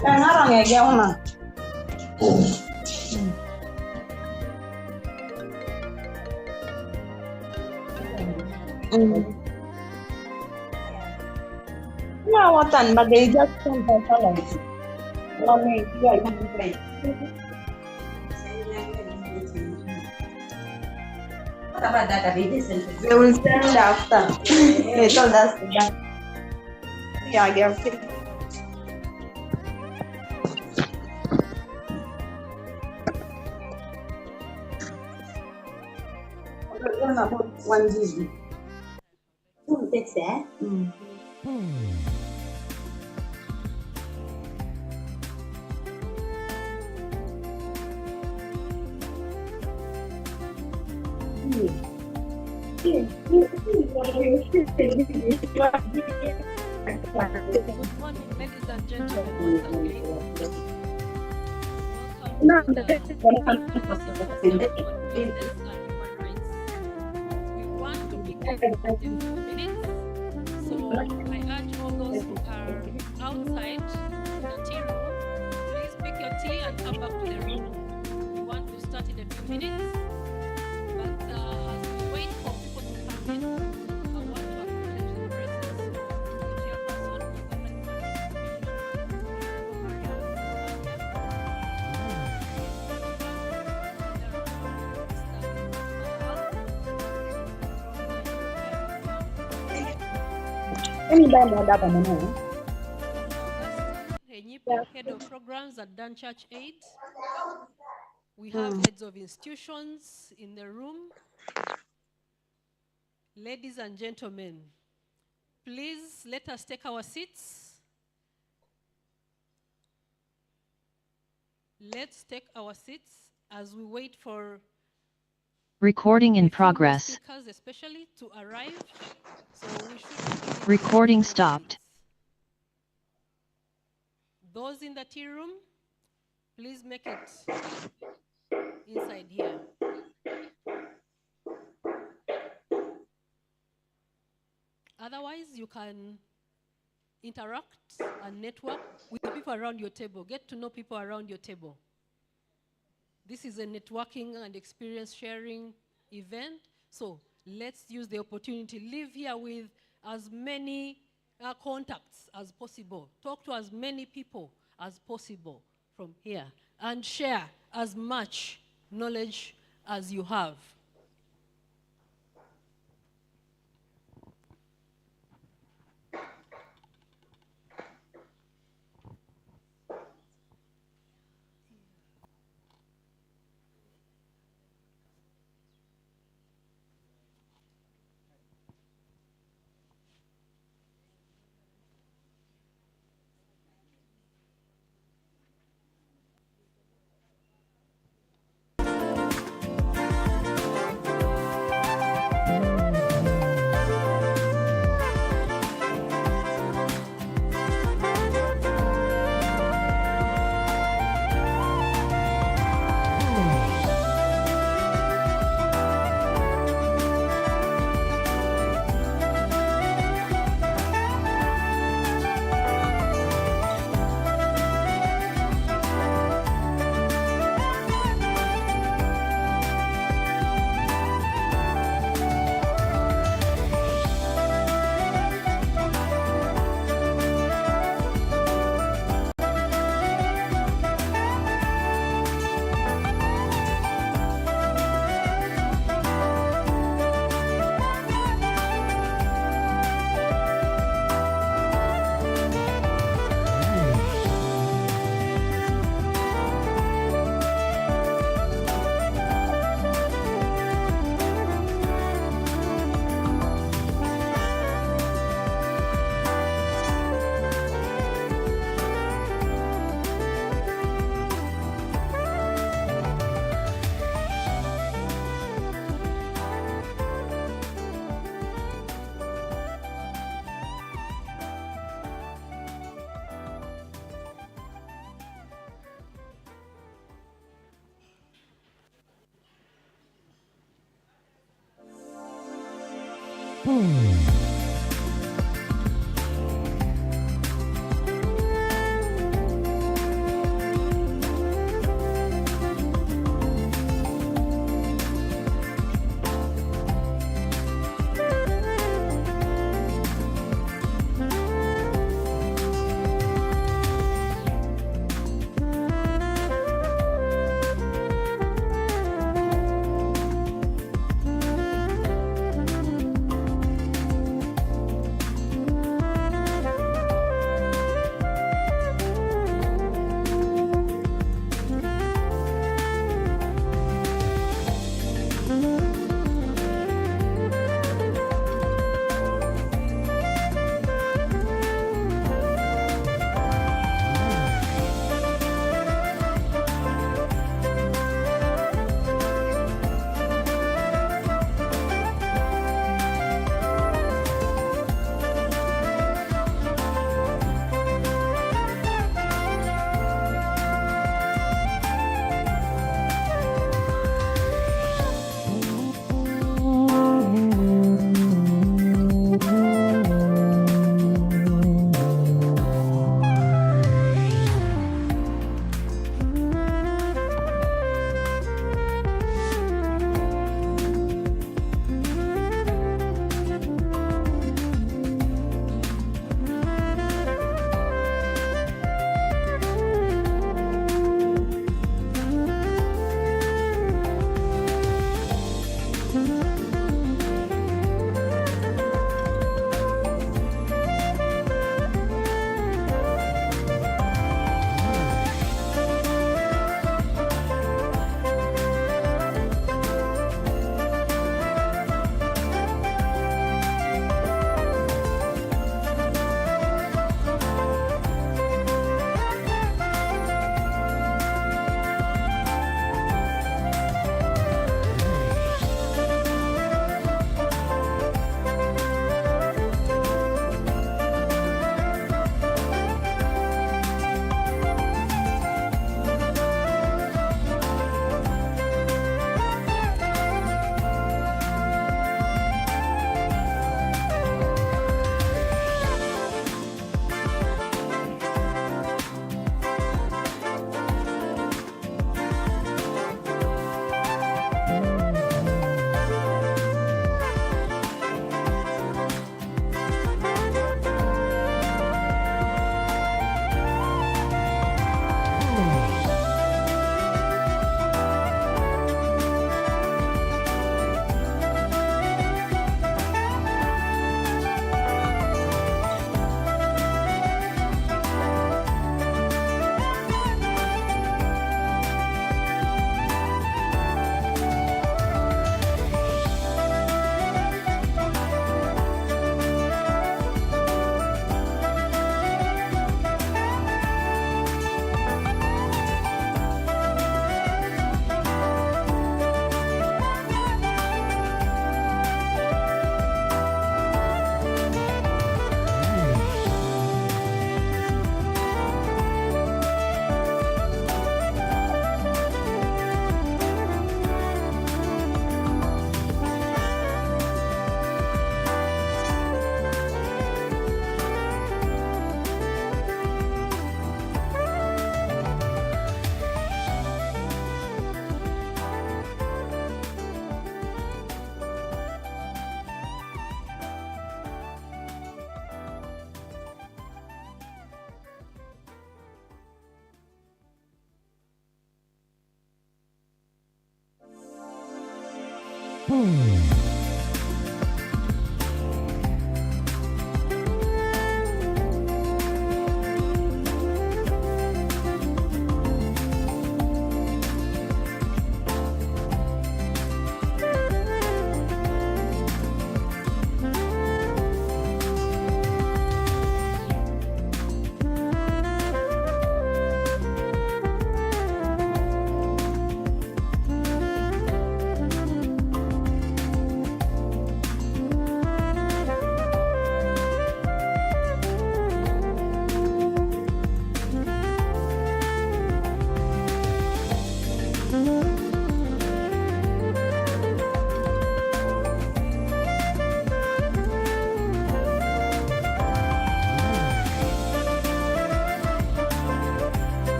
Ngarang ya gimana? Lawatan bagay just kung salah. Lami ya ini. They will send after. They told us that. Yeah, I guess. About 1 GB. That's it. Good morning, ladies and gentlemen. We want to begin in 2 minutes, so I urge all those who are outside the tea room, please pick your tea and come back to the room. We want to start in a few minutes, but as we wait for people to come in, I want to acknowledge the presence of the chairperson of the Head of programs at Dan Church Aid. We have heads of institutions in the room. Ladies and gentlemen, please let us take our seats. Let's take our seats as we wait for recording in progress. Speakers especially to arrive. So we should recording stopped. Those in the tea room, please make it inside here. Otherwise, you can interact and network with the people around your table. Get to know people around your table. This is a networking and experience sharing event. So let's use the opportunity. Live here with as many contacts as possible. Talk to as many people as possible from here. And share as much knowledge as you have.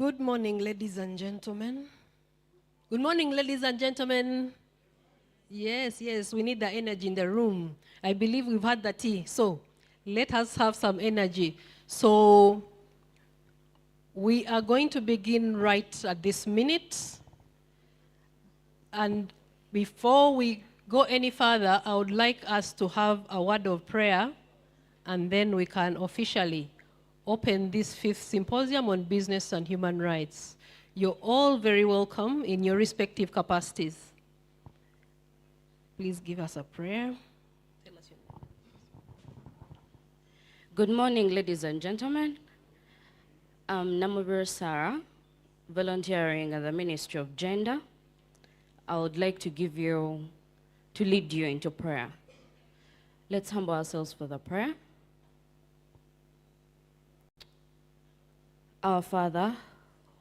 Good morning, ladies and gentlemen. Good morning, ladies and gentlemen. Yes, yes, we need the energy in the room. I believe we've had the tea, so let us have some energy. So we are going to begin right at this minute. And before we go any further, I would like us to have a word of prayer, and then we can officially open this 5th Symposium on Business and Human Rights. You're all very welcome in your respective capacities. Please give us a prayer. Tell us your name. Good morning, ladies and gentlemen. I'm Namubir Sarah, volunteering at the Ministry of Gender. I would like to lead you into prayer. Let's humble ourselves for the prayer. Our Father,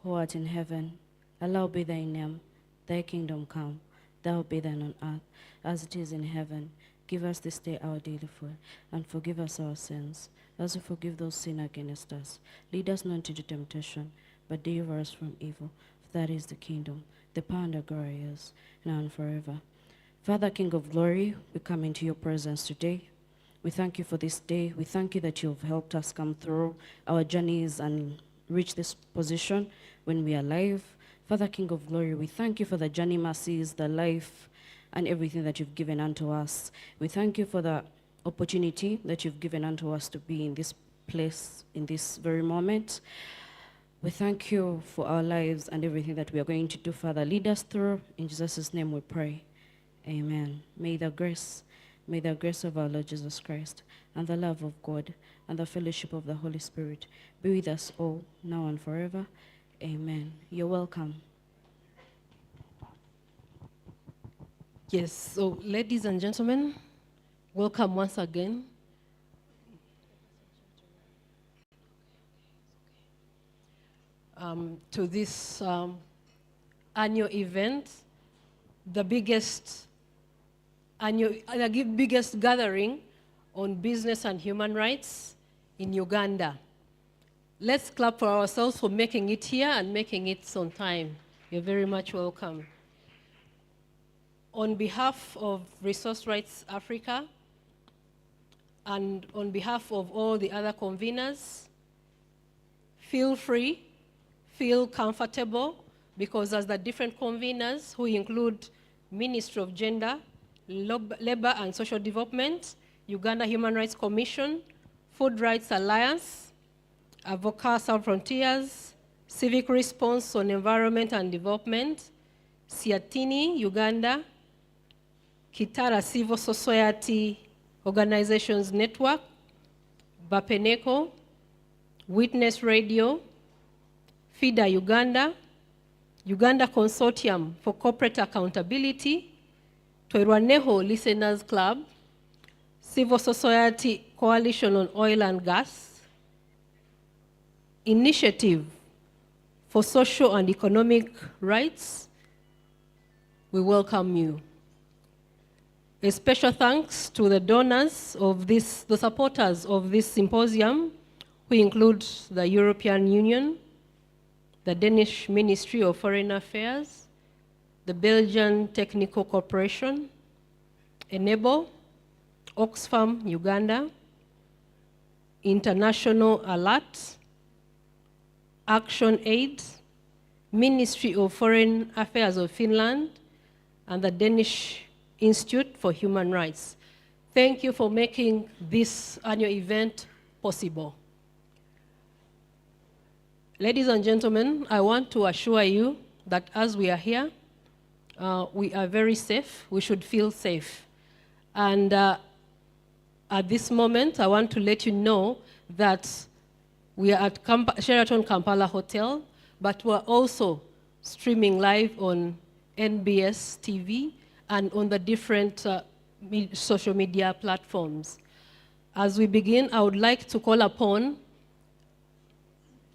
who art in heaven, hallowed be thy name. Thy kingdom come, thy be done on earth, as it is in heaven. Give us this day our daily food, and forgive us our sins, as we forgive those who sin against us. Lead us not into temptation, but deliver us from evil. For that is the kingdom, the power, and the glory is, now and forever. Father, King of glory, we come into your presence today. We thank you for this day. We thank you that you've helped us come through our journeys and reach this position when we are alive. Father, King of glory, we thank you for the journey mercies, the life, and everything that you've given unto us. We thank you for the opportunity that you've given unto us to be in this place, in this very moment. We thank you for our lives and everything that we are going to do, Father. Lead us through. In Jesus' name we pray. Amen. May the grace of our Lord Jesus Christ and the love of God and the fellowship of the Holy Spirit be with us all, now and forever. Amen. You're welcome. Yes, so ladies and gentlemen, welcome once again. To this annual event, the biggest gathering on business and human rights in Uganda. Let's clap for ourselves for making it here and making it on time. You're very much welcome. On behalf of Resource Rights Africa and on behalf of all the other conveners, feel free, feel comfortable, because as the different conveners who include Ministry of Gender, Labor and Social Development, Uganda Human Rights Commission, Food Rights Alliance, Avocat Sans Frontiers, Civic Response on Environment and Development, Siatini, Uganda, Kitara Civil Society Organizations Network, Bapeneco, Witness Radio, FIDA Uganda, Uganda Consortium for Corporate Accountability, Twerwaneho Listeners Club, Civil Society Coalition on Oil and Gas, Initiative for Social and Economic Rights. We welcome you. A special thanks to the donors of the supporters of this symposium, who include the European Union, the Danish Ministry of Foreign Affairs, the Belgian Technical Corporation, Enable, Oxfam Uganda, International Alert, Action Aid, Ministry of Foreign Affairs of Finland, and the Danish Institute for Human Rights. Thank you for making this annual event possible. Ladies and gentlemen, I want to assure you that as we are here, we are very safe. We should feel safe. And at this moment, I want to let you know that we are at Sheraton Kampala Hotel, but we're also streaming live on NBS TV and on the different social media platforms. As we begin, I would like to call upon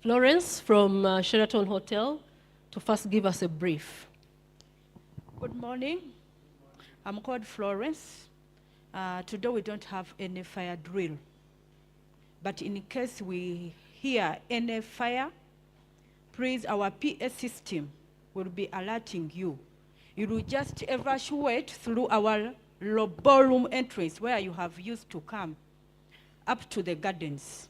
Florence from Sheraton Hotel to first give us a brief. Good morning. I'm called Florence. Today we don't have any fire drill. But in case we hear any fire, please, our PA system will be alerting you. You will just evacuate through our ballroom entrance where you have used to come up to the gardens.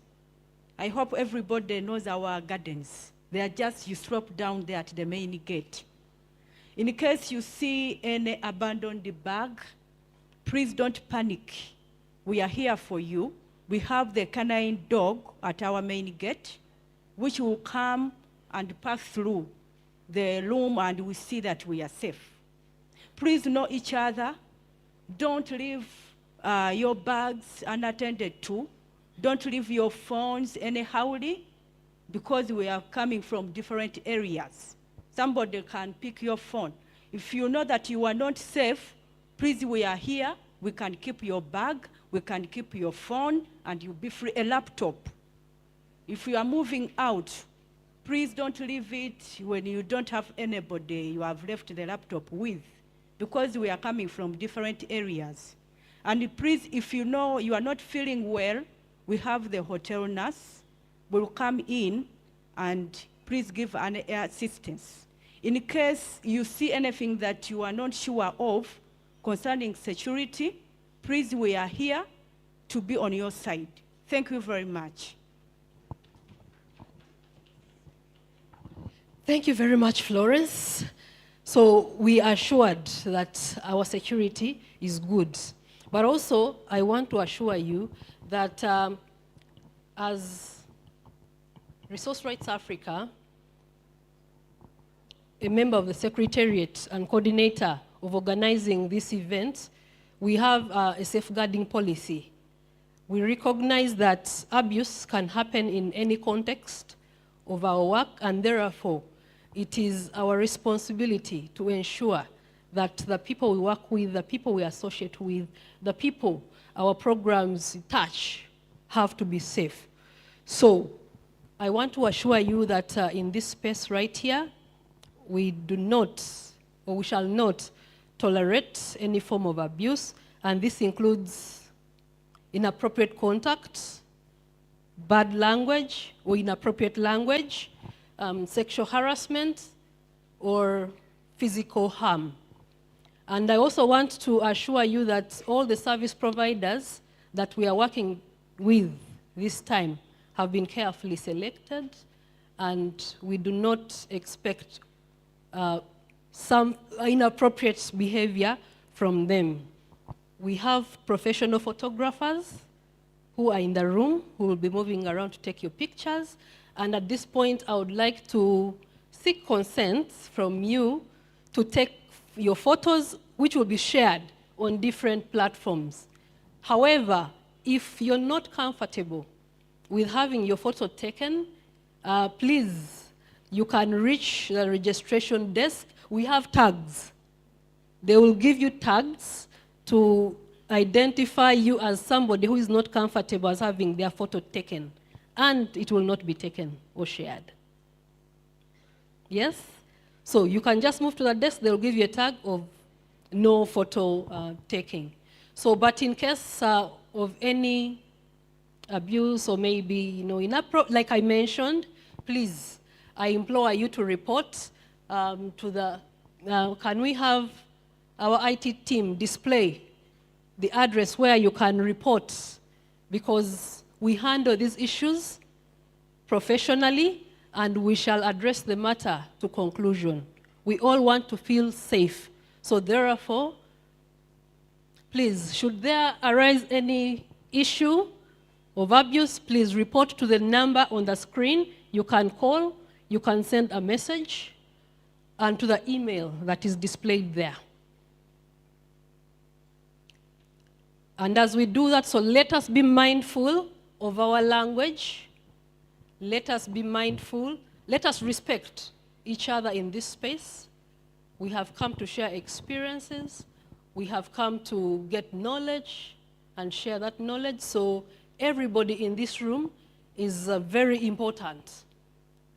I hope everybody knows our gardens. They are just, you slope down there at the main gate. In case you see any abandoned bag, please don't panic. We are here for you. We have the canine dog at our main gate, which will come and pass through the room and we see that we are safe. Please know each other. Don't leave your bags unattended to. Don't leave your phones anyhow, because we are coming from different areas. Somebody can pick your phone. If you know that you are not safe, please, we are here. We can keep your bag, we can keep your phone, and you'll be free. A laptop. If you are moving out, please don't leave it when you don't have anybody you have left the laptop with, because we are coming from different areas. And please, if you know you are not feeling well, we have the hotel nurse will come in and please give an assistance. In case you see anything that you are not sure of concerning security, please, we are here to be on your side. Thank you very much. Thank you very much, Florence. So we are assured that our security is good. But also, I want to assure you that as Resource Rights Africa, a member of the Secretariat and coordinator of organizing this event, we have a safeguarding policy. We recognize that abuse can happen in any context of our work, and therefore, it is our responsibility to ensure that the people we work with, the people we associate with, the people our programs touch have to be safe. So I want to assure you that in this space right here, we do not, or we shall not, tolerate any form of abuse, and this includes inappropriate contact, bad language or inappropriate language, sexual harassment, or physical harm. And I also want to assure you that all the service providers that we are working with this time have been carefully selected, and we do not expect some inappropriate behavior from them. We have professional photographers who are in the room, who will be moving around to take your pictures. And at this point, I would like to seek consent from you to take your photos, which will be shared on different platforms. However, if you're not comfortable with having your photo taken, please, you can reach the registration desk. We have tags. They will give you tags to identify you as somebody who is not comfortable as having their photo taken, and it will not be taken or shared. Yes? So you can just move to the desk, they'll give you a tag of no photo taking. So, but in case of any abuse or maybe, like I mentioned, please, I implore you to report to the, can we have our IT team display the address where you can report, because we handle these issues professionally and we shall address the matter to conclusion. We all want to feel safe. So therefore, please, should there arise any issue of abuse, please report to the number on the screen. You can call, you can send a message, and to the email that is displayed there. And as we do that, so let us be mindful of our language. Let us be mindful. Let us respect each other in this space. We have come to share experiences. We have come to get knowledge and share that knowledge. So everybody in this room is very important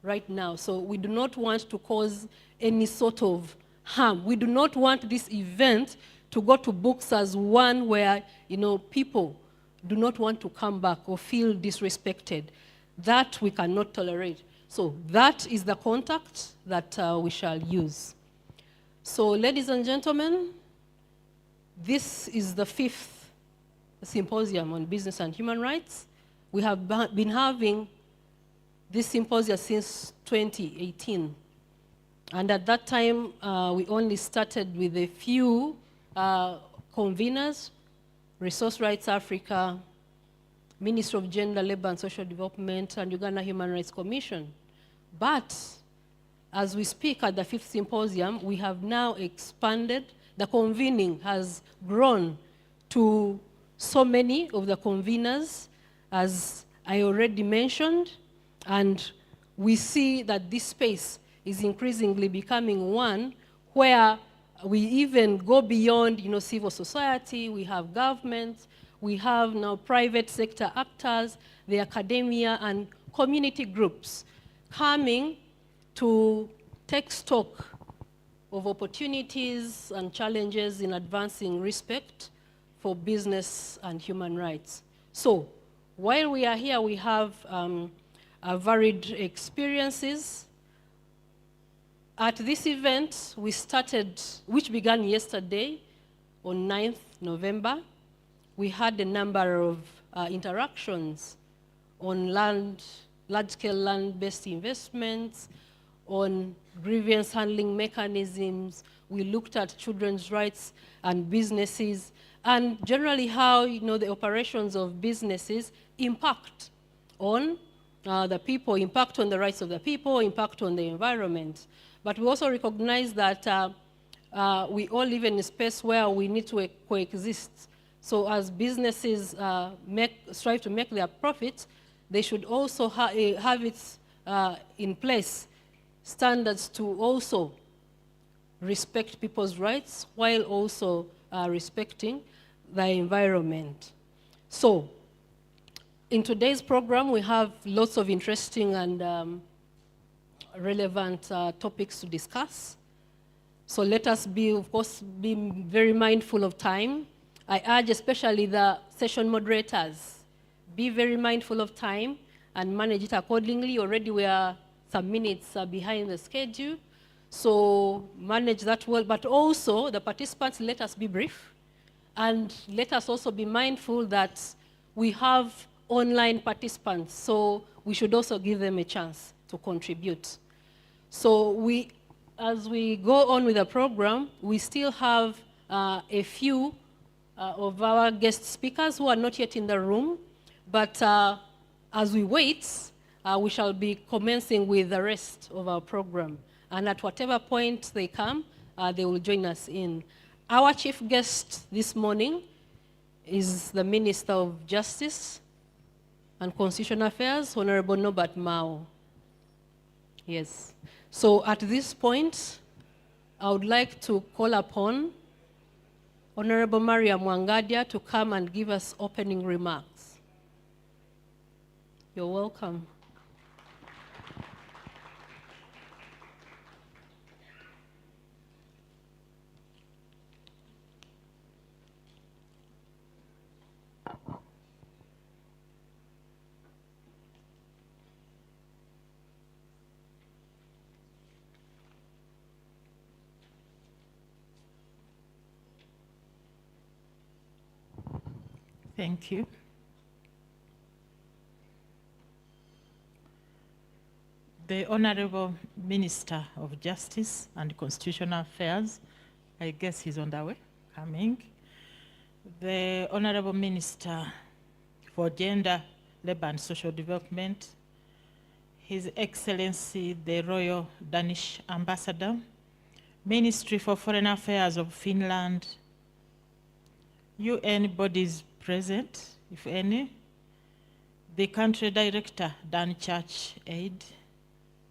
right now. So we do not want to cause any sort of harm. We do not want this event to go to books as one where, people do not want to come back or feel disrespected. That we cannot tolerate. So that is the contact that we shall use. So ladies and gentlemen, this is the 5th symposium on business and human rights. We have been having this symposium since 2018. And at that time, we only started with a few conveners, Resource Rights Africa, Ministry of Gender, Labor and Social Development, and Uganda Human Rights Commission. But as we speak at the 5th symposium, we have now expanded. The convening has grown to so many of the conveners, as I already mentioned, and we see that this space is increasingly becoming one where we even go beyond, civil society. We have governments, we have now private sector actors, the academia, and community groups coming to take stock of opportunities and challenges in advancing respect for business and human rights. So, while we are here, we have varied experiences. At this event, we started, which began yesterday on 9th November. We had a number of interactions on large-scale land-based investments, on grievance handling mechanisms. We looked at children's rights and businesses, and generally how the operations of businesses impact on the people, impact on the rights of the people, impact on the environment. But we also recognize that we all live in a space where we need to coexist. So as businesses strive to make their profits, they should also have it in place, standards to also respect people's rights while also respecting the environment. So in today's program, we have lots of interesting and relevant topics to discuss. So let us of course, be very mindful of time. I urge especially the session moderators, be very mindful of time and manage it accordingly. Already we are some minutes behind the schedule, so manage that well. But also the participants, let us be brief, and let us also be mindful that we have online participants, so we should also give them a chance to contribute. So as we go on with the program, we still have a few of our guest speakers who are not yet in the room, but as we wait, we shall be commencing with the rest of our program. And at whatever point they come, they will join us in. Our chief guest this morning is the Minister of Justice and Constitutional Affairs, Honorable Norbert Mao. Yes. So at this point, I would like to call upon Honorable Maria Mwangadia to come and give us opening remarks. You're welcome. Thank you. The Honorable Minister of Justice and Constitutional Affairs, I guess he's on the way, coming. The Honorable Minister for Gender, Labour and Social Development, His Excellency the Royal Danish Ambassador, Ministry for Foreign Affairs of Finland, UN bodies present, if any, the Country Director, Dan Church Aid,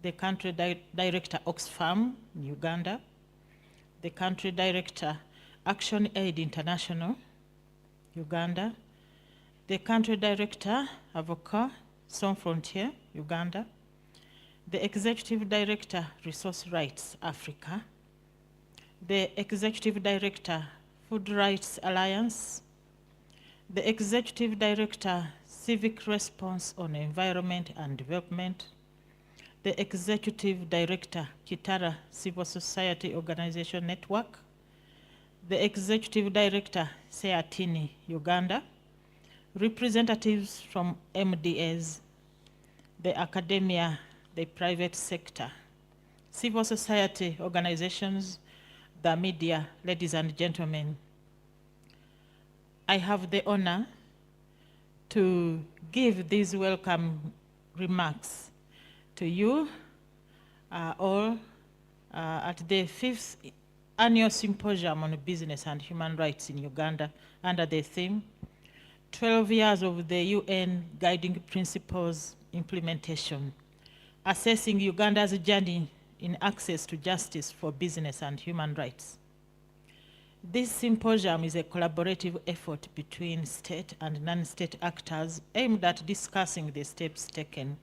the Country Director, Oxfam, Uganda, the Country Director, Action Aid International, Uganda, the Country Director, Avocat, Sans Frontières, Uganda, the Executive Director, Resource Rights Africa, the Executive Director, Food Rights Alliance, the Executive Director, Civic Response on Environment and Development, the Executive Director, Kitara Civil Society Organization Network, the Executive Director, Seatini, Uganda, representatives from MDAs, the academia, the private sector, civil society organizations, the media, ladies and gentlemen. I have the honor to give these welcome remarks to you all at the 5th Annual Symposium on Business and Human Rights in Uganda under the theme, 12 years of the UN Guiding Principles implementation, assessing Uganda's journey in access to justice for business and human rights. This symposium is a collaborative effort between state and non-state actors aimed at discussing the steps taken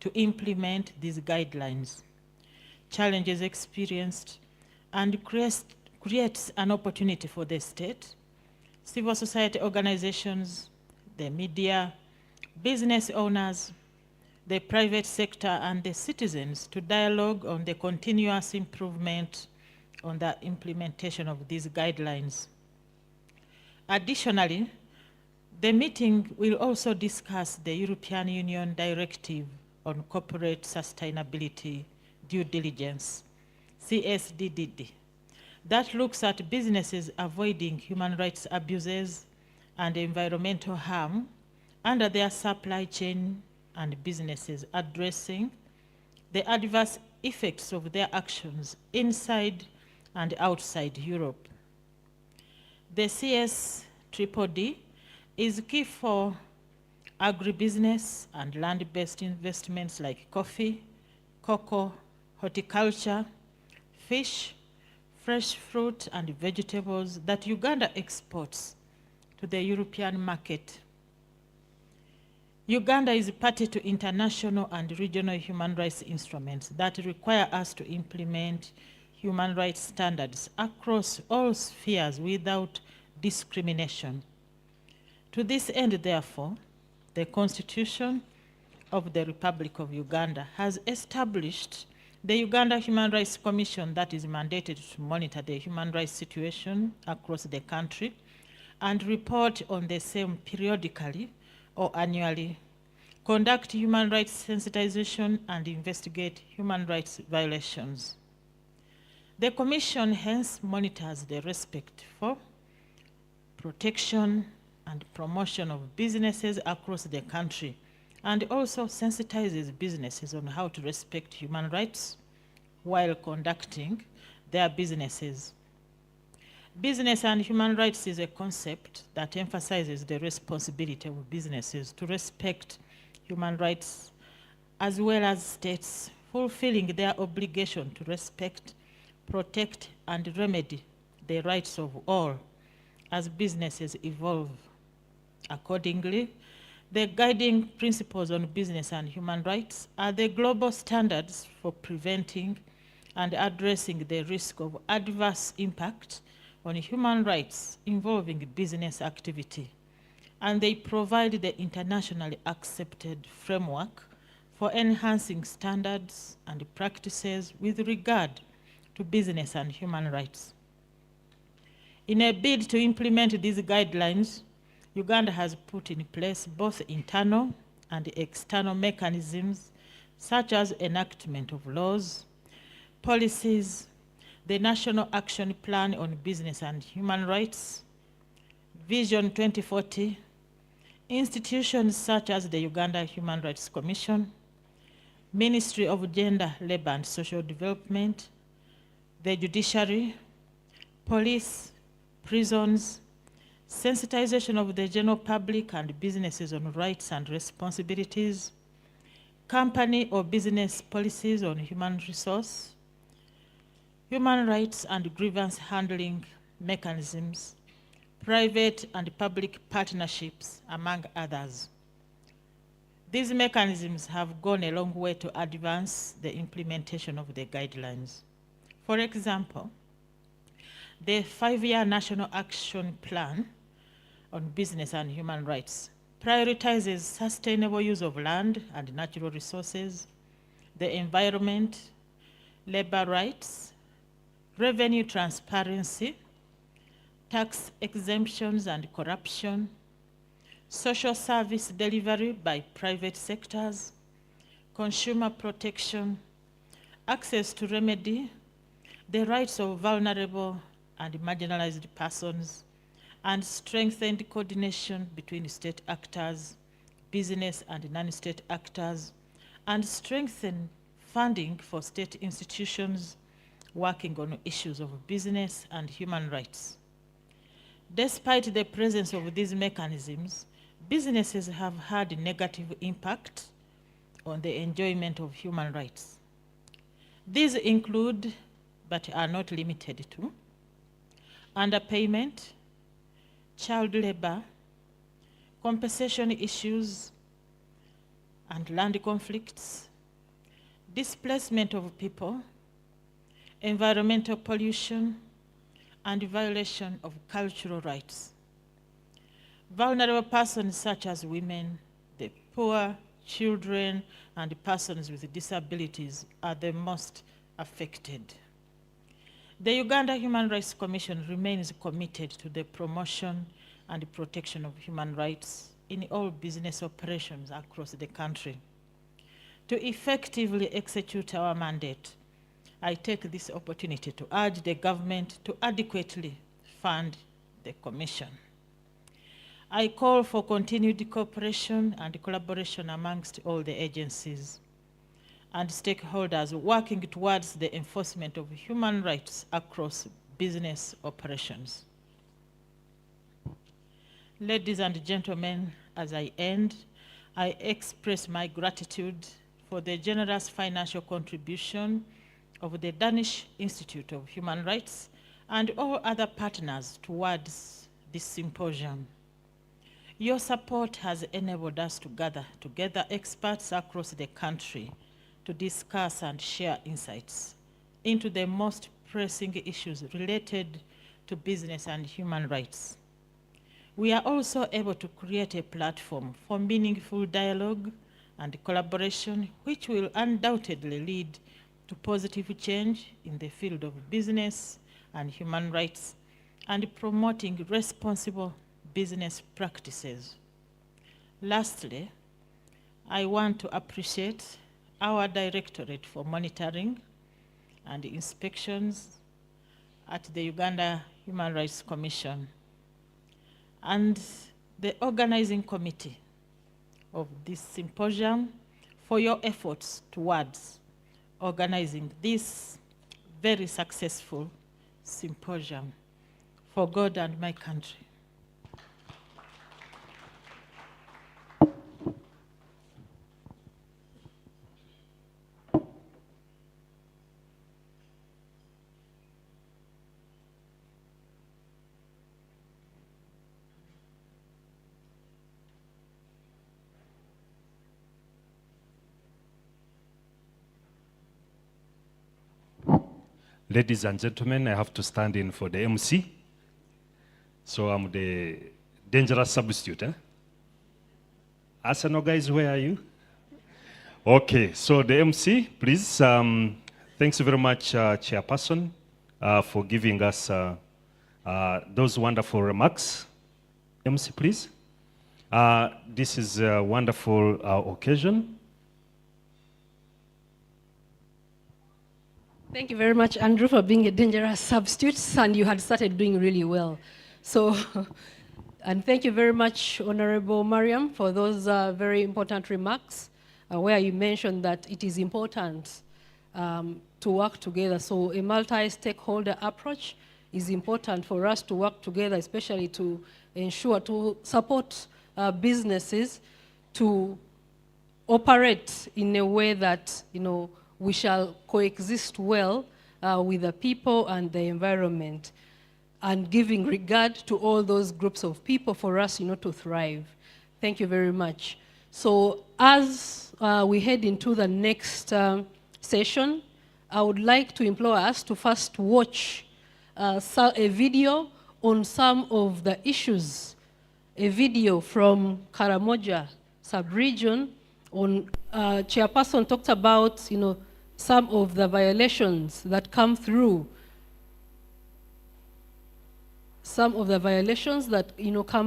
to implement these guidelines, challenges experienced, and creates an opportunity for the state, civil society organizations, the media, business owners, the private sector, and the citizens to dialogue on the continuous improvement on the implementation of these guidelines. Additionally, the meeting will also discuss the European Union Directive on Corporate Sustainability Due Diligence, CSDDD, that looks at businesses avoiding human rights abuses and environmental harm under their supply chain and businesses addressing the adverse effects of their actions inside and outside Europe. The CSDDD is key for agribusiness and land-based investments like coffee, cocoa, horticulture, fish, fresh fruit and vegetables that Uganda exports to the European market. Uganda is party to international and regional human rights instruments that require us to implement human rights standards across all spheres without discrimination. To this end, therefore, the Constitution of the Republic of Uganda has established the Uganda Human Rights Commission that is mandated to monitor the human rights situation across the country and report on the same periodically or annually, conduct human rights sensitization, and investigate human rights violations. The Commission hence monitors the respect for, protection, and promotion of businesses across the country, and also sensitizes businesses on how to respect human rights while conducting their businesses. Business and human rights is a concept that emphasizes the responsibility of businesses to respect human rights, as well as states fulfilling their obligation to respect, protect, and remedy the rights of all as businesses evolve. Accordingly, the guiding principles on business and human rights are the global standards for preventing and addressing the risk of adverse impact on human rights involving business activity, and they provide the internationally accepted framework for enhancing standards and practices with regard to business and human rights. In a bid to implement these guidelines, Uganda has put in place both internal and external mechanisms such as enactment of laws, policies, the National Action Plan on Business and Human Rights, Vision 2040, institutions such as the Uganda Human Rights Commission, Ministry of Gender, Labor and Social Development, the judiciary, police, prisons, sensitization of the general public and businesses on rights and responsibilities, company or business policies on human resource, human rights and grievance handling mechanisms, private and public partnerships, among others. These mechanisms have gone a long way to advance the implementation of the guidelines. For example, the 5-year National Action Plan on Business and Human Rights prioritizes sustainable use of land and natural resources, the environment, labor rights, revenue transparency, tax exemptions and corruption, social service delivery by private sectors, consumer protection, access to remedy, the rights of vulnerable and marginalized persons, and strengthened coordination between state actors, business and non-state actors, and strengthen funding for state institutions working on issues of business and human rights. Despite the presence of these mechanisms, businesses have had a negative impact on the enjoyment of human rights. These include, but are not limited to, underpayment, child labor, compensation issues and land conflicts, displacement of people, environmental pollution, and violation of cultural rights. Vulnerable persons such as women, the poor, children, and persons with disabilities are the most affected. The Uganda Human Rights Commission remains committed to the promotion and protection of human rights in all business operations across the country. To effectively execute our mandate, I take this opportunity to urge the government to adequately fund the Commission. I call for continued cooperation and collaboration amongst all the agencies and stakeholders working towards the enforcement of human rights across business operations. Ladies and gentlemen, as I end, I express my gratitude for the generous financial contribution of the Danish Institute of Human Rights and all other partners towards this symposium. Your support has enabled us to gather together experts across the country to discuss and share insights into the most pressing issues related to business and human rights. We are also able to create a platform for meaningful dialogue and collaboration, which will undoubtedly lead to positive change in the field of business and human rights and promoting responsible business practices. Lastly, I want to appreciate our Directorate for Monitoring and Inspections at the Uganda Human Rights Commission and the organizing committee of this symposium for your efforts towards organizing this very successful symposium for God and my country. Ladies and gentlemen, I have to stand in for the MC. So I'm the dangerous substitute. Arsenal guys, where are you? Okay, so the MC, please. Thanks very much, Chairperson, for giving us those wonderful remarks. MC, please. This is a wonderful occasion. Thank you very much, Andrew, for being a dangerous substitute, and you had started doing really well. So, and thank you very much, Honorable Mariam, for those very important remarks, where you mentioned that it is important to work together. So a multi-stakeholder approach is important for us to work together, especially to ensure, to support businesses to operate in a way that, you know, we shall coexist well with the people and the environment, and giving regard to all those groups of people for us, you know, to thrive. Thank you very much. So as we head into the next session, I would like to implore us to first watch a video on some of the issues, a video from Karamoja sub-region on, Chairperson talked about, you know, some of the violations that come through, come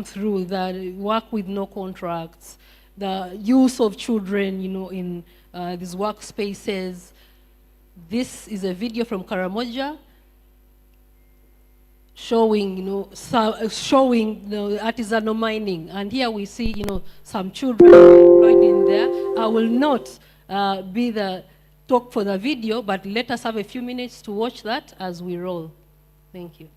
through, the work with no contracts, the use of children, you know, in these workspaces. This is a video from Karamoja showing, you know, showing the artisanal mining. And here we see, you know, some children employed in there. I will not be the talk for the video, but let us have a few minutes to watch that as we roll. Thank you.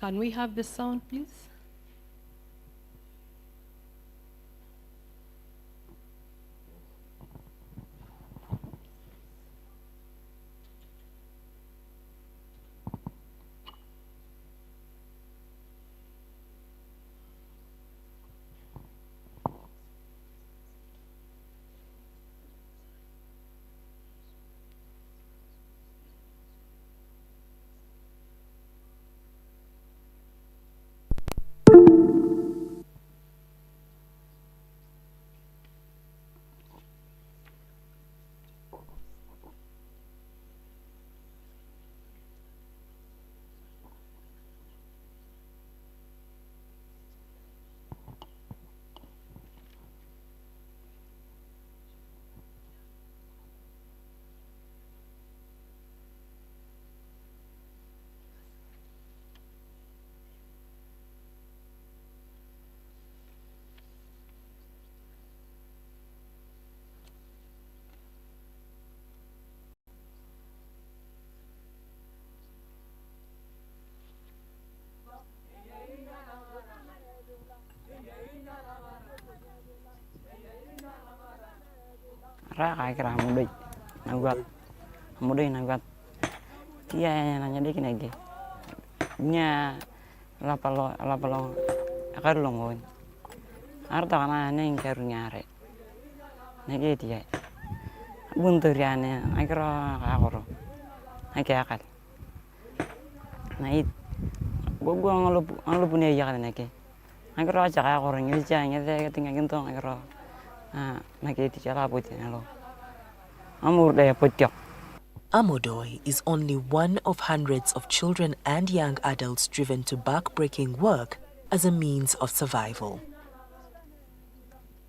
Can we have the sound, please? RRA kira hamudai nagat kia nanya dek nage nya lapalo akarlongon arta kana neng karunyare nage dia bunturiane akira akoro akal nait gogo anglo punya ya kan nage akira aja akoro ngilja ngede tinggal gentong akira nage dia labuti nalo amur daya potiok. Amodoy is only one of hundreds of children and young adults driven to back-breaking work as a means of survival.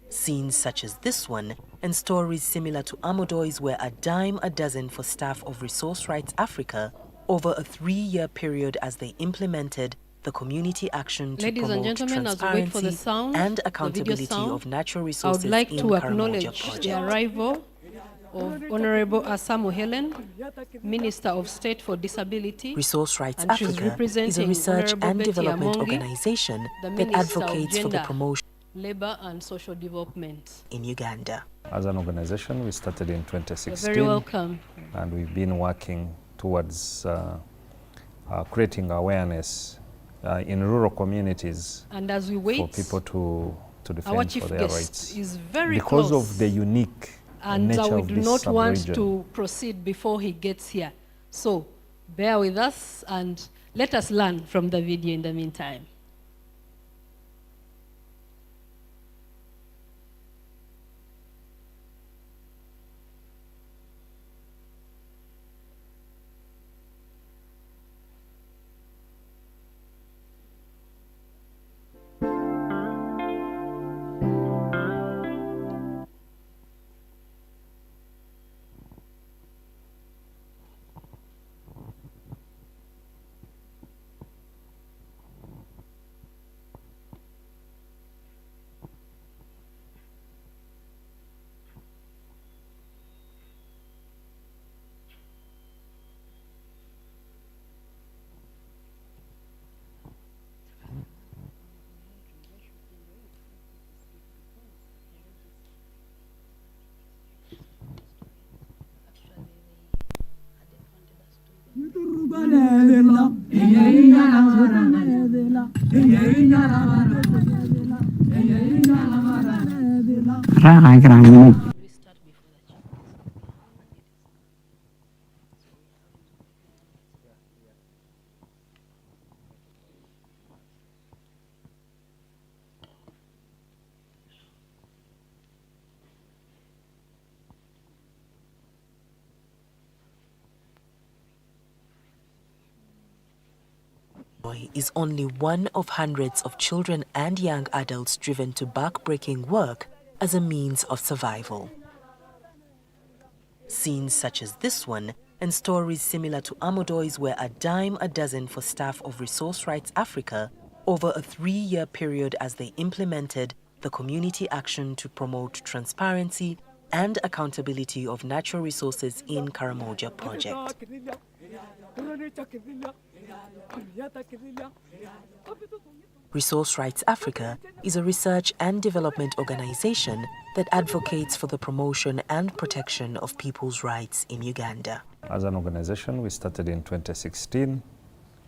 Scenes such as this one and stories similar to Amodoy's were a dime a dozen for staff of Resource Rights Africa over a 3-year period as they implemented the community action to Ladies and promote gentlemen, as we wait for the transparency sound, and the video accountability sound, of natural I resources would like in to Karamoja acknowledge project. the arrival of Honorable Asamu Helen, Minister of State for Disability. Resource Rights And she's Africa is a representing research Honorable and Betty development Amongi, organization the that Minister of advocates for the Gender, promotion Labor and Social Development in Uganda. As an organization, we started in 2016. You're very welcome. And we've been working towards creating awareness in rural communities And as we wait, for people to our defend chief for their guest rights. is very because close. of the unique And nature we of do this not want sub-region. to proceed before he gets here. So bear with us and let us learn from the video in the meantime. Is only one of hundreds of children and young adults driven to back-breaking work as a means of survival. Scenes such as this one and stories similar to Amodoy's were a dime a dozen for staff of Resource Rights Africa over a 3-year period as they implemented the community action to promote transparency and accountability of natural resources in Karamoja project. Resource Rights Africa is a research and development organization that advocates for the promotion and protection of people's rights in Uganda. As an organization, we started in 2016,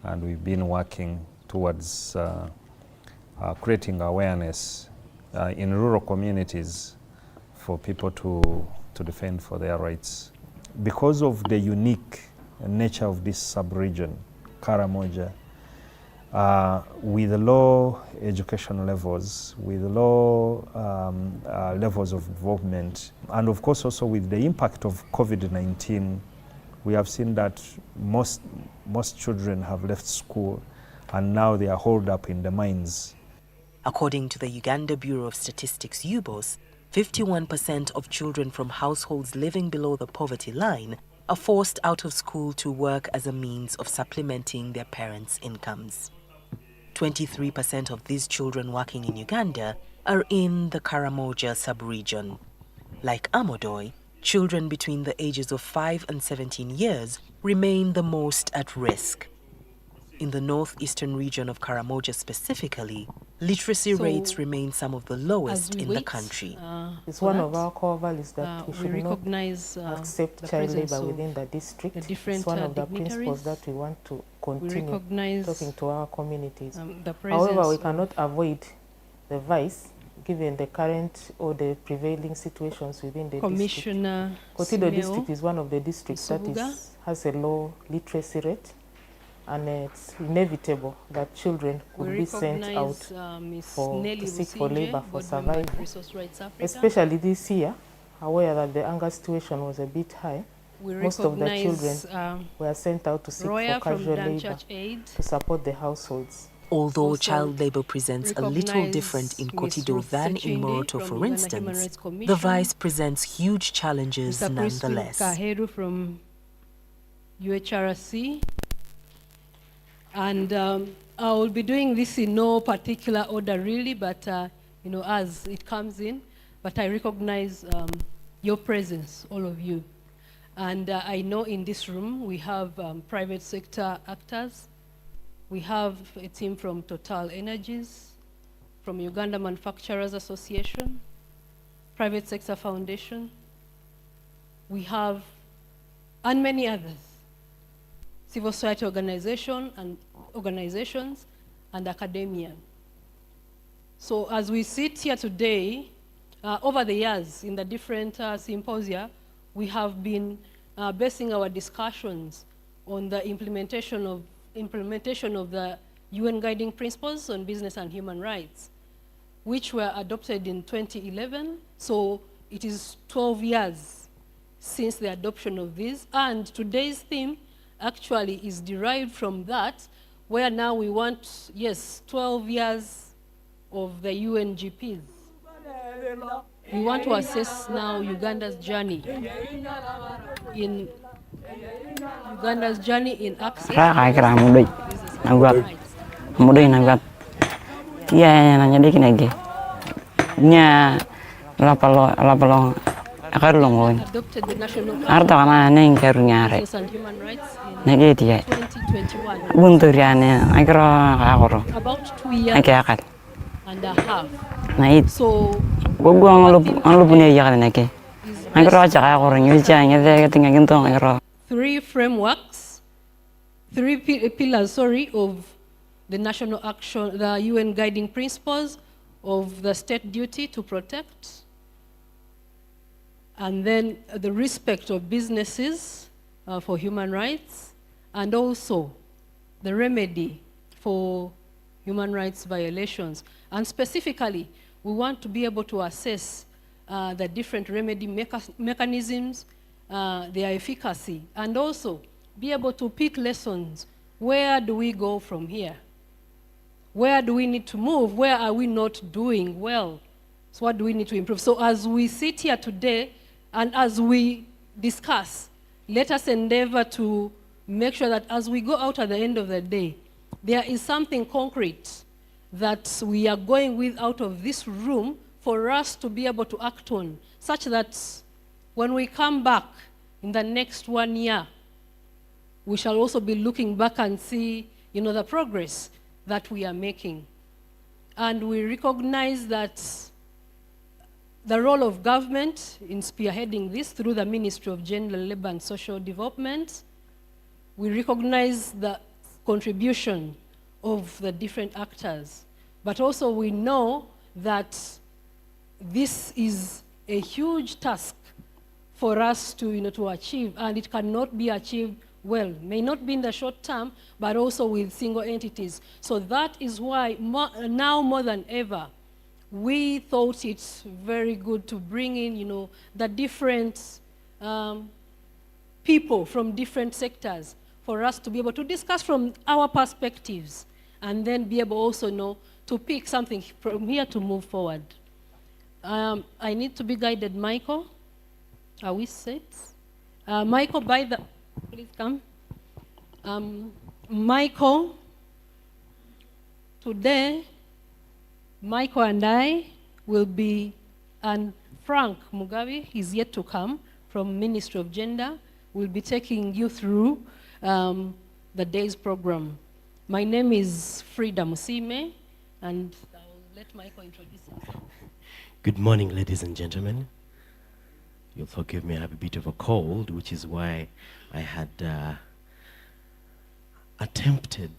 and we've been working towards creating awareness in rural communities for people to defend for their rights. Because of the unique nature of this sub-region, Karamoja, with low education levels, with low levels of involvement, and of course also with the impact of COVID-19, we have seen that most children have left school and now they are holed up in the mines. According to the Uganda Bureau of Statistics, UBOS, 51% of children from households living below the poverty line are forced out of school to work as a means of supplementing their parents' incomes. 23% of these children working in Uganda are in the Karamoja sub-region. Like Amodoy, children between the ages of 5 and 17 years remain the most at risk. In the northeastern region of Karamoja specifically, literacy rates remain some of the lowest in the country. It's one of our core values that we should recognize, not accept child labor within the district. It's one of the principles that we want to continue talking to our communities. However, we cannot avoid the vice given the current or the prevailing situations within the district. Kotido district is one of the districts that has a low literacy rate. And it's inevitable that children could be sent out to seek for labor for survival. Especially this year, aware that the hunger situation was a bit high, most of the children were sent out to seek for casual labor to support the households. Although child labor presents a little different in Kotido than in Moroto, for instance, the vice presents huge challenges nonetheless. From UHRC. And I will be doing this in no particular order really, but you know, as it comes in. But I recognize your presence, all of you. And I know in this room we have private sector actors. We have a team from Total Energies, from Uganda Manufacturers Association, Private Sector Foundation. We have, and many others. Civil society organizations and academia. So as we sit here today, over the years in the different symposia, we have been basing our discussions on the implementation of the UN Guiding Principles on Business and Human Rights, which were adopted in 2011. So it is 12 years since the adoption of these, and today's theme actually is derived from that, where now we want, 12 years of the UNGPs. We want to assess now Uganda's journey in access adopted the national business and human rights in 2021. About 2 years and a half. So three frameworks, three pillars, of the national action, the UN guiding principles of the state duty to protect, and then the respect of businesses for human rights, and also the remedy for human rights violations. And specifically, we want to be able to assess the different remedy mechanisms, their efficacy, and also be able to pick lessons. Where do we go from here? Where do we need to move? Where are we not doing well? So what do we need to improve? So as we sit here today, and as we discuss, let us endeavor to make sure that as we go out at the end of the day, there is something concrete that we are going with out of this room for us to be able to act on, such that when we come back in the next 1 year, we shall also be looking back and see, the progress that we are making. And we recognize that the role of government in spearheading this through the Ministry of Gender, Labour and Social Development. We recognize the contribution of the different actors, but also we know that this is a huge task for us to, to achieve, and it cannot be achieved well, may not be in the short term, but also with single entities. So that is why now more than ever, we thought it's very good to bring in, the different people from different sectors for us to be able to discuss from our perspectives and then be able also to pick something from here to move forward. I need to be guided. Michael, are we set? Michael, please come. Michael, today, Michael and I will be, and Frank Mugabe is yet to come from Ministry of Gender, will be taking you through the day's program. My name is Frida Musime, and I'll let Michael introduce himself. Good morning, ladies and gentlemen. You'll forgive me, I have a bit of a cold, which is why I had attempted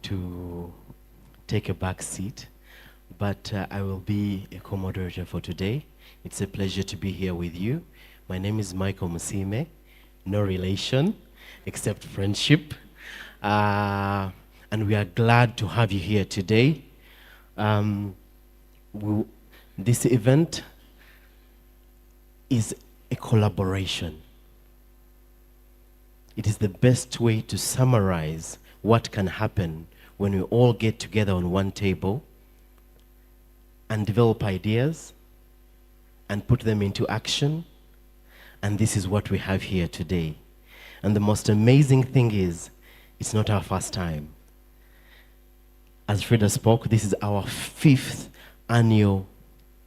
to take a back seat, but I will be a co-moderator for today. It's a pleasure to be here with you. My name is Michael Musime, no relation, except friendship. And we are glad to have you here today. This event is a collaboration. It is the best way to summarize what can happen when we all get together on one table and develop ideas and put them into action. And this is what we have here today. And the most amazing thing is, it's not our first time. As Frida spoke, this is our 5th annual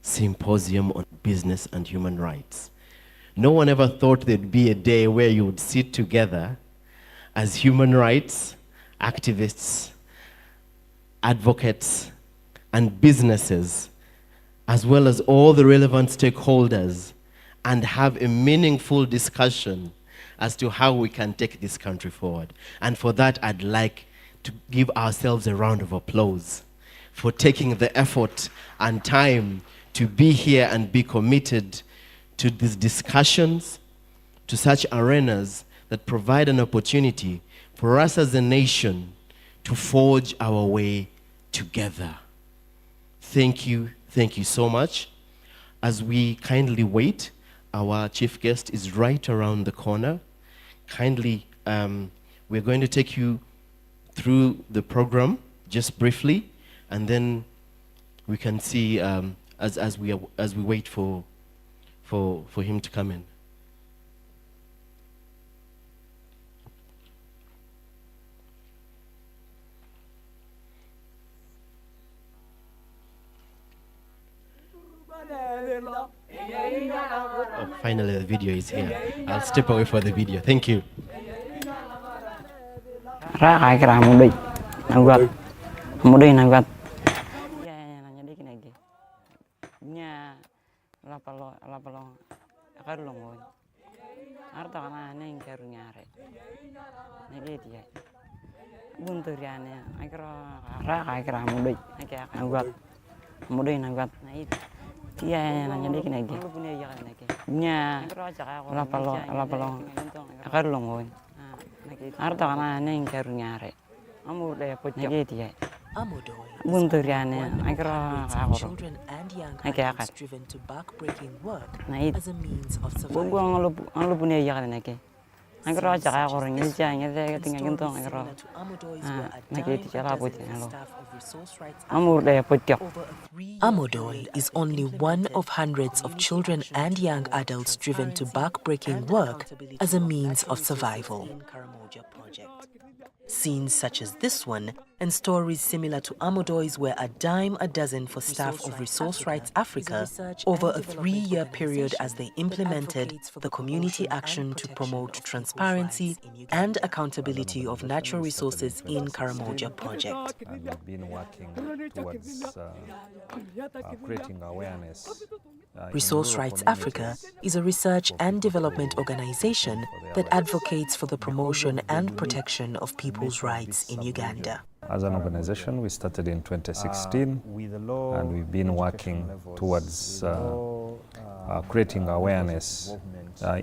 symposium on business and human rights. No one ever thought there'd be a day where you would sit together as human rights activists, advocates, and businesses, as well as all the relevant stakeholders, and have a meaningful discussion as to how we can take this country forward. And for that, I'd like to give ourselves a round of applause for taking the effort and time to be here and be committed to these discussions, to such arenas that provide an opportunity for us as a nation to forge our way together. Thank you so much. As we kindly wait, our chief guest is right around the corner. Kindly, we're going to take you through the program just briefly, and then we can see as we wait for him to come in. Oh, finally the video is here. I'll step away for the video. Thank you. Children and young adults driven to back-breaking work as a means of survival. Amodoy is only one of hundreds of children and young adults driven to back-breaking work as a means of survival. Scenes such as this one and stories similar to Amodoy's were a dime a dozen for staff of Resource Rights Africa over a 3-year period as they implemented the community action to promote transparency and accountability of natural resources in Karamoja project. And we've been working towards creating awareness. Resource Rights Africa is a research and development organization that advocates for the promotion and protection of people's rights in Uganda. As an organization, we started in 2016 and we've been working towards creating awareness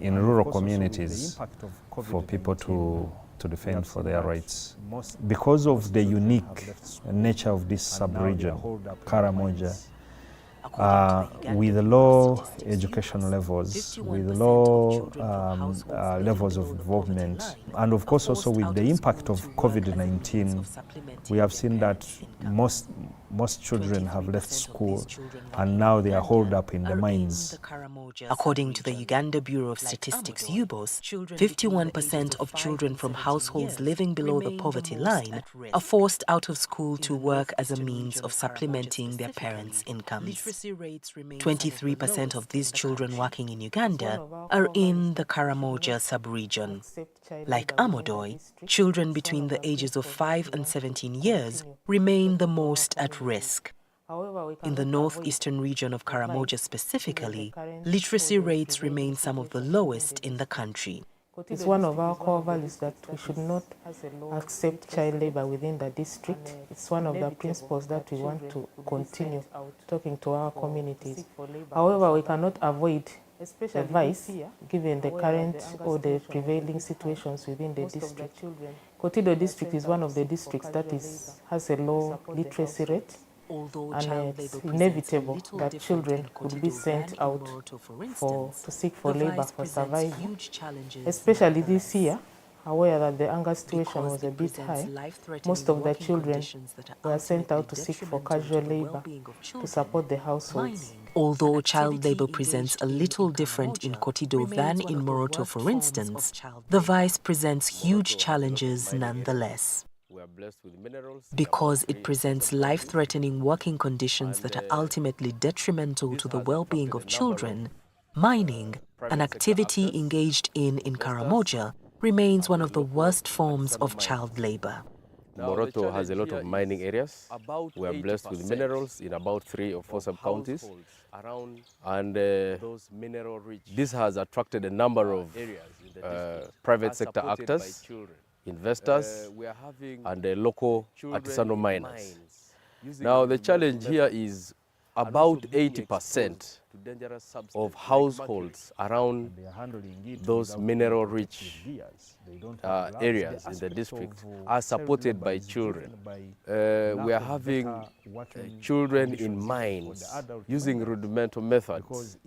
in rural communities for people to defend for their rights. Because of the unique nature of this sub-region, Karamoja, with low education levels, with low levels of involvement, and of course also with the impact of COVID-19, we have seen that most children have left school and now they are holed up in the mines. According to the Uganda Bureau of Statistics UBOS, 51% of children from households living below the poverty line are forced out of school to work as a means of supplementing their parents' incomes. 23% of these children working in Uganda are in the Karamoja sub-region. Like Amodoy, children between the ages of 5 and 17 years remain the most at risk. In the northeastern region of Karamoja specifically, literacy rates remain some of the lowest in the country. It's one of our core values that we should not accept child labor within the district. It's one of the principles that we want to continue talking to our communities. However, we cannot avoid the vice given the current or the prevailing situations within the district. Kotido district is one of the districts that has a low literacy rate. And it's inevitable that children could be sent out to seek for labor for survival, especially this year, aware that the hunger situation was a bit high. Most of the children were sent out to seek for casual labor to support the households. Although child labor presents a little different in Kotido than in Moroto, for instance, the vice presents huge challenges nonetheless. Because it presents life-threatening working conditions that are ultimately detrimental to the well-being of children, mining, an activity engaged in Karamoja, remains one of the worst forms of child labor. Moroto has a lot of mining areas. We are blessed with minerals in about 3 or 4 sub-counties. And this has attracted a number of private sector actors, investors, and local artisanal miners. Now, the challenge here is about 80% of households around those mineral-rich areas in the district are supported by children. We are having children in mines using rudimental methods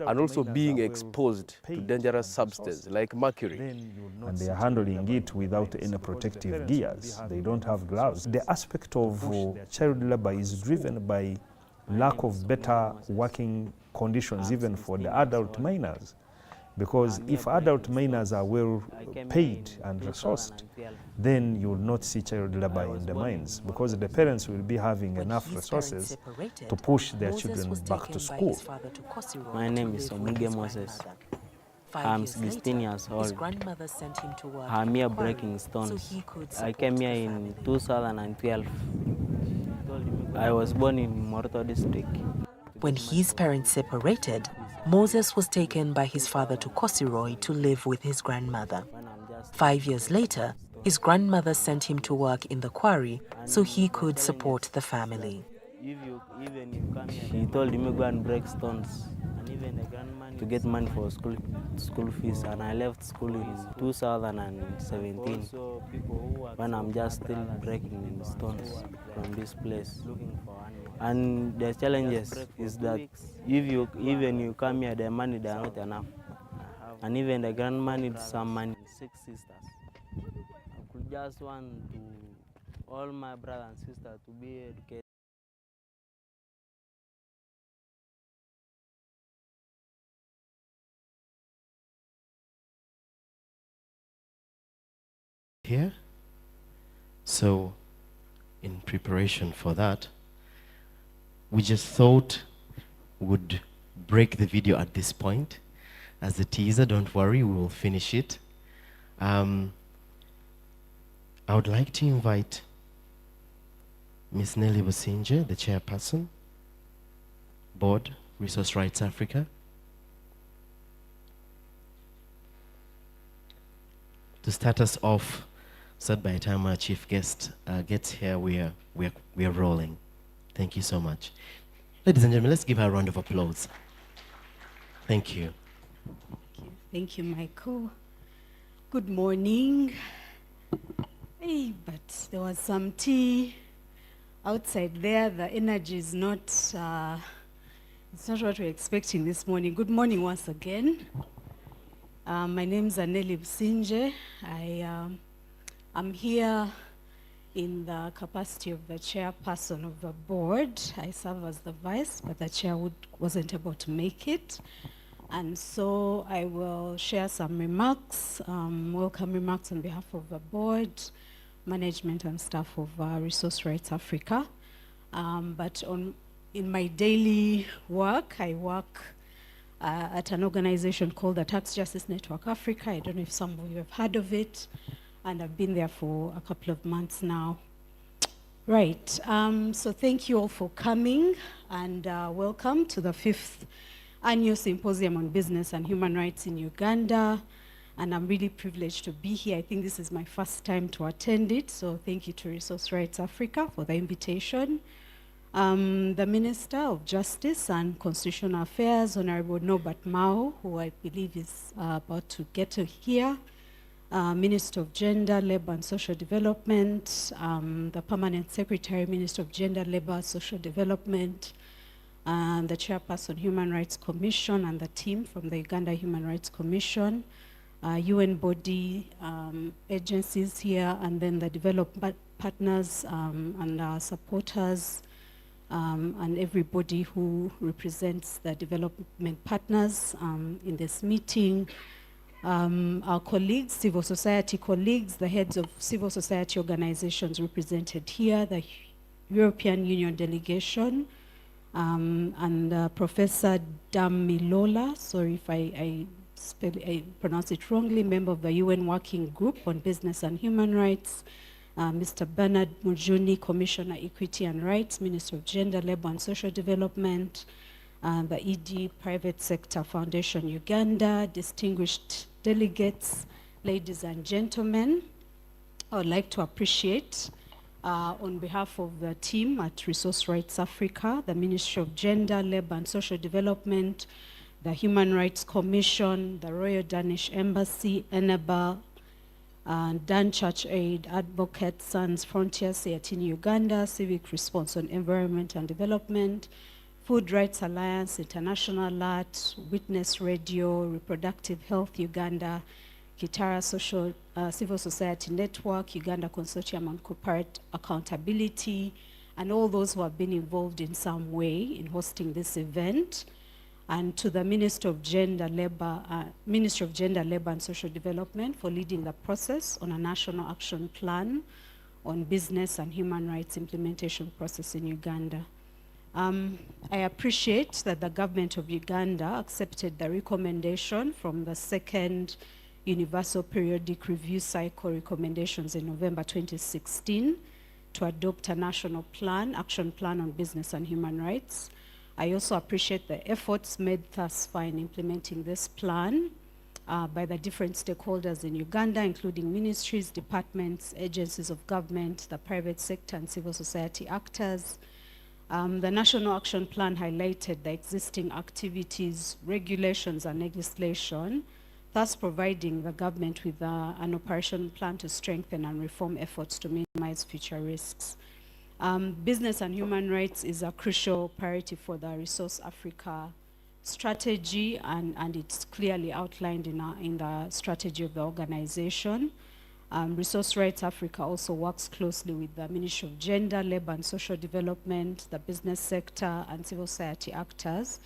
and also being exposed to dangerous substances like mercury. And they are handling it without any protective gears. They don't have gloves. The aspect of child labor is driven by lack of better working conditions even for the adult miners. Because if adult miners are well paid and resourced, then you will not see child labor in the mines because the parents will be having enough resources to push their children back to school. My name is Omuge Moses. I'm 16 years old. I'm here breaking stones. I came here in 2012. I was born in Moroto district. When his parents separated, Moses was taken by his father to Kosiroy to live with his grandmother. 5 years later, his grandmother sent him to work in the quarry so he could support the family. She told me go and break stones to get money for school fees, and I left school in 2017 when I'm just still breaking stones from this place. And the challenges is that even you come here, the money they are not enough, and even the grandma needs some money. 6 sisters. I could just want to all my brothers and sisters to be educated. Here, So in preparation for that, we just thought would break the video at this point as a teaser. Don't worry, we will finish it. I would like to invite Ms. Nelly Bosinje, the chairperson, Board, Resource Rights Africa, to start us off, so that by the time our chief guest gets here, we are rolling. Thank you so much. Ladies and gentlemen, let's give her a round of applause. Thank you. Thank you, Michael. Good morning. Hey, but there was some tea outside there. The energy is not, it's not what we're expecting this morning. Good morning once again. My name is Nelly Bosinje. I'm here in the capacity of the chairperson of the board. I serve as the vice, but the chair wasn't able to make it. And so I will share some remarks, welcome remarks on behalf of the board, management and staff of Resource Rights Africa. But in my daily work, I work at an organization called the Tax Justice Network Africa. I don't know if some of you have heard of it, and I've been there for a couple of months now. Right, so thank you all for coming, and welcome to the 5th Annual Symposium on Business and Human Rights in Uganda. And I'm really privileged to be here. I think this is my first time to attend it, so thank you to Resource Rights Africa for the invitation. The Minister of Justice and Constitutional Affairs, Honorable Norbert Mao, who I believe is about to get to here, Minister of Gender, Labor and Social Development, the Permanent Secretary, Minister of Gender, Labor, Social Development, the Chairperson, Human Rights Commission, and the team from the Uganda Human Rights Commission, UN body agencies here, and then the development partners and our supporters, and everybody who represents the development partners in this meeting. Our colleagues, civil society colleagues, the heads of civil society organizations represented here, the European Union delegation, and Professor Damilola, sorry if I pronounce it wrongly, member of the UN Working Group on Business and Human Rights, Mr. Bernard Mujuni, Commissioner Equity and Rights, Minister of Gender, Labor and Social Development, the ED Private Sector Foundation Uganda, distinguished delegates, ladies and gentlemen. I would like to appreciate, on behalf of the team at Resource Rights Africa, the Ministry of Gender, Labor and Social Development, the Human Rights Commission, the Royal Danish Embassy, Enaba, Dan Church Aid, Advocates Sans Frontiers in Uganda, Civic Response on Environment and Development, Food Rights Alliance, International Art, Witness Radio, Reproductive Health Uganda, Kitara Civil Society Network, Uganda Consortium on Corporate Accountability, and all those who have been involved in some way in hosting this event. And to the Minister of Gender, Labor and Social Development for leading the process on a national action plan on business and human rights implementation process in Uganda. I appreciate that the government of Uganda accepted the recommendation from the second Universal Periodic Review Cycle recommendations in November 2016 to adopt a national plan, action plan on business and human rights. I also appreciate the efforts made thus far in implementing this plan by the different stakeholders in Uganda, including ministries, departments, agencies of government, the private sector and civil society actors. The National Action Plan highlighted the existing activities, regulations and legislation, thus providing the government with an operation plan to strengthen and reform efforts to minimize future risks. Business and human rights is a crucial priority for the Resource Africa strategy, and it's clearly outlined in the strategy of the organization. Resource Rights Africa also works closely with the Ministry of Gender, Labor and Social Development, the business sector and civil society actors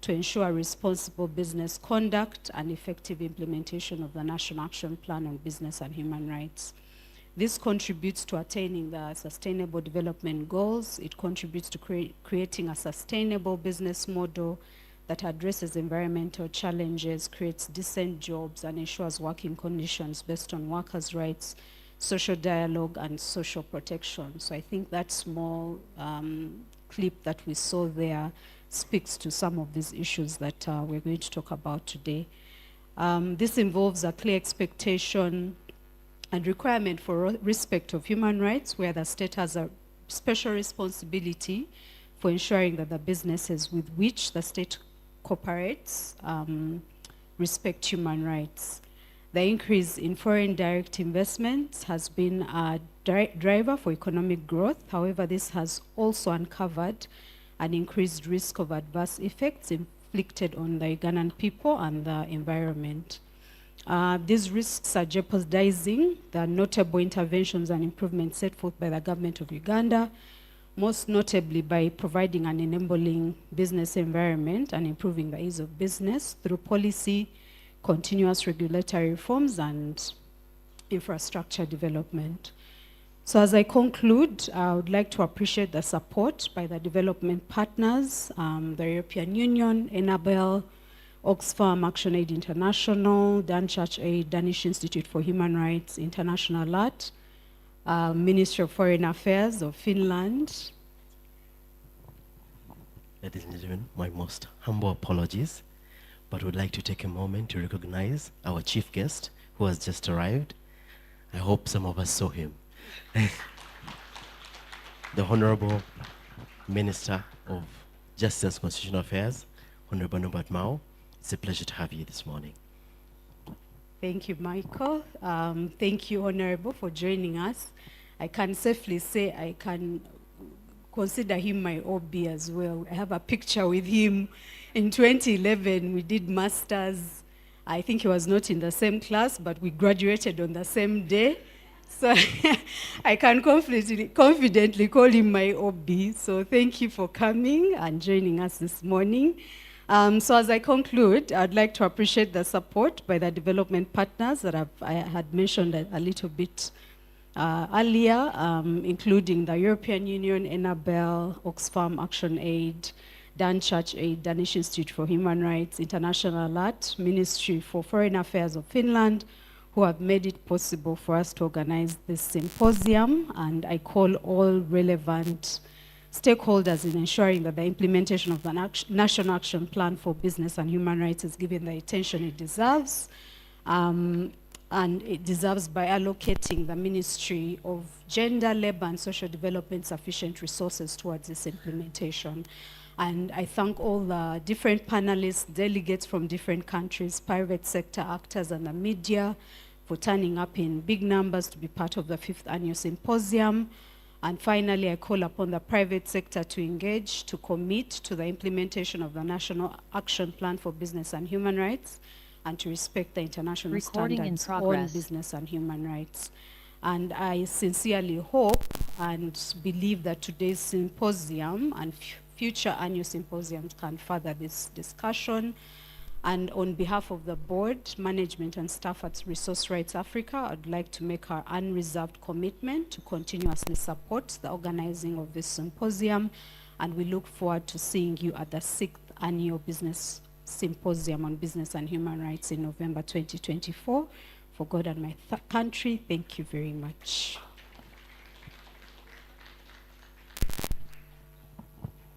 to ensure responsible business conduct and effective implementation of the National Action Plan on Business and Human Rights. This contributes to attaining the Sustainable Development Goals. It contributes to creating a sustainable business model that addresses environmental challenges, creates decent jobs, and ensures working conditions based on workers' rights, social dialogue, and social protection. So I think that small clip that we saw there speaks to some of these issues that we're going to talk about today. This involves a clear expectation and requirement for respect of human rights, where the state has a special responsibility for ensuring that the businesses with which the state cooperates respect human rights. The increase in foreign direct investments has been a driver for economic growth. However, this has also uncovered an increased risk of adverse effects inflicted on the Ugandan people and the environment. These risks are jeopardizing the notable interventions and improvements set forth by the government of Uganda, most notably by providing an enabling business environment and improving the ease of business through policy, continuous regulatory reforms, and infrastructure development. So as I conclude, I would like to appreciate the support by the development partners, the European Union, Enabel, Oxfam Action Aid International, Dan Church Aid, Danish Institute for Human Rights, International Art, Ministry of Foreign Affairs of Finland. Ladies and gentlemen, my most humble apologies, but would like to take a moment to recognize our chief guest who has just arrived. I hope some of us saw him. The Honorable Minister of Justice and Constitutional Affairs, Honorable Norbert Mao. It's a pleasure to have you this morning. Thank you, Michael. Thank you, Honorable, for joining us. I can safely say I can consider him my OB as well. I have a picture with him. In 2011, we did masters. I think he was not in the same class, but we graduated on the same day. So I can confidently call him my OB. So thank you for coming and joining us this morning. So as I conclude, I'd like to appreciate the support by the development partners that I had mentioned a little bit earlier, including the European Union, Enabel, Oxfam Action Aid, Dan Church Aid, Danish Institute for Human Rights, International Art, Ministry for Foreign Affairs of Finland, who have made it possible for us to organize this symposium. And I call all relevant stakeholders in ensuring that the implementation of the National Action Plan for Business and Human Rights is given the attention it deserves. And it deserves by allocating the Ministry of Gender, Labor and Social Development sufficient resources towards this implementation. And I thank all the different panelists, delegates from different countries, private sector actors and the media for turning up in big numbers to be part of the 5th annual symposium. And finally, I call upon the private sector to engage, to commit to the implementation of the National Action Plan for Business and Human Rights, and to respect the international standards on business and human rights. And I sincerely hope and believe that today's symposium and future annual symposiums can further this discussion. And on behalf of the board, management and staff at Resource Rights Africa, I'd like to make our unreserved commitment to continuously support the organizing of this symposium. And we look forward to seeing you at the 6th annual business symposium on business and human rights in November 2024. For God and my country, thank you very much.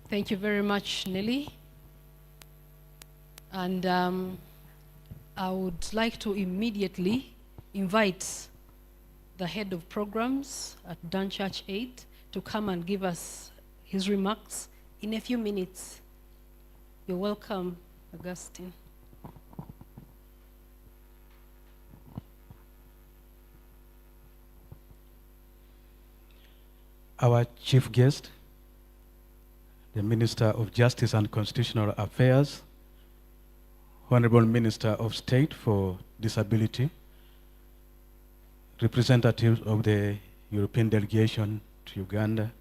Thank you very much, Nelly. And I would like to immediately invite the head of programs at Dan Church Aid to come and give us his remarks in a few minutes. You're welcome, Augustine. Our chief guest, the Minister of Justice and Constitutional Affairs, Honorable Minister of State for Disability, representatives of the European delegation to Uganda,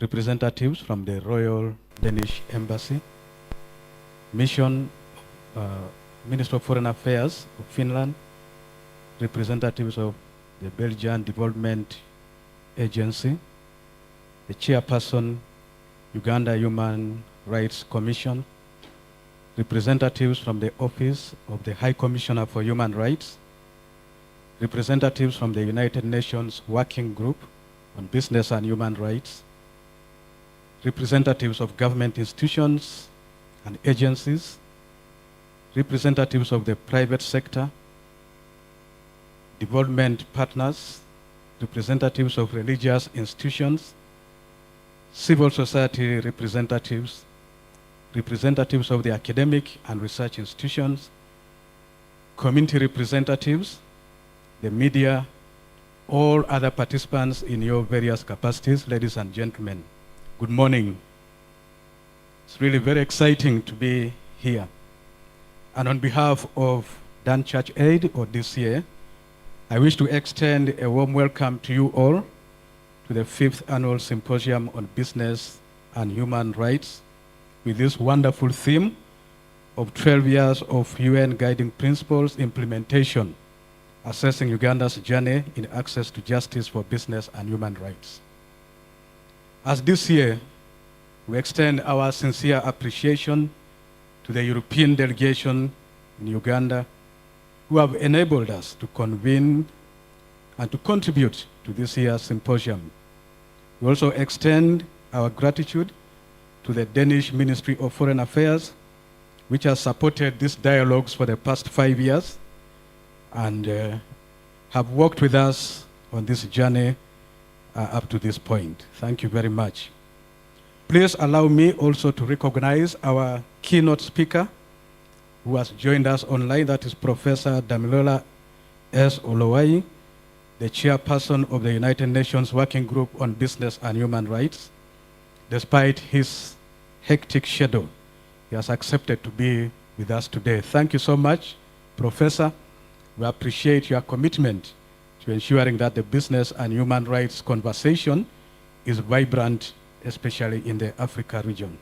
representatives from the Royal Danish Embassy, Mission, Minister of Foreign Affairs of Finland, representatives of the Belgian Development Agency, the chairperson, Uganda Human Rights Commission, representatives from the Office of the High Commissioner for Human Rights, representatives from the United Nations Working Group on Business and Human Rights, representatives of government institutions and agencies, representatives of the private sector, development partners, representatives of religious institutions, civil society representatives, representatives of the academic and research institutions, community representatives, the media, all other participants in your various capacities, ladies and gentlemen, good morning. It's really very exciting to be here. And on behalf of Dan Church Aid, or DCA, I wish to extend a warm welcome to you all to the 5th Annual Symposium on Business and Human Rights with this wonderful theme of 12 years of UN Guiding Principles implementation, assessing Uganda's journey in access to justice for business and human rights. As this year, we extend our sincere appreciation to the European delegation in Uganda who have enabled us to convene and to contribute to this year's symposium. We also extend our gratitude to the Danish Ministry of Foreign Affairs, which has supported these dialogues for the past 5 years and have worked with us on this journey up to this point. Thank you very much. Please allow me also to recognize our keynote speaker who has joined us online, that is Professor Damilola S. Olowai, the chairperson of the United Nations Working Group on Business and Human Rights. Despite his hectic schedule, he has accepted to be with us today. Thank you so much, Professor. We appreciate your commitment to ensuring that the business and human rights conversation is vibrant, especially in the Africa region.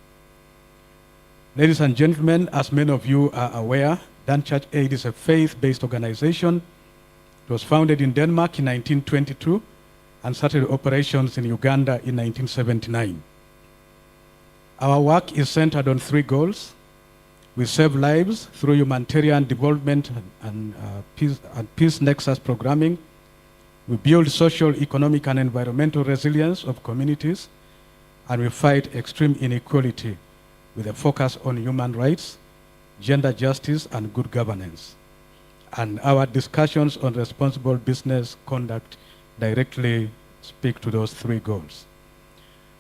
Ladies and gentlemen, as many of you are aware, Dan Church Aid is a faith-based organization. It was founded in Denmark in 1922 and started operations in Uganda in 1979. Our work is centered on 3 goals. We save lives through humanitarian development and peace nexus programming. We build social, economic, and environmental resilience of communities, and we fight extreme inequality with a focus on human rights, gender justice, and good governance. And our discussions on responsible business conduct directly speak to those 3 goals.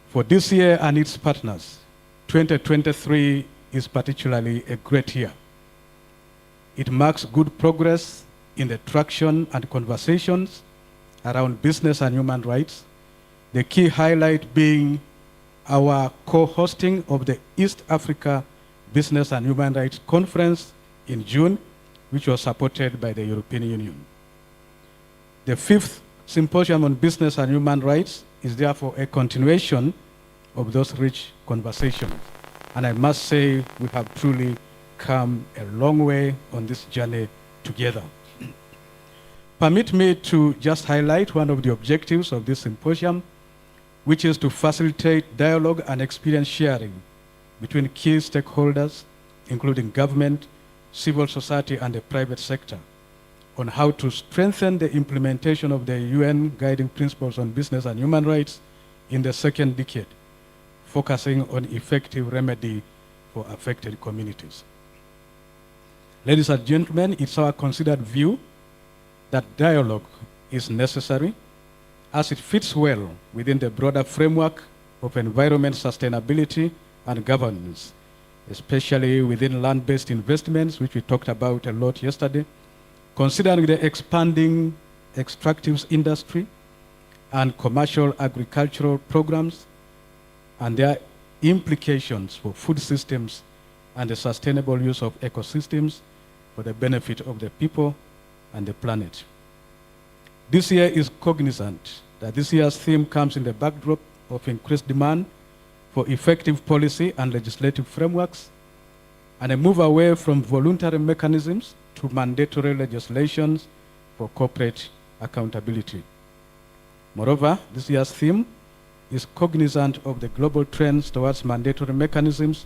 For this year and its partners, 2023 is particularly a great year. It marks good progress in the traction and conversations around business and human rights, the key highlight being our co-hosting of the East Africa Business and Human Rights Conference in June, which was supported by the European Union. The 5th Symposium on Business and Human Rights is therefore a continuation of those rich conversations. And I must say we have truly come a long way on this journey together. Permit me to just highlight one of the objectives of this symposium, which is to facilitate dialogue and experience sharing between key stakeholders, including government, civil society, and the private sector, on how to strengthen the implementation of the UN Guiding Principles on Business and Human Rights in the 2nd decade, focusing on effective remedy for affected communities. Ladies and gentlemen, it's our considered view that dialogue is necessary as it fits well within the broader framework of environment sustainability and governance, especially within land-based investments, which we talked about a lot yesterday, considering the expanding extractives industry and commercial agricultural programs and their implications for food systems and the sustainable use of ecosystems for the benefit of the people and the planet. This year is cognizant that this year's theme comes in the backdrop of increased demand for effective policy and legislative frameworks and a move away from voluntary mechanisms to mandatory legislations for corporate accountability. Moreover, this year's theme is cognizant of the global trends towards mandatory mechanisms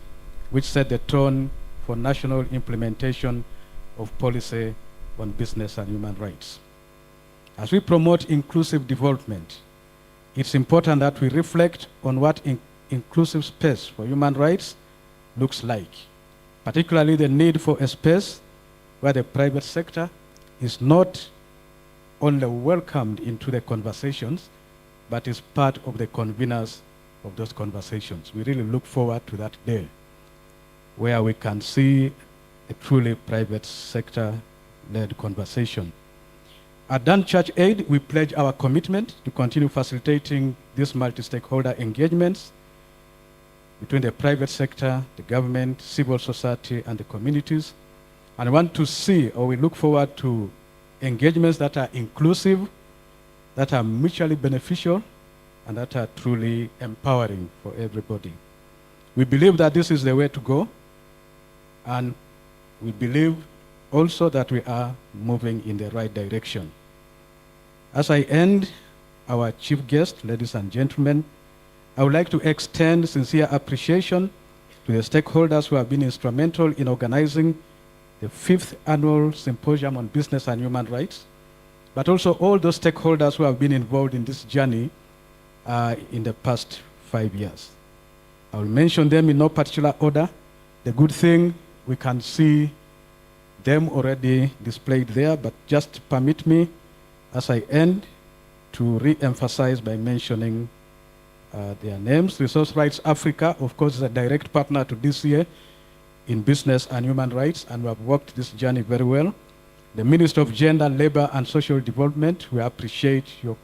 which set the tone for national implementation of policy on business and human rights. As we promote inclusive development, it's important that we reflect on what inclusive space for human rights looks like, particularly the need for a space where the private sector is not only welcomed into the conversations, but is part of the conveners of those conversations. We really look forward to that day where we can see a truly private sector-led conversation. At Dan Church Aid, we pledge our commitment to continue facilitating these multi-stakeholder engagements between the private sector, the government, civil society, and the communities. And I want to see, or we look forward to, engagements that are inclusive, that are mutually beneficial, and that are truly empowering for everybody. We believe that this is the way to go, and we believe also that we are moving in the right direction. As I end, our chief guest, ladies and gentlemen, I would like to extend sincere appreciation to the stakeholders who have been instrumental in organizing the 5th Annual Symposium on Business and Human Rights, but also all those stakeholders who have been involved in this journey in the past 5 years. I will mention them in no particular order. The good thing, we can see them already displayed there, but just permit me, as I end, to re-emphasize by mentioning their names. Resource Rights Africa, of course, is a direct partner to DCA in business and human rights, and we have worked this journey very well. The Ministry of Gender, Labor, and Social Development, we appreciate your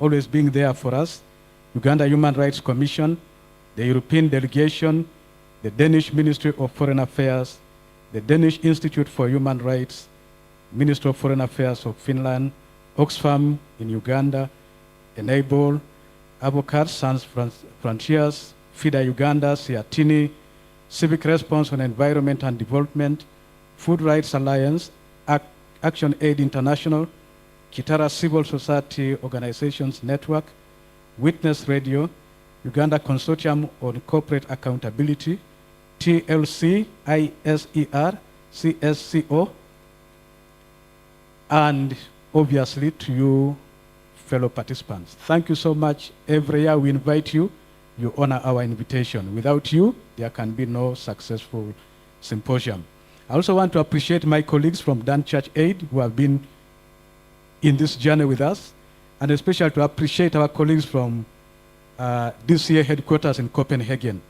always being there for us. Uganda Human Rights Commission, the European Delegation, the Danish Ministry of Foreign Affairs, the Danish Institute for Human Rights, Ministry of Foreign Affairs of Finland, Oxfam in Uganda, Enable, Advocates Sans Frontiers, FIDA Uganda, Siatini, Civic Response on Environment and Development, Food Rights Alliance, Action Aid International, Kitara Civil Society Organizations Network, Witness Radio, Uganda Consortium on Corporate Accountability, TLC, ISER, CSCO, and obviously to you, fellow participants. Thank you so much. Every year we invite you, you honor our invitation. Without you, there can be no successful symposium. I also want to appreciate my colleagues from Dan Church Aid who have been in this journey with us, and especially to appreciate our colleagues from DCA headquarters in Copenhagen,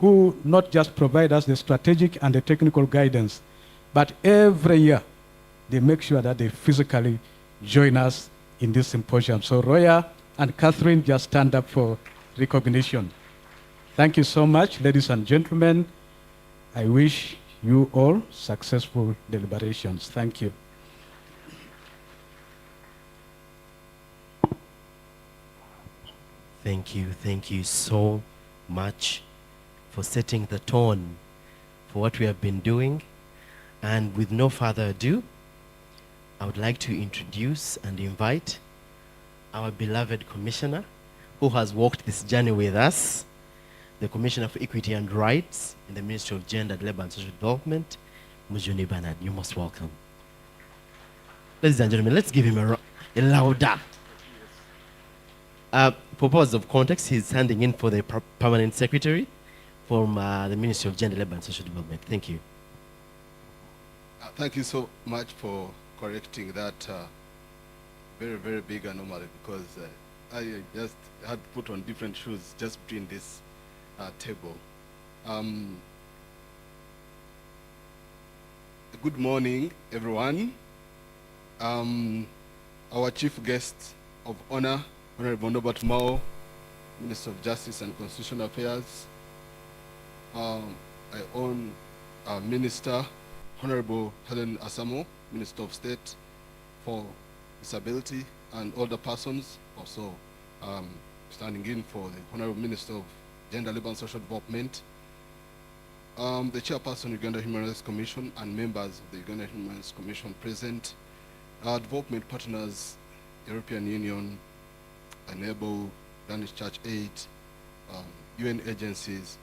who not just provide us the strategic and the technical guidance, but every year they make sure that they physically join us in this symposium. So Roya and Catherine, just stand up for recognition. Thank you so much, ladies and gentlemen. I wish you all successful deliberations. Thank you. Thank you so much for setting the tone for what we have been doing. And with no further ado, I would like to introduce and invite our beloved commissioner who has walked this journey with us, the Commissioner for Equity and Rights in the Ministry of Gender, Labour and Social Development, Mujuni Bernard. You're most welcome. Ladies and gentlemen, let's give him a louder. Purpose of context, he's standing in for the Permanent Secretary from the Ministry of Gender, Labour and Social Development. Thank you. Thank you so much for correcting that very, very big anomaly, because I just had to put on different shoes just between this table. Good morning, everyone. Our chief guest of honor, Honorable Norbert Mao, Minister of Justice and Constitutional Affairs. I own Minister, Honorable Helen Asamo, Minister of State for Disability and Older Persons, also standing in for the Honorable Minister of Gender, Labour and Social Development, the Chairperson of the Uganda Human Rights Commission and members of the Uganda Human Rights Commission present, Our development partners, European Union, Enable, Danish Church Aid, UN agencies,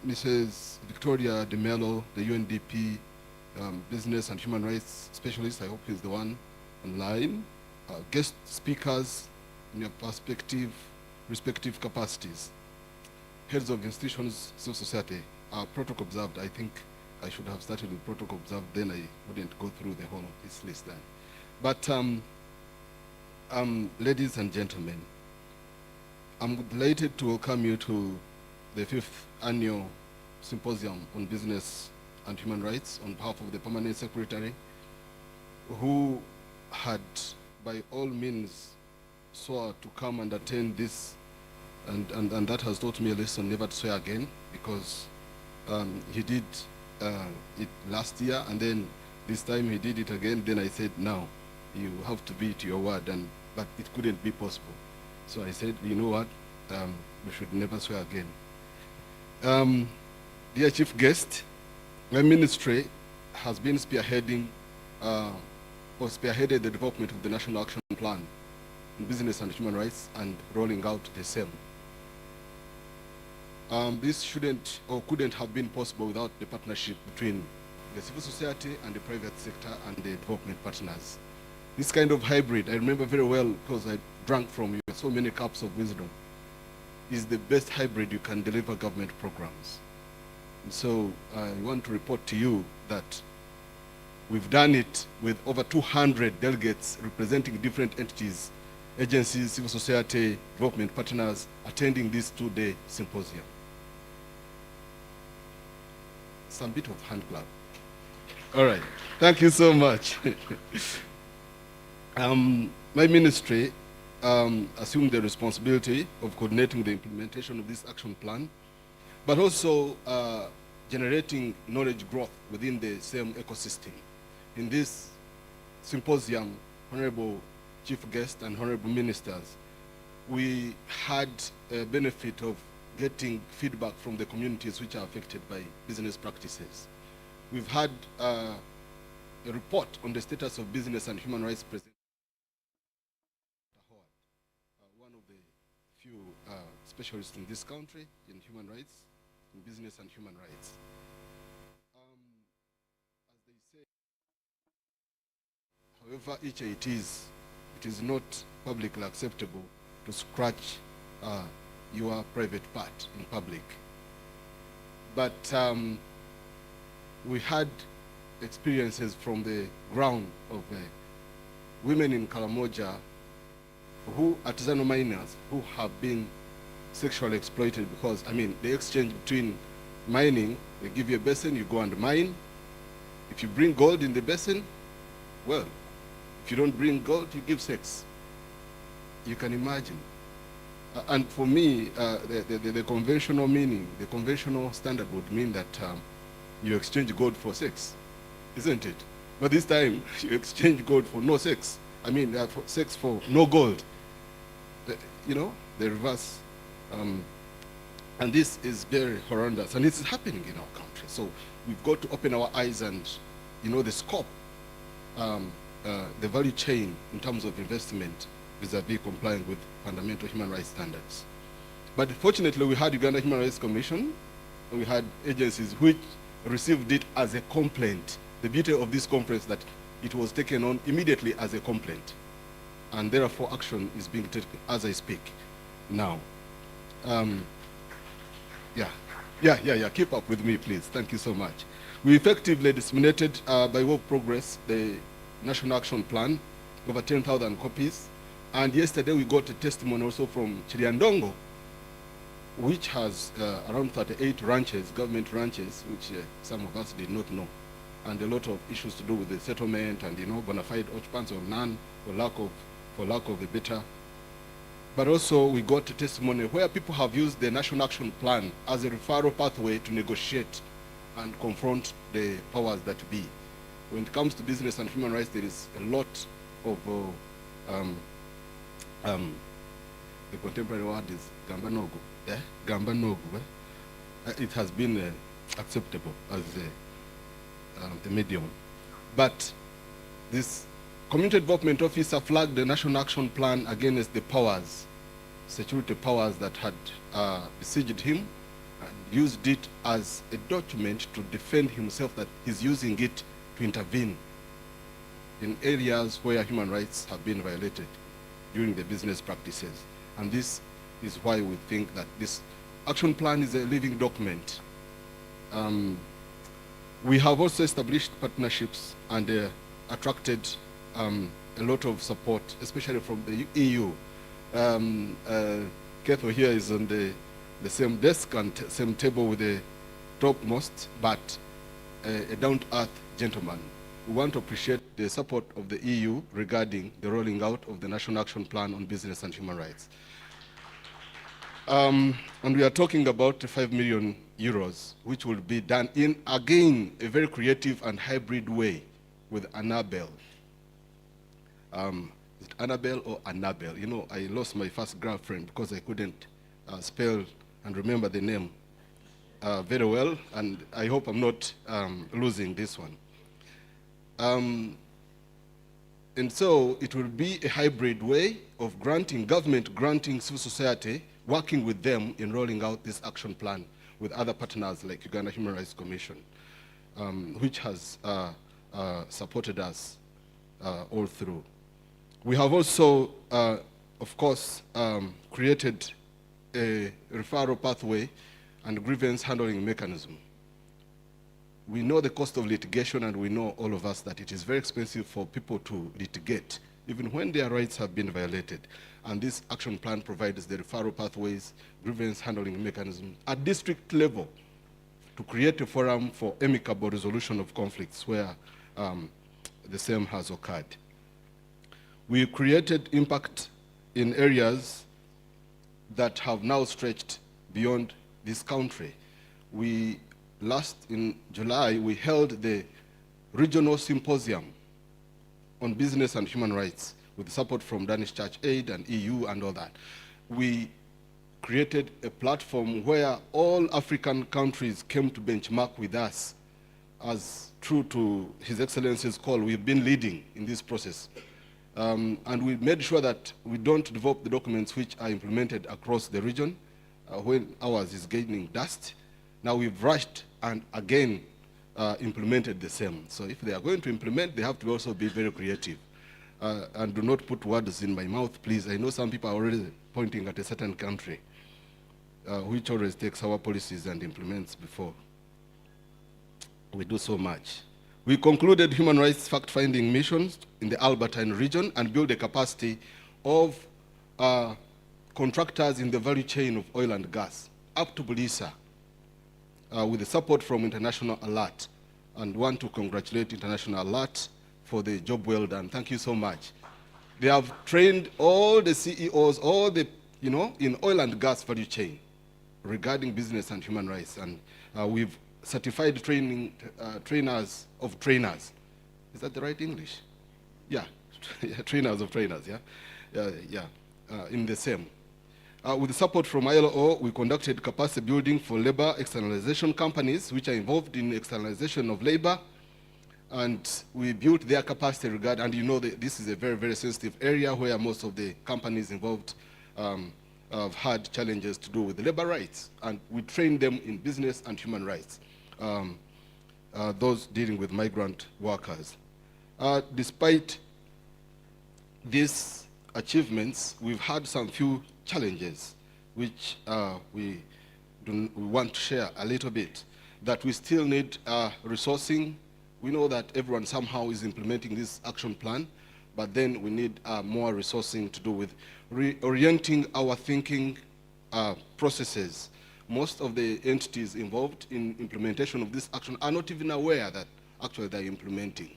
Mrs. Victoria De Mello, the UNDP business and human rights specialist, I hope he's the one online, guest speakers in your respective capacities, heads of institutions, civil society, protocol observed. I think I should have started with protocol observed, then I wouldn't go through the whole of this list then. But ladies and gentlemen, I'm delighted to welcome you to the 5th annual symposium on business and human rights on behalf of the permanent secretary, who had by all means swore to come and attend this, and that has taught me a lesson never to swear again, because he did it last year, and then this time he did it again. Then I said, now you have to be to your word, but it couldn't be possible. So I said, you know what, we should never swear again. Dear chief guest, my ministry has been spearheaded the development of the National Action Plan on Business and Human Rights and rolling out the same. This shouldn't or couldn't have been possible without the partnership between the civil society and the private sector and the development partners. This kind of hybrid, I remember very well because I drank from you so many cups of wisdom, is the best hybrid you can deliver government programs. And so I want to report to you that we've done it with over 200 delegates representing different entities, agencies, civil society, development partners attending this 2-day symposium. Some bit of hand clap. All right, thank you so much. My ministry assumed the responsibility of coordinating the implementation of this action plan, but also generating knowledge growth within the same ecosystem. In this symposium, Honorable Chief Guest and Honorable Ministers, we had a benefit of getting feedback from the communities which are affected by business practices. We've had a report on the status of business and human rights presented. One of the few specialists in this country in human rights, in business and human rights. As they say, however each it is not publicly acceptable to scratch your private part in public. But we had experiences from the ground of women in Karamoja, artisanal miners who have been sexually exploited, because, I mean, the exchange between mining, they give you a basin, you go and mine. If you bring gold in the basin, well, if you don't bring gold, you give sex. You can imagine. And for me, the conventional meaning, the conventional standard would mean that you exchange gold for sex, isn't it? But this time, you exchange gold for no sex. I mean, for sex for no gold. You know, the reverse. And this is very horrendous, and it's happening in our country. So we've got to open our eyes and, you know, the scope, the value chain in terms of investment vis-a-vis complying with fundamental human rights standards. But fortunately, we had Uganda Human Rights Commission, and we had agencies which received it as a complaint. The beauty of this conference that it was taken on immediately as a complaint, and therefore action is being taken as I speak now. Keep up with me, please. Thank you so much. We effectively disseminated by way of progress the National Action Plan, over 10,000 copies. And yesterday we got a testimony also from Chiriandongo, which has around 38 ranches, government ranches, which some of us did not know, and a lot of issues to do with the settlement and, you know, bona fide occupants or none, for lack of a better. But also we got a testimony where people have used the National Action Plan as a referral pathway to negotiate and confront the powers that be. When it comes to business and human rights, there is a lot of the contemporary word is gamba nogu. Gamba nogu. It has been acceptable as a medium. But this Community Development Officer flagged the National Action Plan against the powers, security powers that had besieged him, and used it as a document to defend himself, that he's using it to intervene in areas where human rights have been violated during the business practices. And this is why we think that this action plan is a living document. We have also established partnerships and attracted a lot of support, especially from the EU. Ketho here is on the same desk and same table with the topmost, but a down-to-earth gentleman. We want to appreciate the support of the EU regarding the rolling out of the National Action Plan on Business and Human Rights. And we are talking about 5 million euros, which will be done in, again, a very creative and hybrid way with Annabelle. Is it Annabelle or Annabelle? You know, I lost my first girlfriend because I couldn't spell and remember the name very well, and I hope I'm not losing this one. And so it will be a hybrid way of government granting civil society, working with them in rolling out this action plan with other partners like Uganda Human Rights Commission, which has supported us all through. We have also, of course, created a referral pathway and grievance handling mechanism. We know the cost of litigation, and we know, all of us, that it is very expensive for people to litigate, even when their rights have been violated. And this action plan provides the referral pathways, grievance handling mechanism at district level to create a forum for amicable resolution of conflicts where the same has occurred. We created impact in areas that have now stretched beyond this country. In July, we held the regional symposium on business and human rights with support from Danish Church Aid and EU and all that. We created a platform where all African countries came to benchmark with us. As true to His Excellency's call, we've been leading in this process. And we made sure that we don't develop the documents which are implemented across the region when ours is gaining dust. Now we've rushed and again implemented the same. So if they are going to implement, they have to also be very creative. And do not put words in my mouth, please. I know some people are already pointing at a certain country, which always takes our policies and implements before we do so much. We concluded human rights fact-finding missions in the Albertine region and built a capacity of contractors in the value chain of oil and gas, up to Bulisa, with the support from International Alert. And want to congratulate International Alert for the job well done. Thank you so much. They have trained all the CEOs, all the, in oil and gas value chain regarding business and human rights. And we've certified trainers of trainers. Is that the right English? Yeah, trainers of trainers, yeah? In the same. With the support from ILO, we conducted capacity building for labor externalization companies, which are involved in externalization of labor. And we built their capacity regard, and this is a very, very sensitive area where most of the companies involved have had challenges to do with labor rights. And we trained them in business and human rights, those dealing with migrant workers. Despite these achievements, we've had some few challenges, which we want to share a little bit, that we still need resourcing. We know that everyone somehow is implementing this action plan, but then we need more resourcing to do with reorienting our thinking processes. Most of the entities involved in implementation of this action are not even aware that actually they're implementing.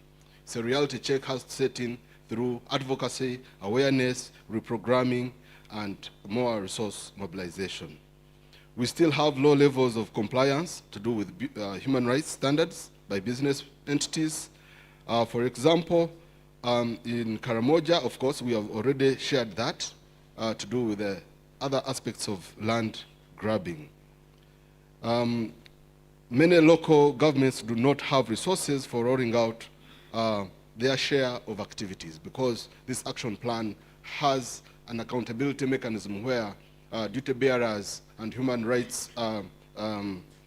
So reality check has to set in through advocacy, awareness, reprogramming, and more resource mobilization. We still have low levels of compliance to do with human rights standards by business entities. For example, in Karamoja, of course, we have already shared that to do with the other aspects of land grabbing. many local governments do not have resources for rolling out their share of activities, because this action plan has an accountability mechanism where duty bearers and human rights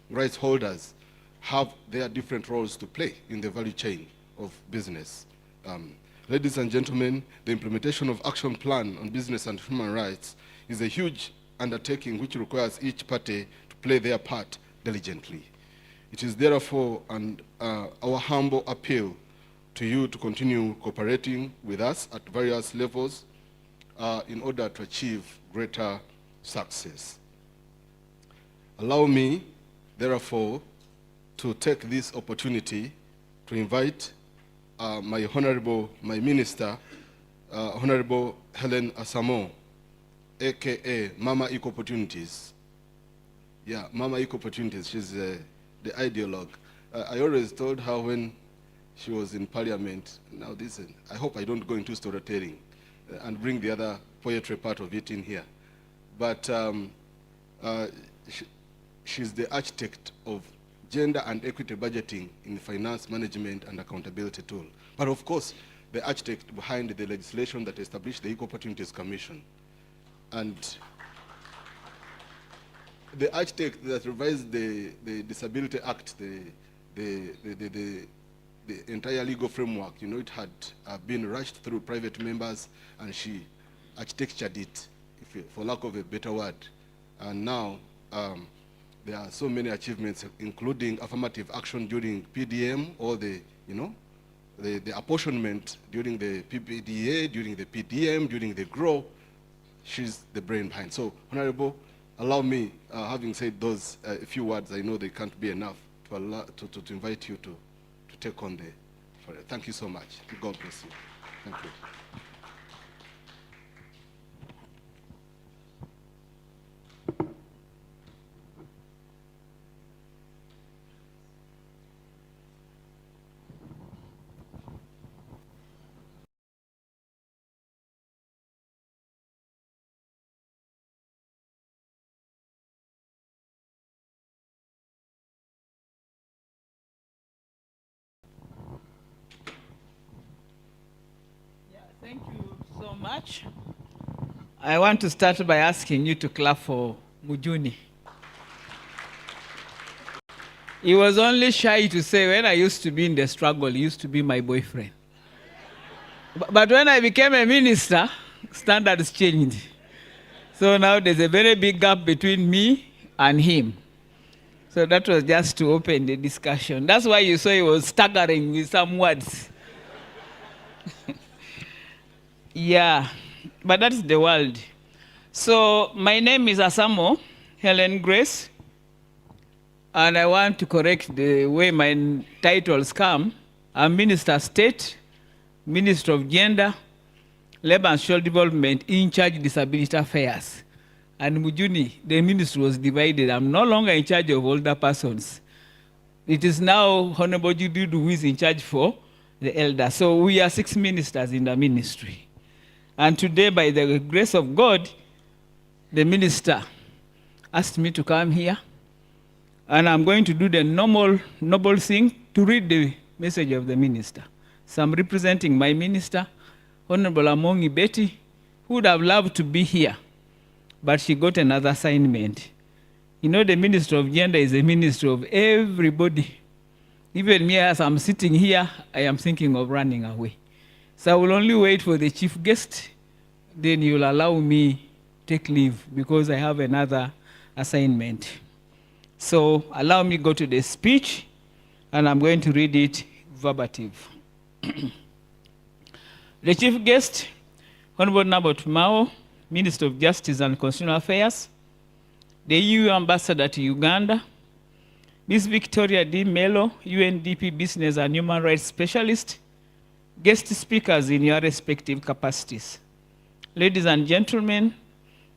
rights holders have their different roles to play in the value chain of business. Ladies and gentlemen, the implementation of Action Plan on Business and Human Rights is a huge undertaking which requires each party to play their part diligently. It is therefore our humble appeal to you to continue cooperating with us at various levels in order to achieve greater success. Allow me, therefore, to take this opportunity to invite my minister, Honorable Helen Asamo, aka Mama Equal Opportunities. Yeah, Mama Equal Opportunities, she's the ideologue. I always told her when she was in Parliament, now listen, I hope I don't go into storytelling and bring the other poetry part of it in here. But she's the architect of gender and equity budgeting in finance management and accountability tool. But of course, the architect behind the legislation that established the Equal Opportunities Commission. And the architect that revised the Disability Act, the entire legal framework, you know, it had been rushed through private members, and she architectured it, for lack of a better word. And now, there are so many achievements, including affirmative action during PDM, or the apportionment during the PPDA, during the PDM, during the GROW. She's the brain behind. So, Honorable, allow me, having said those few words, I know they can't be enough to invite you to take on the. Thank you so much. God bless you. Thank you. Thank you so much. I want to start by asking you to clap for Mujuni. He was only shy to say, when I used to be in the struggle, he used to be my boyfriend. But when I became a minister, standards changed. So now there's a very big gap between me and him. So that was just to open the discussion. That's why you saw he was staggering with some words. Yeah, but that's the world. So my name is Asamo, Helen Grace, and I want to correct the way my titles come. I'm Minister of State, Minister of Gender, Labor and Social Development, in charge of Disability Affairs. And Mujuni, the ministry was divided. I'm no longer in charge of older persons. It is now Honorable Judy who is in charge for the elder. So we are 6 ministers in the ministry. And today, by the grace of God, the minister asked me to come here. And I'm going to do the noble thing to read the message of the minister. So I'm representing my minister, Honorable Amongi Betty, who would have loved to be here, but she got another assignment. You know, the Minister of Gender is a ministry of everybody. Even me, as I'm sitting here, I am thinking of running away. So I will only wait for the chief guest, then you'll allow me take leave because I have another assignment. So allow me go to the speech, and I'm going to read it verbatim. The chief guest, Honorable Nabot Mao, Minister of Justice and Constitutional Affairs, the EU Ambassador to Uganda, Ms. Victoria D. Melo, UNDP Business and Human Rights Specialist, guest speakers in your respective capacities. Ladies and gentlemen,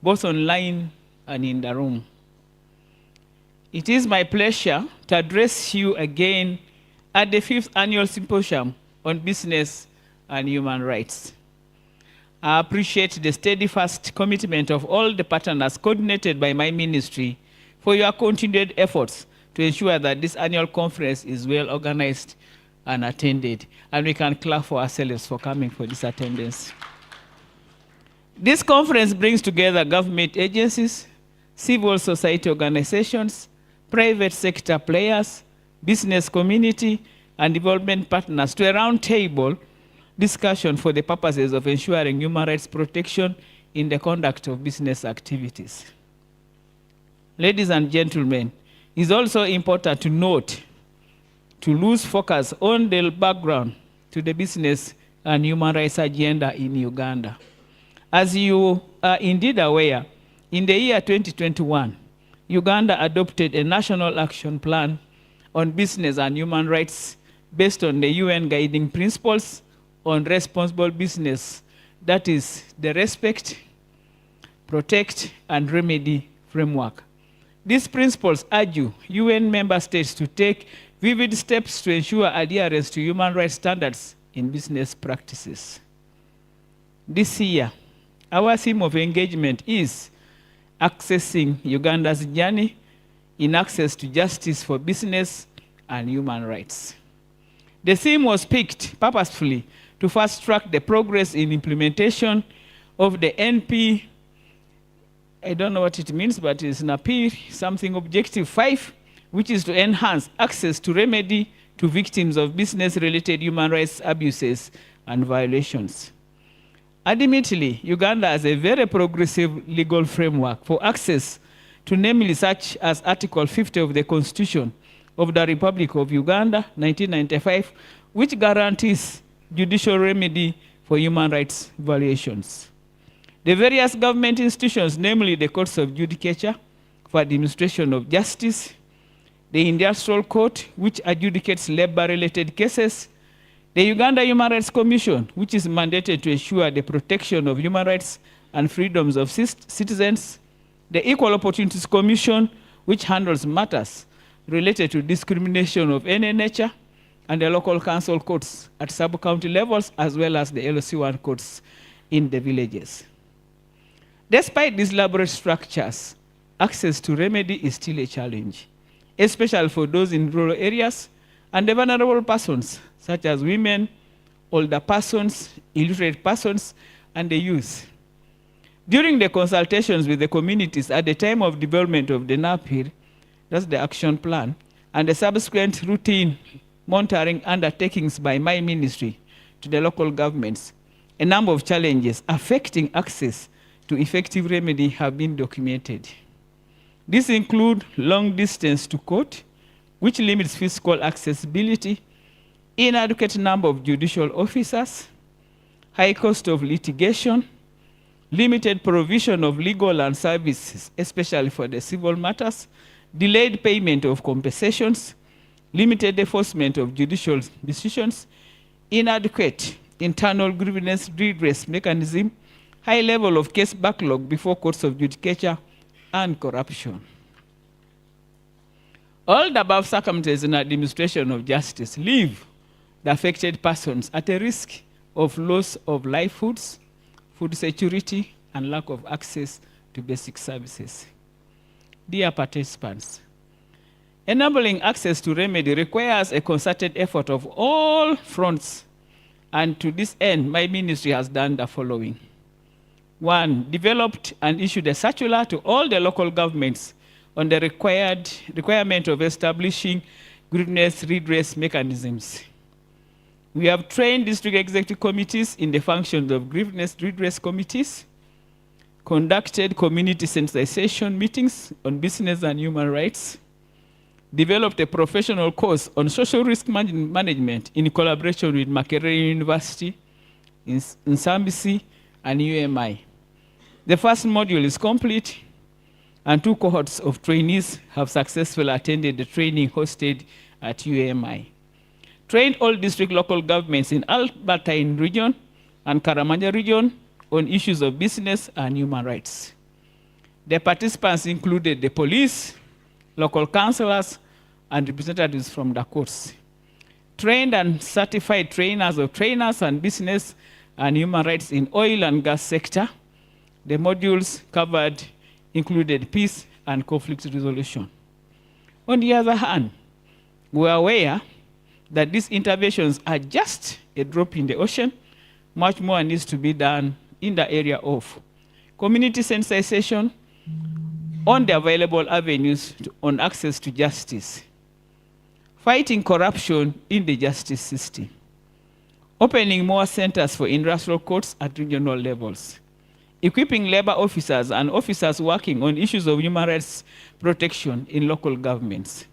both online and in the room. It is my pleasure to address you again at the 5th Annual Symposium on Business and Human Rights. I appreciate the steadfast commitment of all the partners coordinated by my ministry for your continued efforts to ensure that this annual conference is well organized and attended. And we can clap for ourselves for coming for this attendance. This conference brings together government agencies, civil society organizations, private sector players, business community, and development partners to a round table discussion for the purposes of ensuring human rights protection in the conduct of business activities. Ladies and gentlemen, it's also important to note to lose focus on the background to the business and human rights agenda in Uganda. As you are indeed aware, in the year 2021, Uganda adopted a national action plan on business and human rights based on the UN guiding principles on responsible business, that is the respect, protect, and remedy framework. These principles urge UN member states to take vivid steps to ensure adherence to human rights standards in business practices. This year, our theme of engagement is accessing Uganda's journey in access to justice for business and human rights. The theme was picked purposefully to fast-track the progress in implementation of the NP, I don't know what it means, but it's an appeal, something objective 5, which is to enhance access to remedy to victims of business-related human rights abuses and violations. Admittedly, Uganda has a very progressive legal framework for access to namely such as Article 50 of the Constitution of the Republic of Uganda, 1995, which guarantees judicial remedy for human rights violations. The various government institutions, namely the courts of judicature for administration of justice, the Industrial Court, which adjudicates labor-related cases, the Uganda Human Rights Commission, which is mandated to ensure the protection of human rights and freedoms of citizens, the Equal Opportunities Commission, which handles matters related to discrimination of any nature, and the local council courts at sub-county levels, as well as the LC1 courts in the villages. Despite these elaborate structures, access to remedy is still a challenge, especially for those in rural areas and the vulnerable persons, such as women, older persons, illiterate persons, and the youth. During the consultations with the communities at the time of development of the NAPIR, that's the action plan, and the subsequent routine monitoring undertakings by my ministry to the local governments, a number of challenges affecting access to effective remedy have been documented. These include long distance to court, which limits physical accessibility, inadequate number of judicial officers, high cost of litigation, limited provision of legal and services, especially for the civil matters, delayed payment of compensations, limited enforcement of judicial decisions, inadequate internal grievance redress mechanism, high level of case backlog before courts of judicature, and corruption. All the above circumstances in administration of justice leave the affected persons at a risk of loss of livelihoods, food security, and lack of access to basic services. Dear participants, enabling access to remedy requires a concerted effort of all fronts, and to this end, my ministry has done the following. 1, developed and issued a circular to all the local governments on the requirement of establishing grievance redress mechanisms. We have trained district executive committees in the functions of grievance redress committees, conducted community sensitization meetings on business and human rights, developed a professional course on social risk management in collaboration with Makerere University, in Sambisi, and UMI. The first module is complete, and 2 cohorts of trainees have successfully attended the training hosted at UMI. Trained all district local governments in Albertine region and Karamanya region on issues of business and human rights. The participants included the police, local councillors, and representatives from the courts. Trained and certified trainers of trainers and business and human rights in oil and gas sector. The modules covered included peace and conflict resolution. On the other hand, we are aware that these interventions are just a drop in the ocean. Much more needs to be done in the area of community sensitization on the available avenues on access to justice, fighting corruption in the justice system, opening more centers for industrial courts at regional levels, equipping labor officers and officers working on issues of human rights protection in local governments.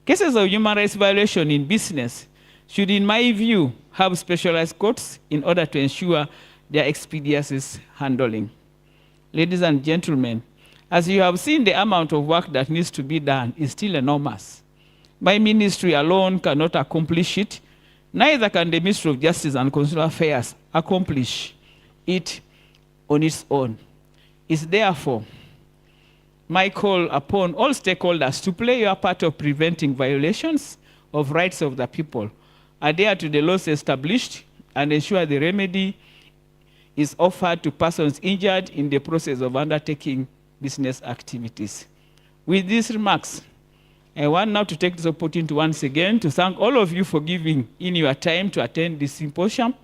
Cases of human rights violation in business should, in my view, have specialized courts in order to ensure their expeditious handling. Ladies and gentlemen, as you have seen, the amount of work that needs to be done is still enormous. My ministry alone cannot accomplish it. Neither can the Ministry of Justice and Consular Affairs accomplish it on its own. It's therefore my call upon all stakeholders to play your part of preventing violations of rights of the people, adhere to the laws established, and ensure the remedy is offered to persons injured in the process of undertaking business activities. With these remarks, I want now to take this opportunity once again to thank all of you for giving in your time to attend this symposium.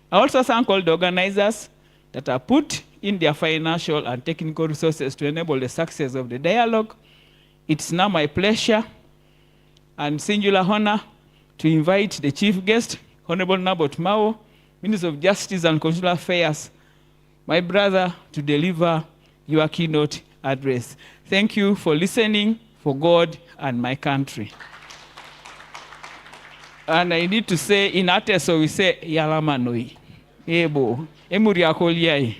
I also thank all the organizers that have put in their financial and technical resources to enable the success of the dialogue. It's now my pleasure and singular honor to invite the chief guest, Honorable Nabot Mao, Minister of Justice and Consular Affairs, my brother, to deliver your keynote address. Thank you for listening, for God and my country. And I need to say, in Ateso we say, Yalamanoi. Ebo, Emuriakoliai.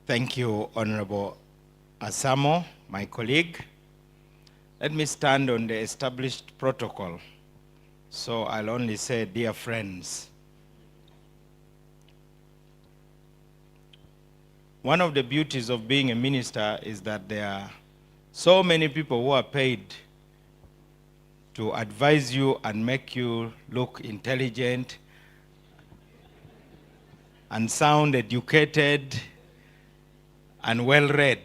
Thank you, Honorable Asamo, my colleague. Let me stand on the established protocol. So I'll only say, dear friends. One of the beauties of being a minister is that there are so many people who are paid to advise you and make you look intelligent and sound educated and well-read.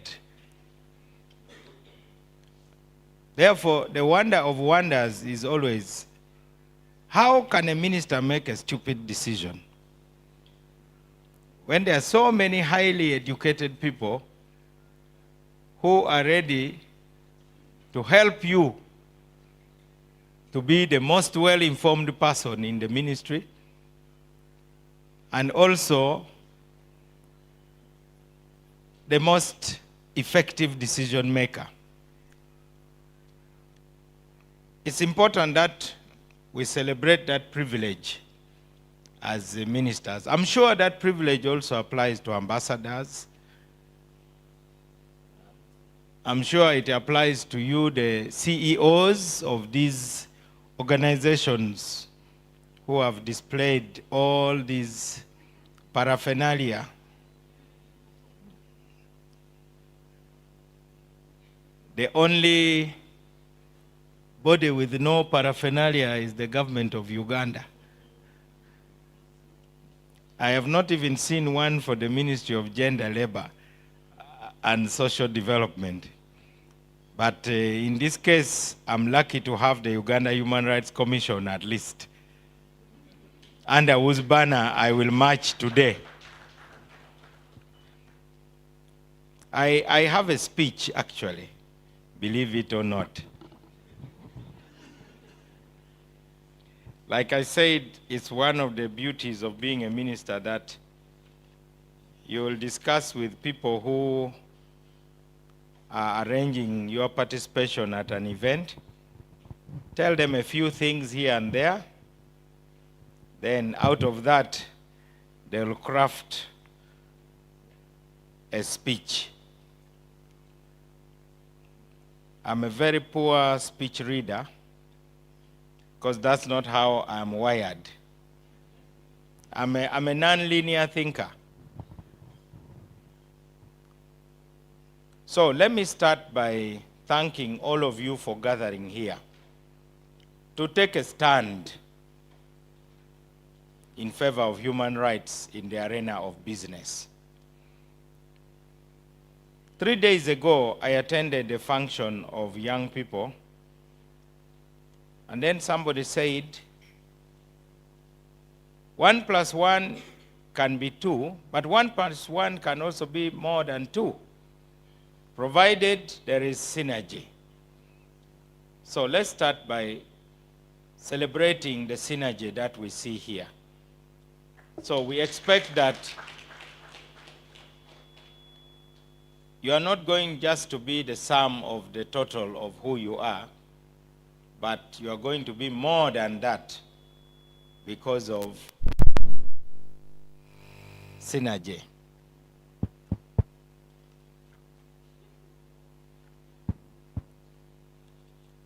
Therefore, the wonder of wonders is always, how can a minister make a stupid decision? When there are so many highly educated people who are ready to help you to be the most well-informed person in the ministry, and also the most effective decision maker. It's important that we celebrate that privilege as ministers. I'm sure that privilege also applies to ambassadors. I'm sure it applies to you, the CEOs of these organizations who have displayed all these paraphernalia. The only body with no paraphernalia is the government of Uganda. I have not even seen one for the Ministry of Gender, Labor, and Social Development. But in this case, I'm lucky to have the Uganda Human Rights Commission at least, under whose banner I will march today. I have a speech, actually, believe it or not. Like I said, it's one of the beauties of being a minister that you will discuss with people who are arranging your participation at an event. Tell them a few things here and there. Then out of that, they'll craft a speech. I'm a very poor speech reader, because that's not how I'm wired. I'm a non-linear thinker. So let me start by thanking all of you for gathering here to take a stand in favor of human rights in the arena of business. 3 days ago, I attended a function of young people, and then somebody said, 1 + 1 can be 2, but 1 + 1 can also be more than 2, provided there is synergy. So let's start by celebrating the synergy that we see here. So we expect that you are not going just to be the sum of the total of who you are, but you are going to be more than that because of synergy.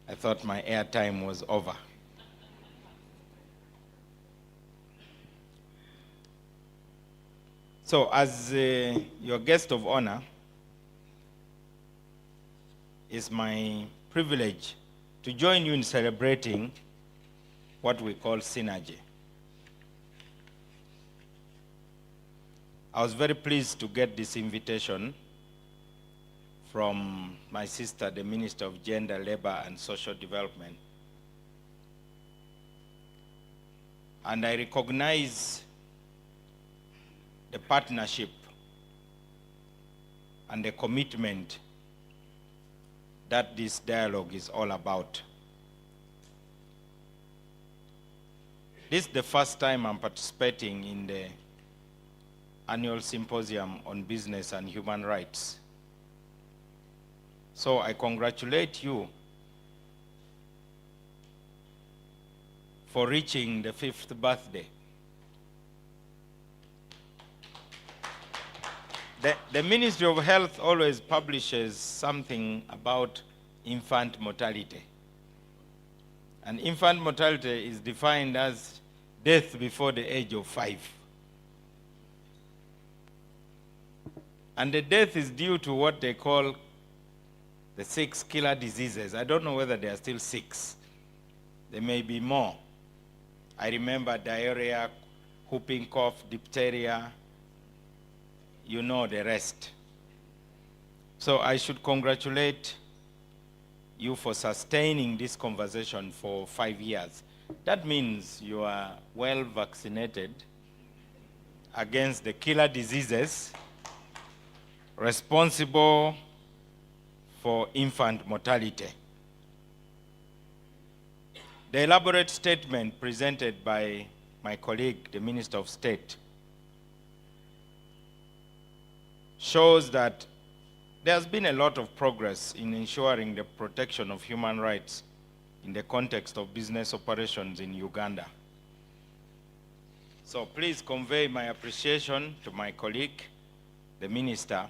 I thought my airtime was over. So as your guest of honor, it's my privilege to join you in celebrating what we call synergy. I was very pleased to get this invitation from my sister, the Minister of Gender, Labor, and Social Development. And I recognize the partnership and the commitment that this dialogue is all about. This is the first time I'm participating in the annual symposium on business and human rights. So I congratulate you for reaching the 5th birthday. The Ministry of Health always publishes something about infant mortality. And infant mortality is defined as death before the age of 5. And the death is due to what they call the 6 killer diseases. I don't know whether there are still 6. There may be more. I remember diarrhea, whooping cough, diphtheria. You know the rest. So I should congratulate you for sustaining this conversation for 5 years. That means you are well vaccinated against the killer diseases responsible for infant mortality. The elaborate statement presented by my colleague, the Minister of State, shows that there's been a lot of progress in ensuring the protection of human rights in the context of business operations in Uganda. So please convey my appreciation to my colleague, the Minister,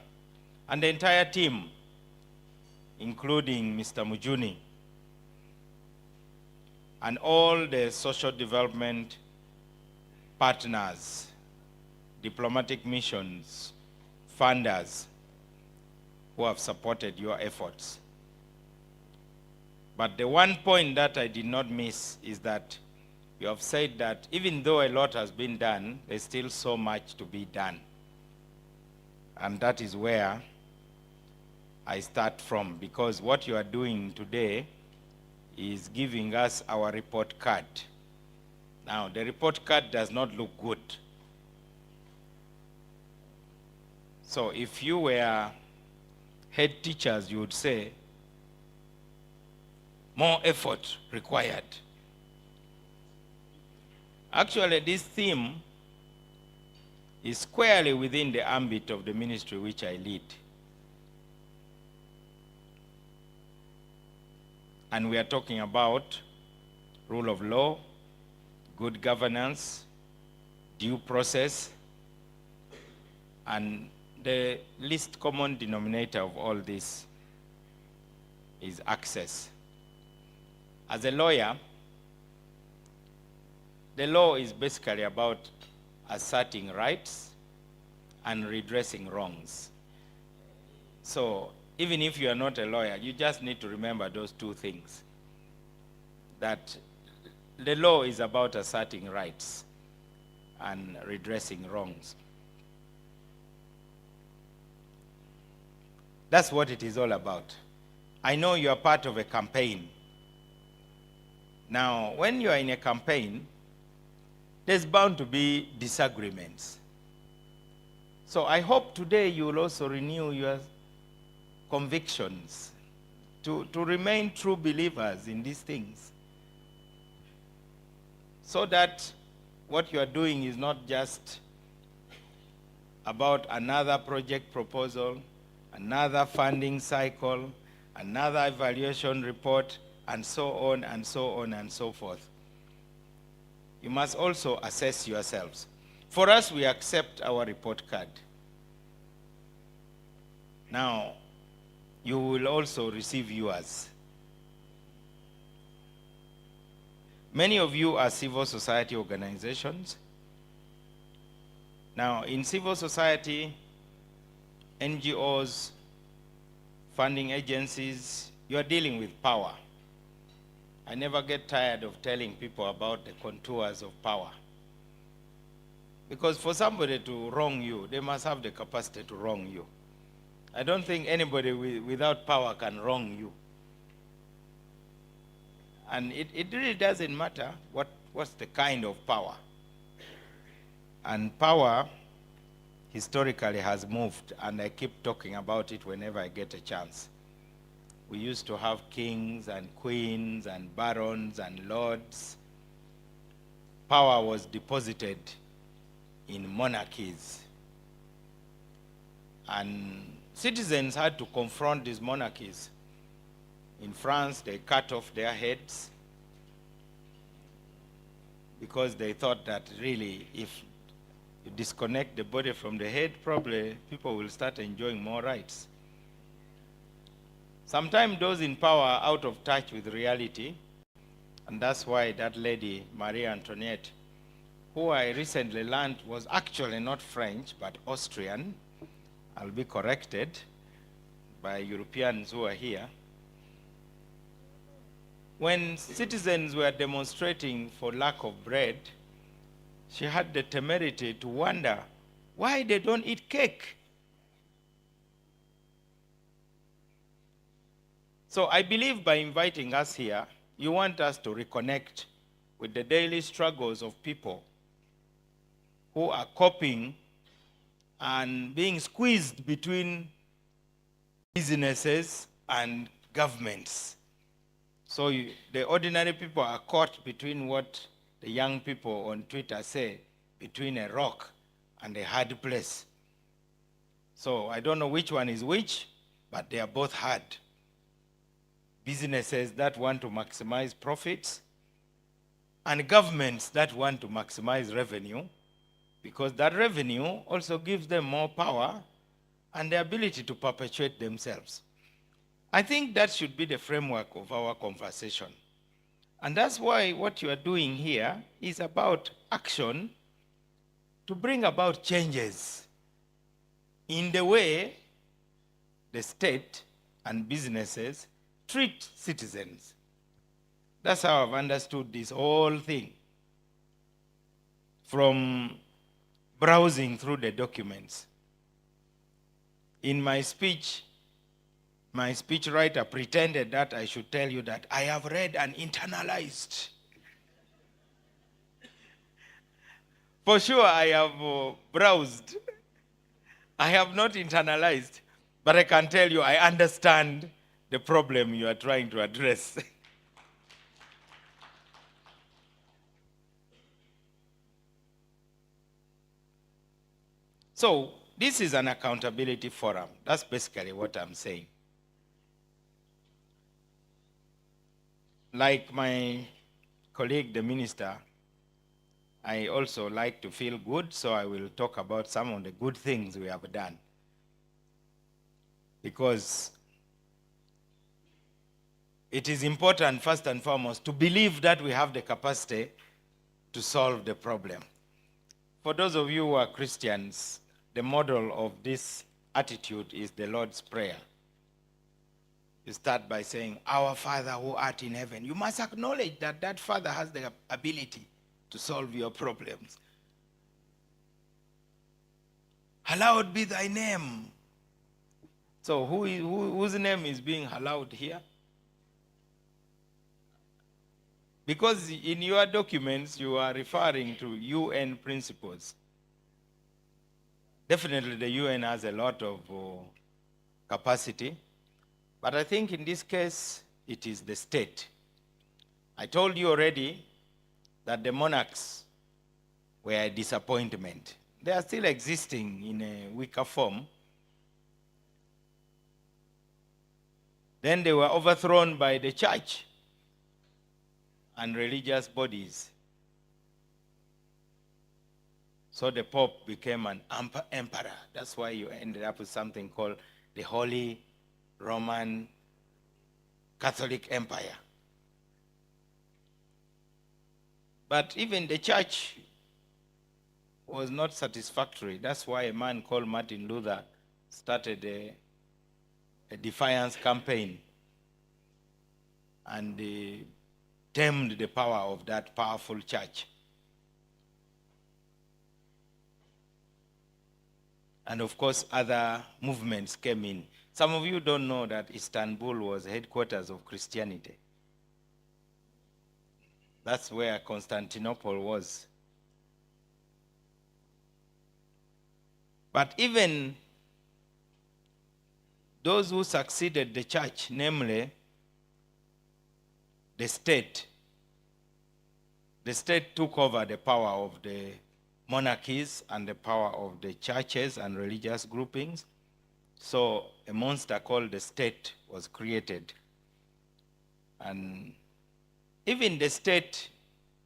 and the entire team, including Mr. Mujuni, and all the social development partners, diplomatic missions, funders who have supported your efforts. But the one point that I did not miss is that you have said that even though a lot has been done, there's still so much to be done. And that is where I start from, because what you are doing today is giving us our report card. Now, the report card does not look good. So if you were head teachers, you would say, more effort required. Actually, this theme is squarely within the ambit of the ministry which I lead. And we are talking about rule of law, good governance, due process, and the least common denominator of all this is access. As a lawyer, the law is basically about asserting rights and redressing wrongs. So even if you are not a lawyer, you just need to remember those two things. That the law is about asserting rights and redressing wrongs. That's what it is all about. I know you are part of a campaign. Now, when you are in a campaign, there's bound to be disagreements. So I hope today you will also renew your convictions to remain true believers in these things, so that what you are doing is not just about another project proposal, another funding cycle, another evaluation report, and so on and so on and so forth. You must also assess yourselves. For us, we accept our report card. Now, you will also receive yours. Many of you are civil society organizations. Now, in civil society, NGOs, funding agencies, you are dealing with power. I never get tired of telling people about the contours of power. Because for somebody to wrong you, they must have the capacity to wrong you. I don't think anybody without power can wrong you. And it really doesn't matter what's the kind of power. And power historically has moved, and I keep talking about it whenever I get a chance. We used to have kings and queens and barons and lords. Power was deposited in monarchies. And citizens had to confront these monarchies. In France, they cut off their heads because they thought that really if you disconnect the body from the head, probably people will start enjoying more rights. Sometimes those in power are out of touch with reality, and that's why that lady, Marie Antoinette, who I recently learned was actually not French, but Austrian. I'll be corrected by Europeans who are here. When citizens were demonstrating for lack of bread, she had the temerity to wonder why they don't eat cake. So I believe by inviting us here, you want us to reconnect with the daily struggles of people who are coping and being squeezed between businesses and governments. So the ordinary people are caught between what the young people on Twitter say, between a rock and a hard place. So I don't know which one is which, but they are both hard. Businesses that want to maximize profits, and governments that want to maximize revenue, because that revenue also gives them more power and the ability to perpetuate themselves. I think that should be the framework of our conversation. And that's why what you are doing here is about action to bring about changes in the way the state and businesses treat citizens. That's how I've understood this whole thing. From browsing through the documents. In my speech writer pretended that I should tell you that I have read and internalized. For sure, I have browsed. I have not internalized, but I can tell you I understand the problem you are trying to address. So, this is an accountability forum. That's basically what I'm saying. Like my colleague, the minister, I also like to feel good, so I will talk about some of the good things we have done. Because it is important, first and foremost, to believe that we have the capacity to solve the problem. For those of you who are Christians, the model of this attitude is the Lord's Prayer. You start by saying, "Our Father who art in heaven." You must acknowledge that that Father has the ability to solve your problems. "Hallowed be thy name." So whose name is being hallowed here? Because in your documents, you are referring to UN principles. Definitely the UN has a lot of capacity, but I think in this case, it is the state. I told you already that the monarchs were a disappointment. They are still existing in a weaker form. Then they were overthrown by the church and religious bodies. So the Pope became an emperor. That's why you ended up with something called the Holy Roman Catholic Empire. But even the church was not satisfactory. That's why a man called Martin Luther started a defiance campaign and tamed the power of that powerful church. And of course, other movements came in. Some of you don't know that Istanbul was headquarters of Christianity. That's where Constantinople was. But even those who succeeded the church, namely the state took over the power of the monarchies and the power of the churches and religious groupings. So a monster called the state was created. And even the state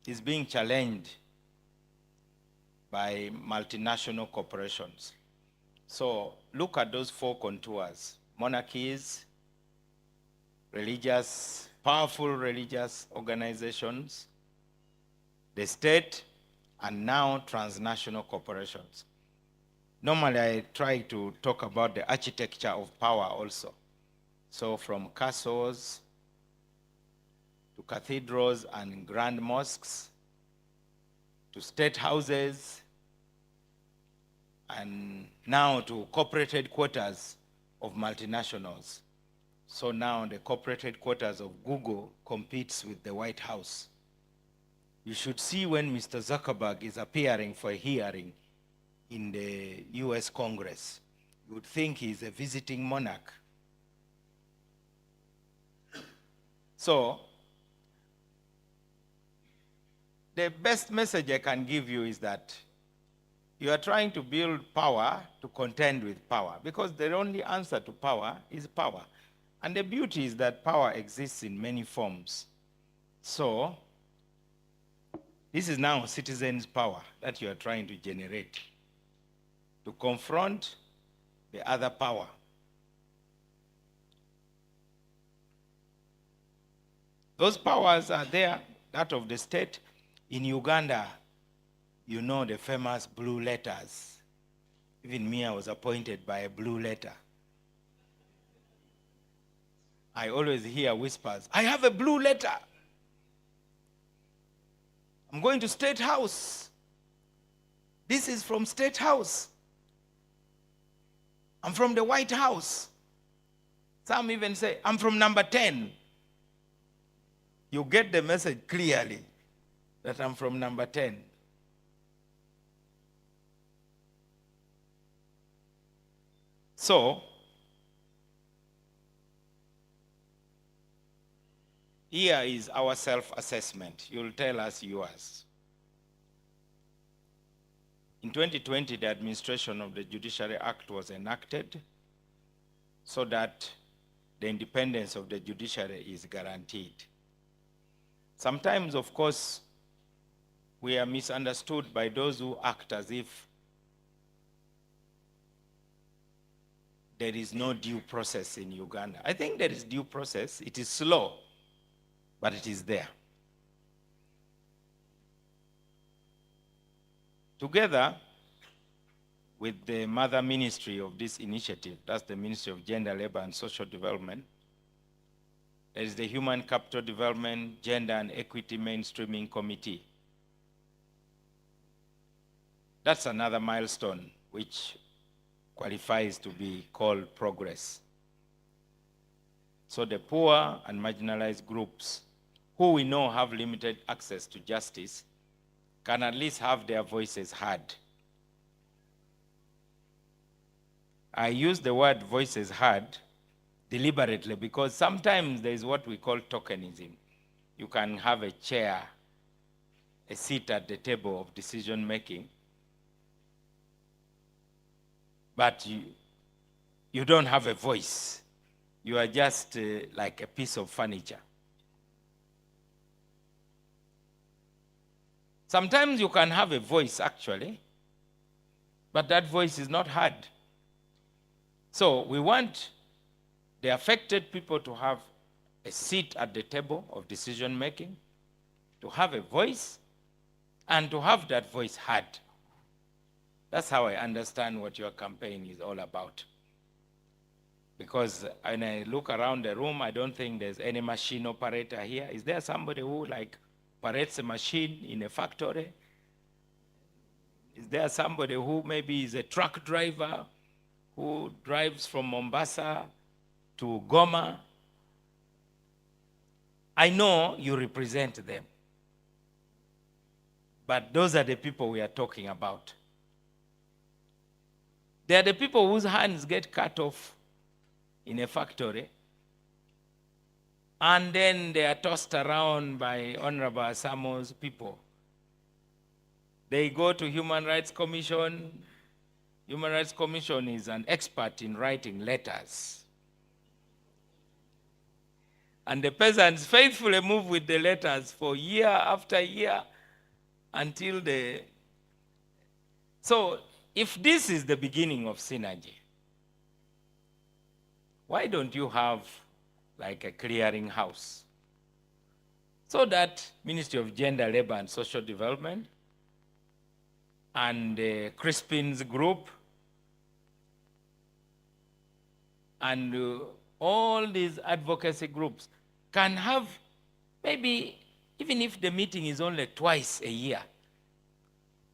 is being challenged by multinational corporations. So look at those four contours: monarchies, powerful religious organizations, the state, and now transnational corporations. Normally, I try to talk about the architecture of power also. So from castles to cathedrals and grand mosques to state houses and now to corporate headquarters of multinationals. So now the corporate headquarters of Google competes with the White House. You should see when Mr. Zuckerberg is appearing for a hearing in the US Congress. You would think he's a visiting monarch. So, the best message I can give you is that you are trying to build power to contend with power, because the only answer to power is power. And the beauty is that power exists in many forms. So, this is now citizens' power that you are trying to generate to confront the other power. Those powers are there, that of the state. In Uganda, you know the famous blue letters. Even me, I was appointed by a blue letter. I always hear whispers, "I have a blue letter. I'm going to State House. This is from State House. I'm from the White House." Some even say, "I'm from number 10. You get the message clearly that I'm from number 10. So, here is our self-assessment. You'll tell us yours. In 2020, the administration of the Judiciary Act was enacted so that the independence of the judiciary is guaranteed. Sometimes, of course, we are misunderstood by those who act as if there is no due process in Uganda. I think there is due process. It is slow, but it is there. Together with the mother ministry of this initiative, that's the Ministry of Gender, Labor and Social Development, there is the Human Capital Development, Gender and Equity Mainstreaming Committee. That's another milestone which qualifies to be called progress. So the poor and marginalized groups who we know have limited access to justice can at least have their voices heard. I use the word voices heard deliberately because sometimes there is what we call tokenism. You can have a chair, a seat at the table of decision making, but you don't have a voice. You are just like a piece of furniture. Sometimes you can have a voice actually, but that voice is not heard. So we want the affected people to have a seat at the table of decision making, to have a voice, and to have that voice heard. That's how I understand what your campaign is all about. Because when I look around the room, I don't think there's any machine operator here. Is there somebody who operates a machine in a factory? Is there somebody who maybe is a truck driver who drives from Mombasa to Goma? I know you represent them. But those are the people we are talking about. They are the people whose hands get cut off in a factory, and then they are tossed around by Honorable Asamo's people. They go to Human Rights Commission. Human Rights Commission is an expert in writing letters. And the peasants faithfully move with the letters for year after year until they... So if this is the beginning of synergy, why don't you have like a clearing house so that Ministry of Gender, Labor and Social Development and Crispin's group and all these advocacy groups can have maybe, even if the meeting is only twice a year,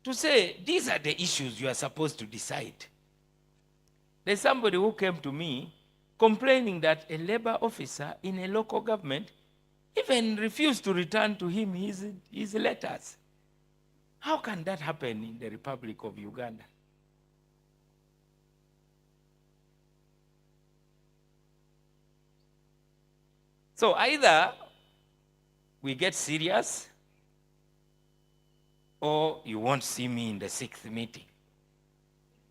to say, these are the issues you are supposed to decide. There's somebody who came to me complaining that a labor officer in a local government even refused to return to him his letters. How can that happen in the Republic of Uganda? So either we get serious or you won't see me in the 6th meeting.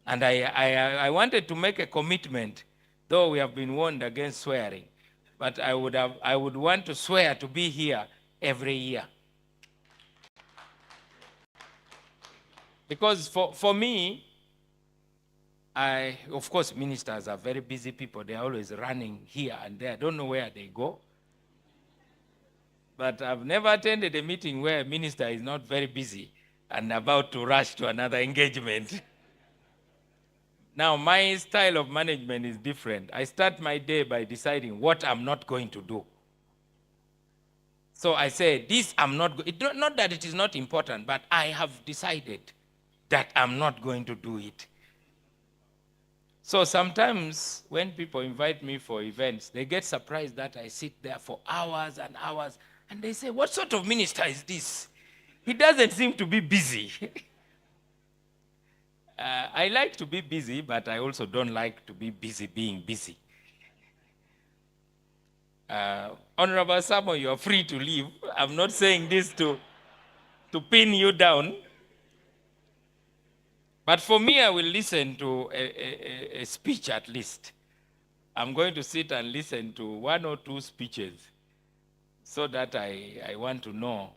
And I wanted to make a commitment, though we have been warned against swearing, but I would want to swear to be here every year. Because for me, of course, ministers are very busy people. They're always running here and there. I don't know where they go. But I've never attended a meeting where a minister is not very busy and about to rush to another engagement. Now, my style of management is different. I start my day by deciding what I'm not going to do. So I say, this I'm not not that it is not important, but I have decided that I'm not going to do it. So sometimes when people invite me for events, they get surprised that I sit there for hours and hours, and they say, what sort of minister is this? He doesn't seem to be busy. I like to be busy, but I also don't like to be busy being busy. Honorable Samuel, you are free to leave. I'm not saying this to pin you down. But for me, I will listen to a speech at least. I'm going to sit and listen to 1 or 2 speeches so that I want to know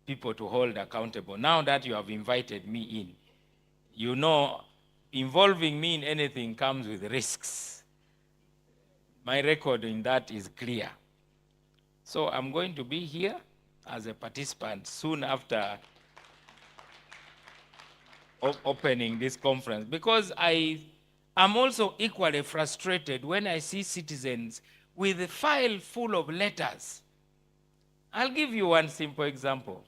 people to hold accountable. Now that you have invited me in, you know, involving me in anything comes with risks. My record in that is clear. So I'm going to be here as a participant soon after opening this conference, because I am also equally frustrated when I see citizens with a file full of letters. I'll give you one simple example.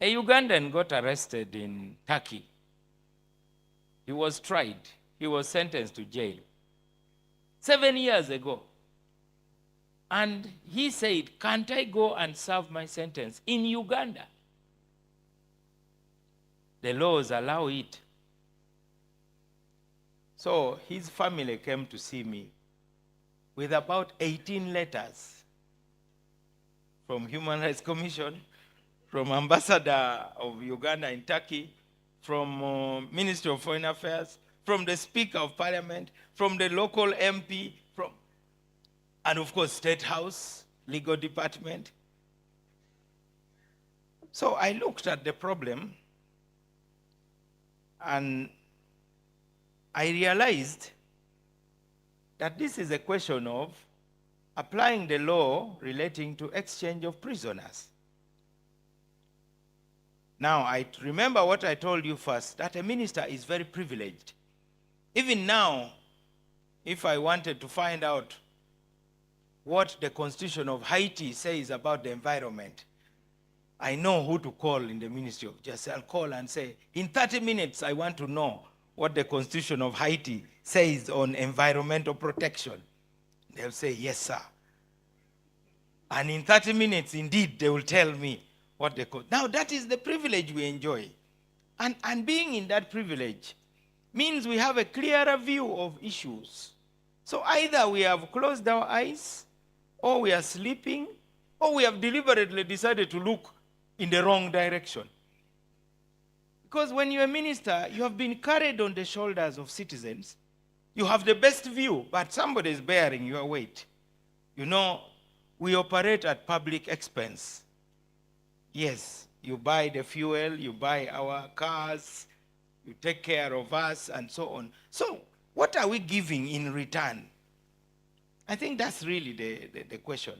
A Ugandan got arrested in Turkey. He was tried. He was sentenced to jail 7 years ago. And he said, can't I go and serve my sentence in Uganda? The laws allow it. So his family came to see me with about 18 letters from Human Rights Commission, from Ambassador of Uganda in Turkey, from Ministry of Foreign Affairs, from the Speaker of Parliament, from the local MP, and of course, State House, Legal Department. So I looked at the problem and I realized that this is a question of applying the law relating to exchange of prisoners. Now, I remember what I told you first, that a minister is very privileged. Even now, if I wanted to find out what the Constitution of Haiti says about the environment, I know who to call in the Ministry of Justice. I'll call and say, in 30 minutes, I want to know what the Constitution of Haiti says on environmental protection. They'll say, yes, sir. And in 30 minutes, indeed, they will tell me what they call. Now, that is the privilege we enjoy. And being in that privilege means we have a clearer view of issues. So either we have closed our eyes, or we are sleeping, or we have deliberately decided to look in the wrong direction. Because when you're a minister, you have been carried on the shoulders of citizens. You have the best view, but somebody is bearing your weight. You know, we operate at public expense. Yes, you buy the fuel, you buy our cars, you take care of us, and so on. So what are we giving in return? I think that's really the question.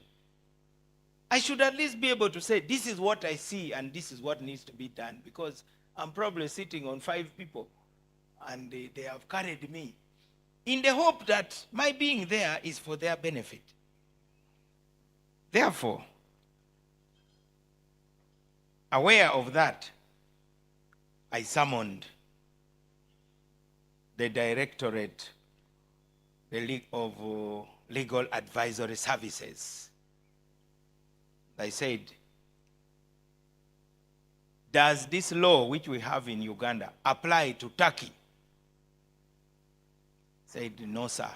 I should at least be able to say, this is what I see and this is what needs to be done, because I'm probably sitting on 5 people and they have carried me in the hope that my being there is for their benefit. Therefore, aware of that, I summoned the Directorate of Legal Advisory Services. I said, does this law which we have in Uganda apply to Turkey? Said, no, sir.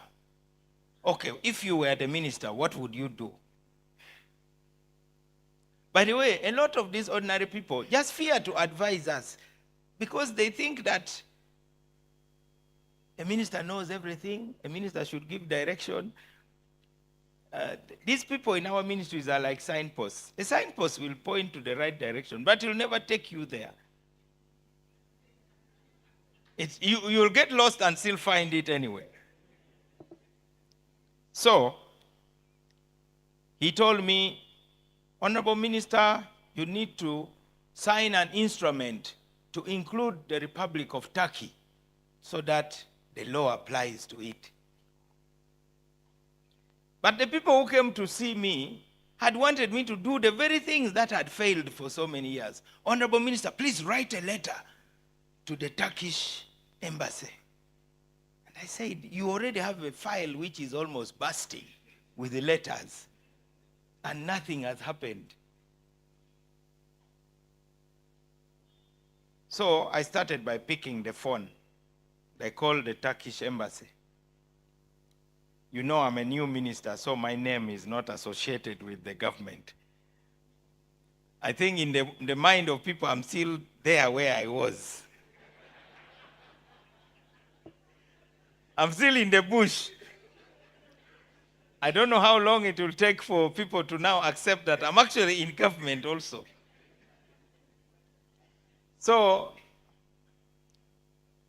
Okay, if you were the minister, what would you do? By the way, a lot of these ordinary people just fear to advise us because they think that a minister knows everything, a minister should give direction. These people in our ministries are like signposts. A signpost will point to the right direction, but it will never take you there. You'll get lost and still find it anyway. So, he told me, Honorable Minister, you need to sign an instrument to include the Republic of Turkey so that the law applies to it. But the people who came to see me had wanted me to do the very things that had failed for so many years. Honorable Minister, please write a letter to the Turkish embassy. And I said, you already have a file which is almost bursting with the letters, and nothing has happened. So I started by picking the phone. I called the Turkish embassy. You know, I'm a new minister, so my name is not associated with the government. I think in the mind of people, I'm still there where I was. I'm still in the bush. I don't know how long it will take for people to now accept that I'm actually in government also. So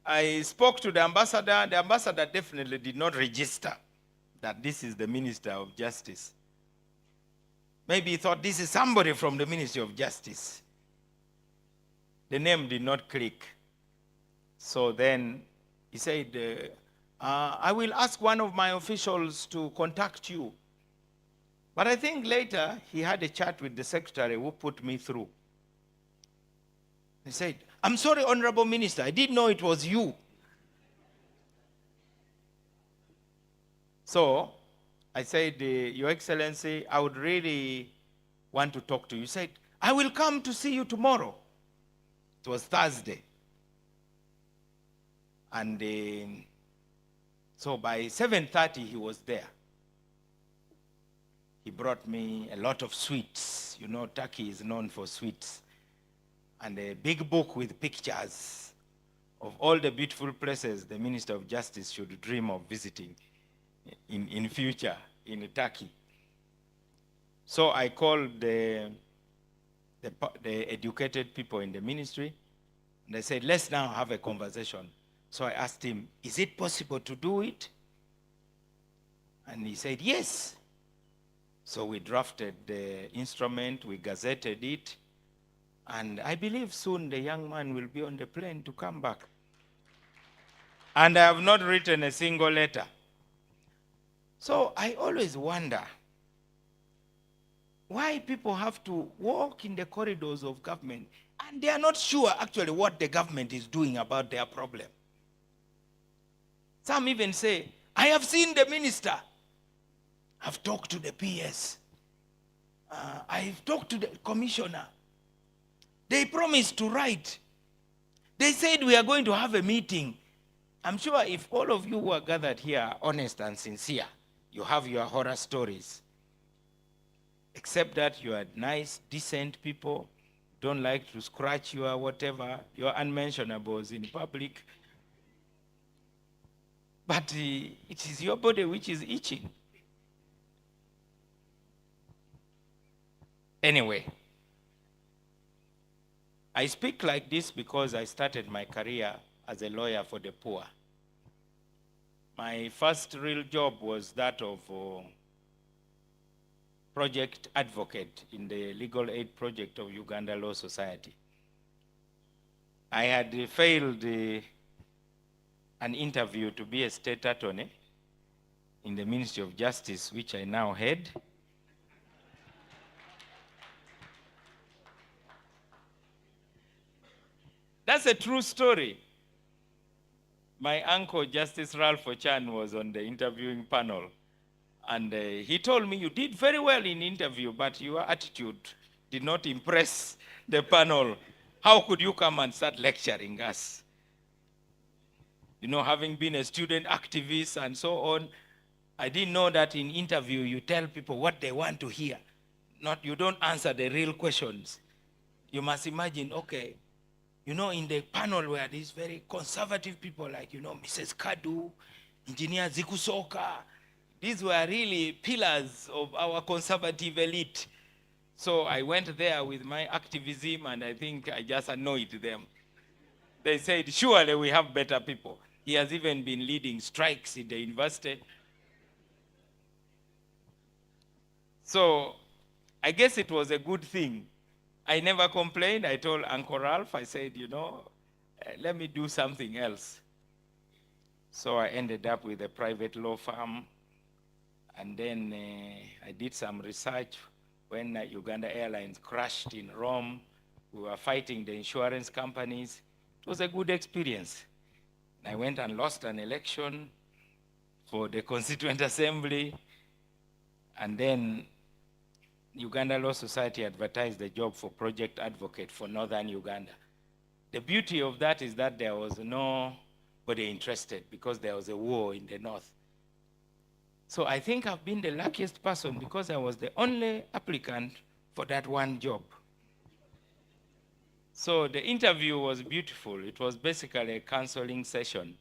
I spoke to the ambassador. The ambassador definitely did not register that this is the Minister of Justice. Maybe he thought this is somebody from the Ministry of Justice. The name did not click. So then he said, I will ask one of my officials to contact you. But I think later he had a chat with the secretary who put me through. He said, I'm sorry, Honorable Minister, I didn't know it was you. So I said, Your Excellency, I would really want to talk to you. He said, I will come to see you tomorrow. It was Thursday. And so by 7:30 he was there. He brought me a lot of sweets. You know, Turkey is known for sweets. And a big book with pictures of all the beautiful places the Minister of Justice should dream of visiting in future in Turkey. So I called the educated people in the ministry, and they said, let's now have a conversation. So I asked him, is it possible to do it? And he said, yes. So we drafted the instrument, we gazetted it, and I believe soon the young man will be on the plane to come back. And I have not written a single letter. So I always wonder why people have to walk in the corridors of government and they are not sure actually what the government is doing about their problem. Some even say, I have seen the minister. I've talked to the PS. I've talked to the commissioner. They promised to write. They said we are going to have a meeting. I'm sure if all of you who are gathered here are honest and sincere, you have your horror stories. Except that you are nice, decent people, don't like to scratch your whatever, your unmentionables in public. But it is your body which is itching. Anyway, I speak like this because I started my career as a lawyer for the poor. My first real job was that of project advocate in the legal aid project of Uganda Law Society. I had failed an interview to be a state attorney in the Ministry of Justice, which I now head. That's a true story. My uncle, Justice Ralph Ochan, was on the interviewing panel. And he told me, you did very well in interview, but your attitude did not impress the panel. How could you come and start lecturing us? You know, having been a student activist and so on, I didn't know that in interview you tell people what they want to hear. You don't answer the real questions. You must imagine, okay, you know, in the panel were these very conservative people like, you know, Mrs. Kadu, Engineer Zikusoka. These were really pillars of our conservative elite. So I went there with my activism and I think I just annoyed them. They said, surely we have better people. He has even been leading strikes in the university. So I guess it was a good thing. I never complained. I told Uncle Ralph, I said, you know, let me do something else. So I ended up with a private law firm. And then I did some research when Uganda Airlines crashed in Rome. We were fighting the insurance companies. It was a good experience. I went and lost an election for the Constituent Assembly. And then Uganda Law Society advertised the job for project advocate for Northern Uganda. The beauty of that is that there was nobody interested because there was a war in the north. So I think I've been the luckiest person because I was the only applicant for that one job. So the interview was beautiful. It was basically a counseling session.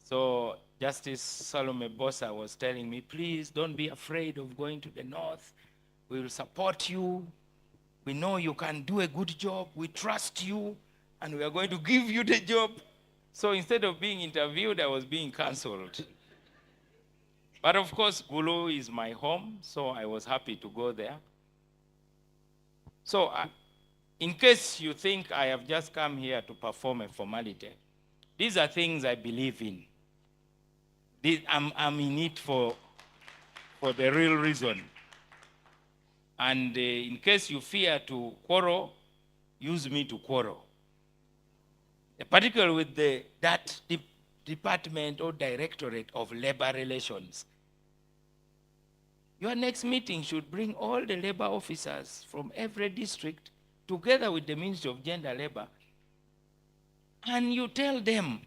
So Justice Salome Bosa was telling me, please don't be afraid of going to the north. We will support you. We know you can do a good job. We trust you, and we are going to give you the job. So instead of being interviewed, I was being counseled. But of course, Gulu is my home, so I was happy to go there. So in case you think I have just come here to perform a formality, These are things I believe in. I'm in it for the real reason. And in case you fear to quarrel, use me to quarrel. Particularly with that department or directorate of labor relations. Your next meeting should bring all the labor officers from every district together with the Ministry of Gender Labor, and you tell them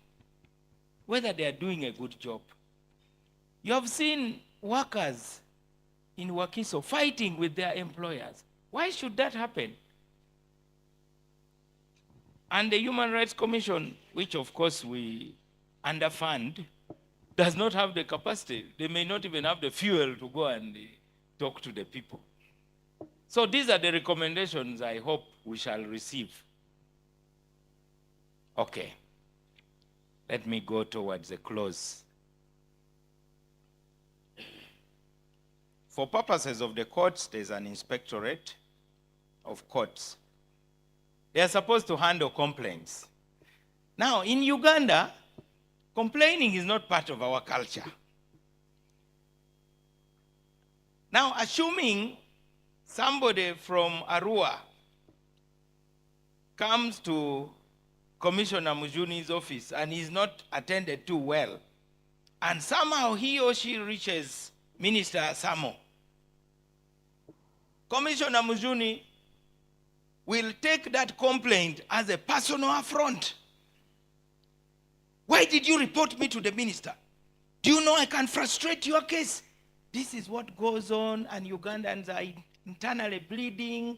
whether they are doing a good job. You have seen workers in Wakiso fighting with their employers. Why should that happen? And the Human Rights Commission, which of course we underfund, does not have the capacity. They may not even have the fuel to go and talk to the people. So these are the recommendations I hope we shall receive. Okay. Let me go towards a close. For purposes of the courts, there's an inspectorate of courts. They are supposed to handle complaints. Now, in Uganda, complaining is not part of our culture. Now, assuming somebody from RRA comes to Commissioner Mujuni's office and is not attended to well, and somehow he or she reaches Minister Samo, Commissioner Mujuni will take that complaint as a personal affront. Why did you report me to the minister? Do you know I can frustrate your case? This is what goes on, and Ugandans are internally bleeding.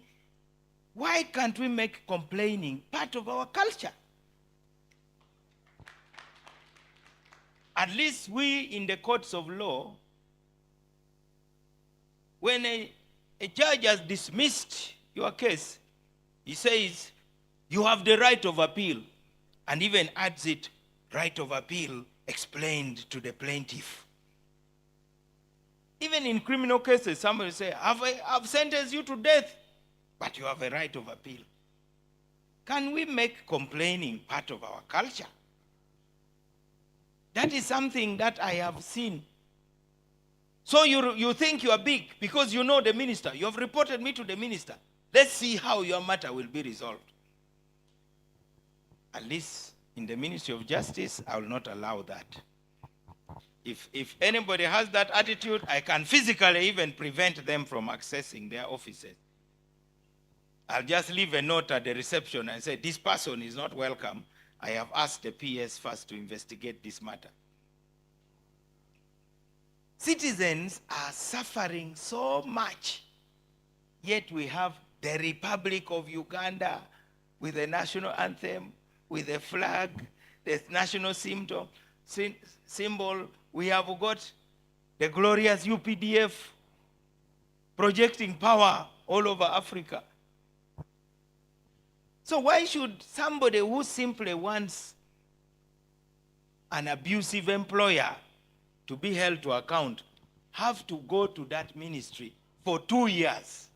Why can't we make complaining part of our culture? At least we in the courts of law, when a judge has dismissed your case, he says, you have the right of appeal, and even adds it, right of appeal explained to the plaintiff. Even in criminal cases, somebody say, I've sentenced you to death, but you have a right of appeal. Can we make complaining part of our culture? That is something that I have seen. So you think you are big because you know the minister. You have reported me to the minister. Let's see how your matter will be resolved. At least in the Ministry of Justice, I will not allow that. If anybody has that attitude, I can physically even prevent them from accessing their offices. I'll just leave a note at the reception and say, this person is not welcome. I have asked the PS first to investigate this matter. Citizens are suffering so much, yet we have the Republic of Uganda with a national anthem, with a flag, the national symbol. We have got the glorious UPDF projecting power all over Africa. So why should somebody who simply wants an abusive employer to be held to account have to go to that ministry for 2 years?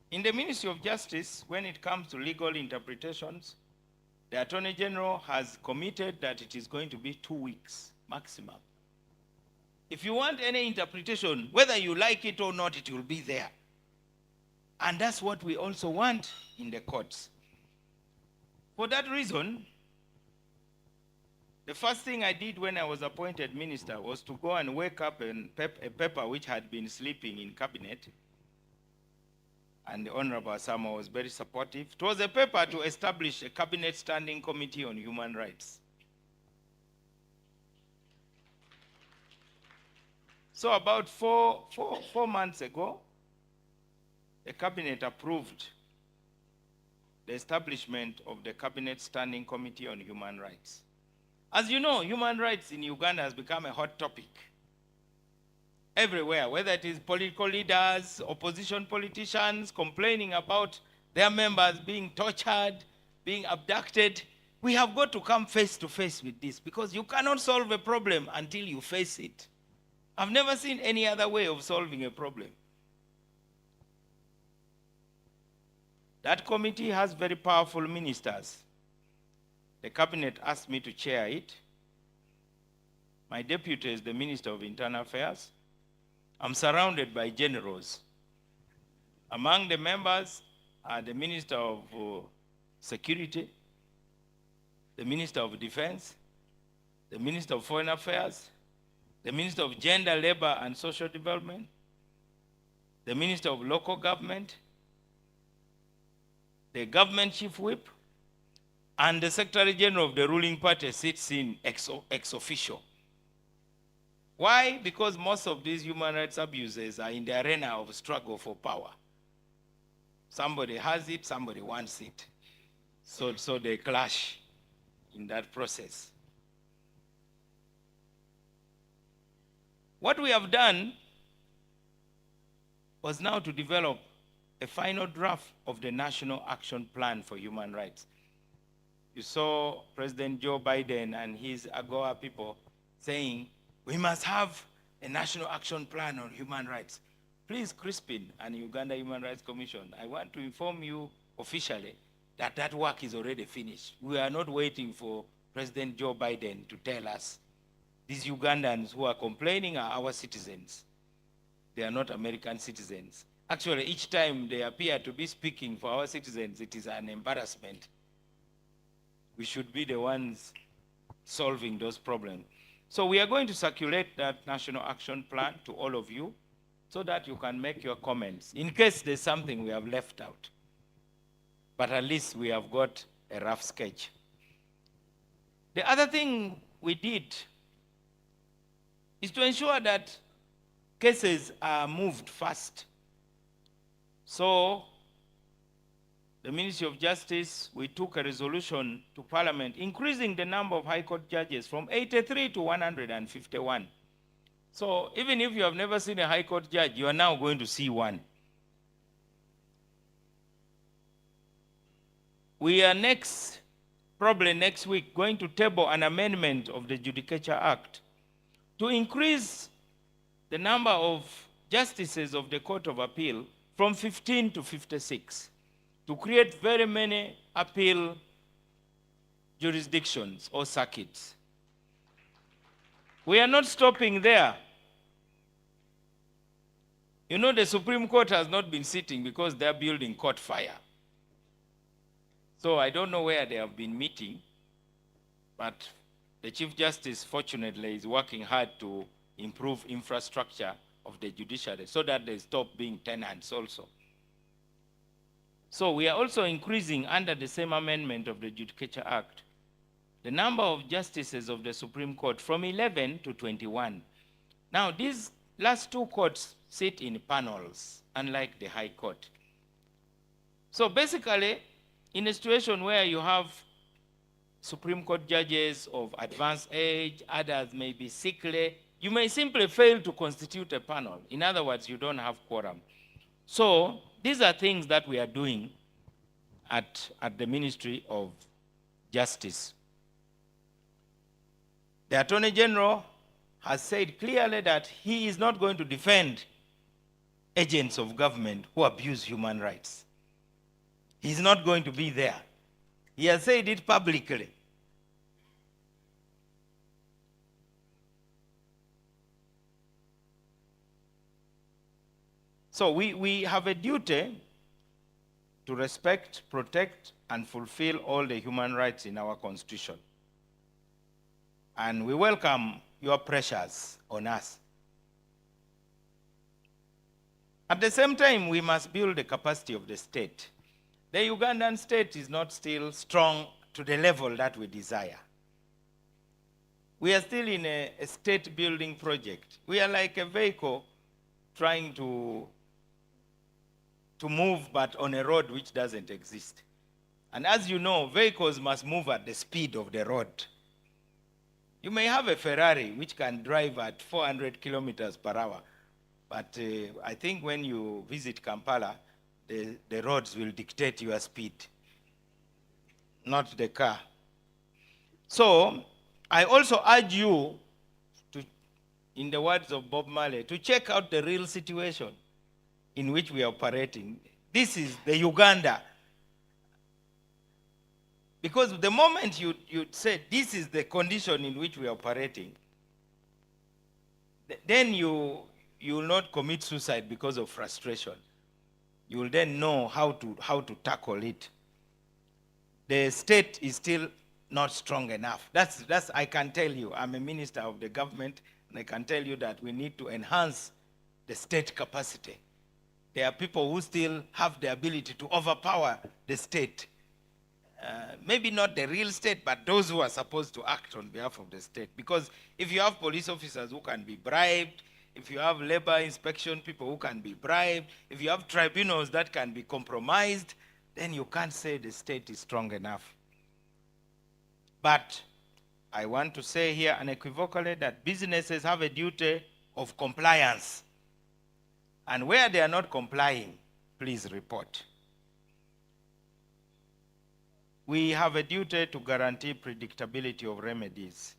In the Ministry of Justice, when it comes to legal interpretations, the Attorney General has committed that it is going to be 2 weeks maximum. If you want any interpretation, whether you like it or not, it will be there. And that's what we also want in the courts. For that reason, the first thing I did when I was appointed minister was to go and wake up a paper which had been sleeping in cabinet. And the Honorable Asama was very supportive. It was a paper to establish a cabinet standing committee on human rights. So about four months ago, the cabinet approved the establishment of the Cabinet Standing Committee on Human Rights. As you know, human rights in Uganda has become a hot topic everywhere, whether it is political leaders, opposition politicians complaining about their members being tortured, being abducted. We have got to come face to face with this because you cannot solve a problem until you face it. I've never seen any other way of solving a problem. That committee has very powerful ministers. The cabinet asked me to chair it. My deputy is the Minister of Internal Affairs. I'm surrounded by generals. Among the members are the Minister of Security, the Minister of Defense, the Minister of Foreign Affairs, the Minister of Gender, Labor and Social Development, the Minister of Local Government, the Government Chief Whip, and the Secretary General of the ruling party sits in ex officio. Why? Because most of these human rights abuses are in the arena of struggle for power. Somebody has it, somebody wants it. So they clash in that process. What we have done was now to develop a final draft of the National Action Plan for Human Rights. You saw President Joe Biden and his AGOA people saying, we must have a National Action Plan on Human Rights. Please, Crispin and Uganda Human Rights Commission, I want to inform you officially that that work is already finished. We are not waiting for President Joe Biden to tell us. These Ugandans who are complaining are our citizens. They are not American citizens. Actually, each time they appear to be speaking for our citizens, it is an embarrassment. We should be the ones solving those problems. So we are going to circulate that National Action Plan to all of you so that you can make your comments in case there's something we have left out. But at least we have got a rough sketch. The other thing we did is to ensure that cases are moved fast. So the Ministry of Justice, we took a resolution to Parliament increasing the number of High Court judges from 83 to 151. So even if you have never seen a High Court judge, you are now going to see one. We are probably next week, going to table an amendment of the Judicature Act to increase the number of justices of the Court of Appeal from 15 to 56, to create very many appeal jurisdictions or circuits. We are not stopping there. You know, the Supreme Court has not been sitting because they're building caught fire. So I don't know where they have been meeting, but the Chief Justice, fortunately, is working hard to improve infrastructure of the judiciary so that they stop being tenants also. So we are also increasing, under the same amendment of the Judicature Act, the number of justices of the Supreme Court from 11 to 21. Now, these last two courts sit in panels, unlike the High Court. So basically, in a situation where you have Supreme Court judges of advanced age, others may be sickly, you may simply fail to constitute a panel. In other words, you don't have quorum. So these are things that we are doing at the Ministry of Justice. The Attorney General has said clearly that he is not going to defend agents of government who abuse human rights. He's not going to be there. He has said it publicly. So we have a duty to respect, protect, and fulfill all the human rights in our Constitution. And we welcome your pressures on us. At the same time, we must build the capacity of the state. The Ugandan state is not still strong to the level that we desire. We are still in a state building project. We are like a vehicle trying to move, but on a road which doesn't exist. And as you know, vehicles must move at the speed of the road. You may have a Ferrari which can drive at 400 kilometers per hour, but I think when you visit Kampala, the roads will dictate your speed, not the car. So I also urge you to, in the words of Bob Marley, to check out the real situation in which we are operating. This is the Uganda Because the moment you say this is the condition in which we are operating, then you will not commit suicide because of frustration. You will then know how to tackle it. The state is still not strong enough. That's I can tell you. I'm a minister of the government, and I can tell you that we need to enhance the state capacity. There are people who still have the ability to overpower the state. Maybe not the real state, but those who are supposed to act on behalf of the state. Because if you have police officers who can be bribed, if you have labor inspection people who can be bribed, if you have tribunals that can be compromised, then you can't say the state is strong enough. But I want to say here unequivocally that businesses have a duty of compliance. And where they are not complying, please report. We have a duty to guarantee predictability of remedies.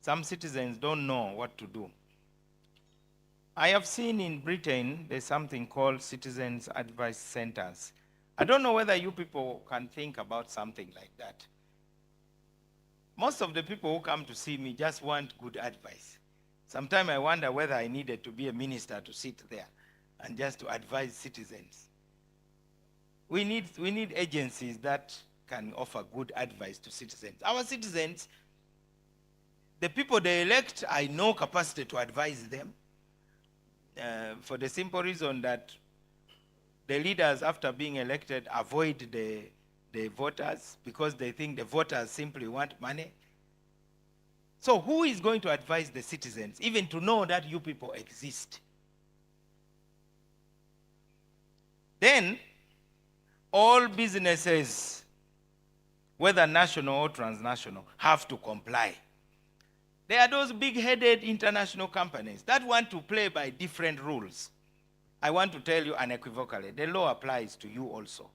Some citizens don't know what to do. I have seen in Britain, there's something called citizens advice centers. I don't know whether you people can think about something like that. Most of the people who come to see me just want good advice. Sometimes I wonder whether I needed to be a minister to sit there and just to advise citizens. We need agencies that can offer good advice to citizens. Our citizens, the people they elect, I know capacity to advise them for the simple reason that the leaders, after being elected, avoid the voters because they think the voters simply want money. So who is going to advise the citizens, even to know that you people exist? Then, all businesses, whether national or transnational, have to comply. There are those big-headed international companies that want to play by different rules. I want to tell you unequivocally, the law applies to you also.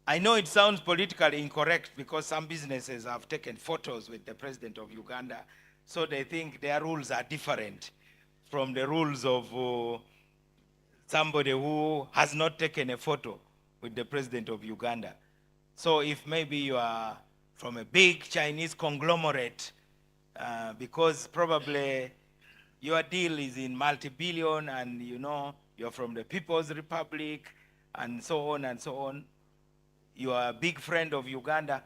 I know it sounds politically incorrect because some businesses have taken photos with the president of Uganda, so they think their rules are different from the rules of somebody who has not taken a photo with the president of Uganda. So if maybe you are from a big Chinese conglomerate, because probably your deal is in multi-billion and you're from the People's Republic and so on and so on, you are a big friend of Uganda.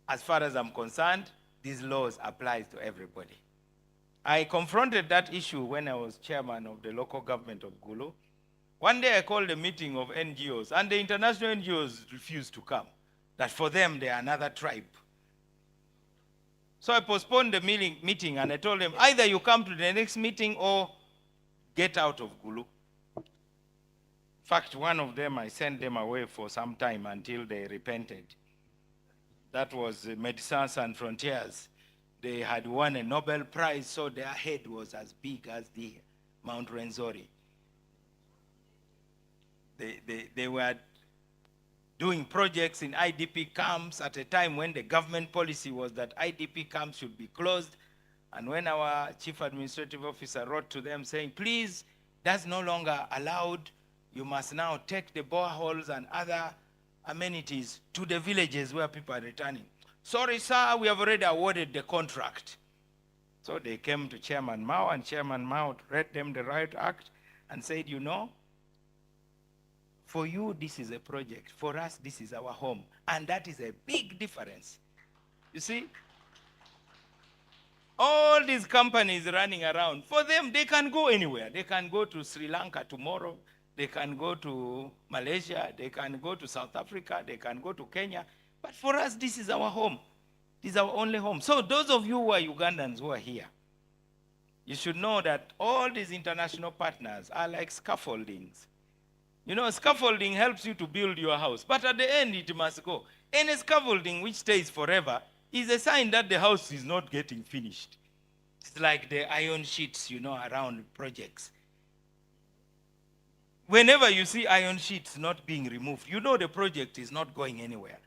As far as I'm concerned, these laws apply to everybody. I confronted that issue when I was chairman of the local government of Gulu. One day I called a meeting of NGOs, and the international NGOs refused to come. That for them, they are another tribe. So I postponed the meeting, and I told them, either you come to the next meeting or get out of Gulu. In fact, one of them, I sent them away for some time until they repented. That was Médecins Sans Frontières. They had won a Nobel Prize, so their head was as big as the Mount Rwenzori. They were doing projects in IDP camps at a time when the government policy was that IDP camps should be closed. And when our chief administrative officer wrote to them saying, please, that's no longer allowed. You must now take the boreholes and other amenities to the villages where people are returning. Sorry, sir, we have already awarded the contract. So they came to Chairman Mao, and Chairman Mao read them the Riot Act and said, for you, this is a project. For us, this is our home. And that is a big difference. You see? All these companies running around, for them, they can go anywhere. They can go to Sri Lanka tomorrow. They can go to Malaysia. They can go to South Africa. They can go to Kenya. But for us, this is our home. This is our only home. So those of you who are Ugandans who are here, you should know that all these international partners are like scaffoldings. Scaffolding helps you to build your house, but at the end it must go. Any scaffolding which stays forever is a sign that the house is not getting finished. It's like the iron sheets, around projects. Whenever you see iron sheets not being removed, the project is not going anywhere.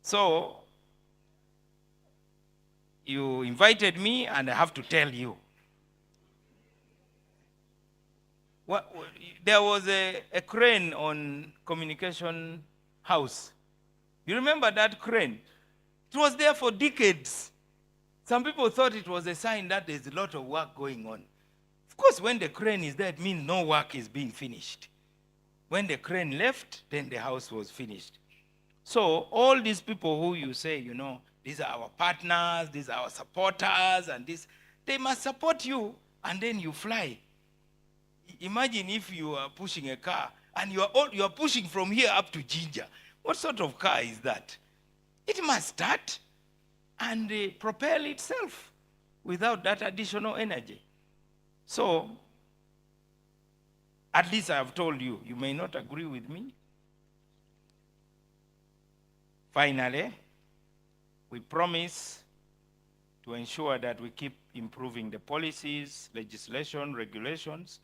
So, you invited me, and I have to tell you. There was a crane on Communication house. You remember that crane? It was there for decades. Some people thought it was a sign that there's a lot of work going on. Of course, when the crane is there, it means no work is being finished. When the crane left, then the house was finished. So all these people who you say, you know, these are our partners, these are our supporters, and this, they must support you, and then you fly. Imagine if you are pushing a car, and you are pushing from here up to Jinja. What sort of car is that? It must start and propel itself without that additional energy. So, at least I have told you, you may not agree with me. Finally, we promise to ensure that we keep improving the policies, legislation, regulations,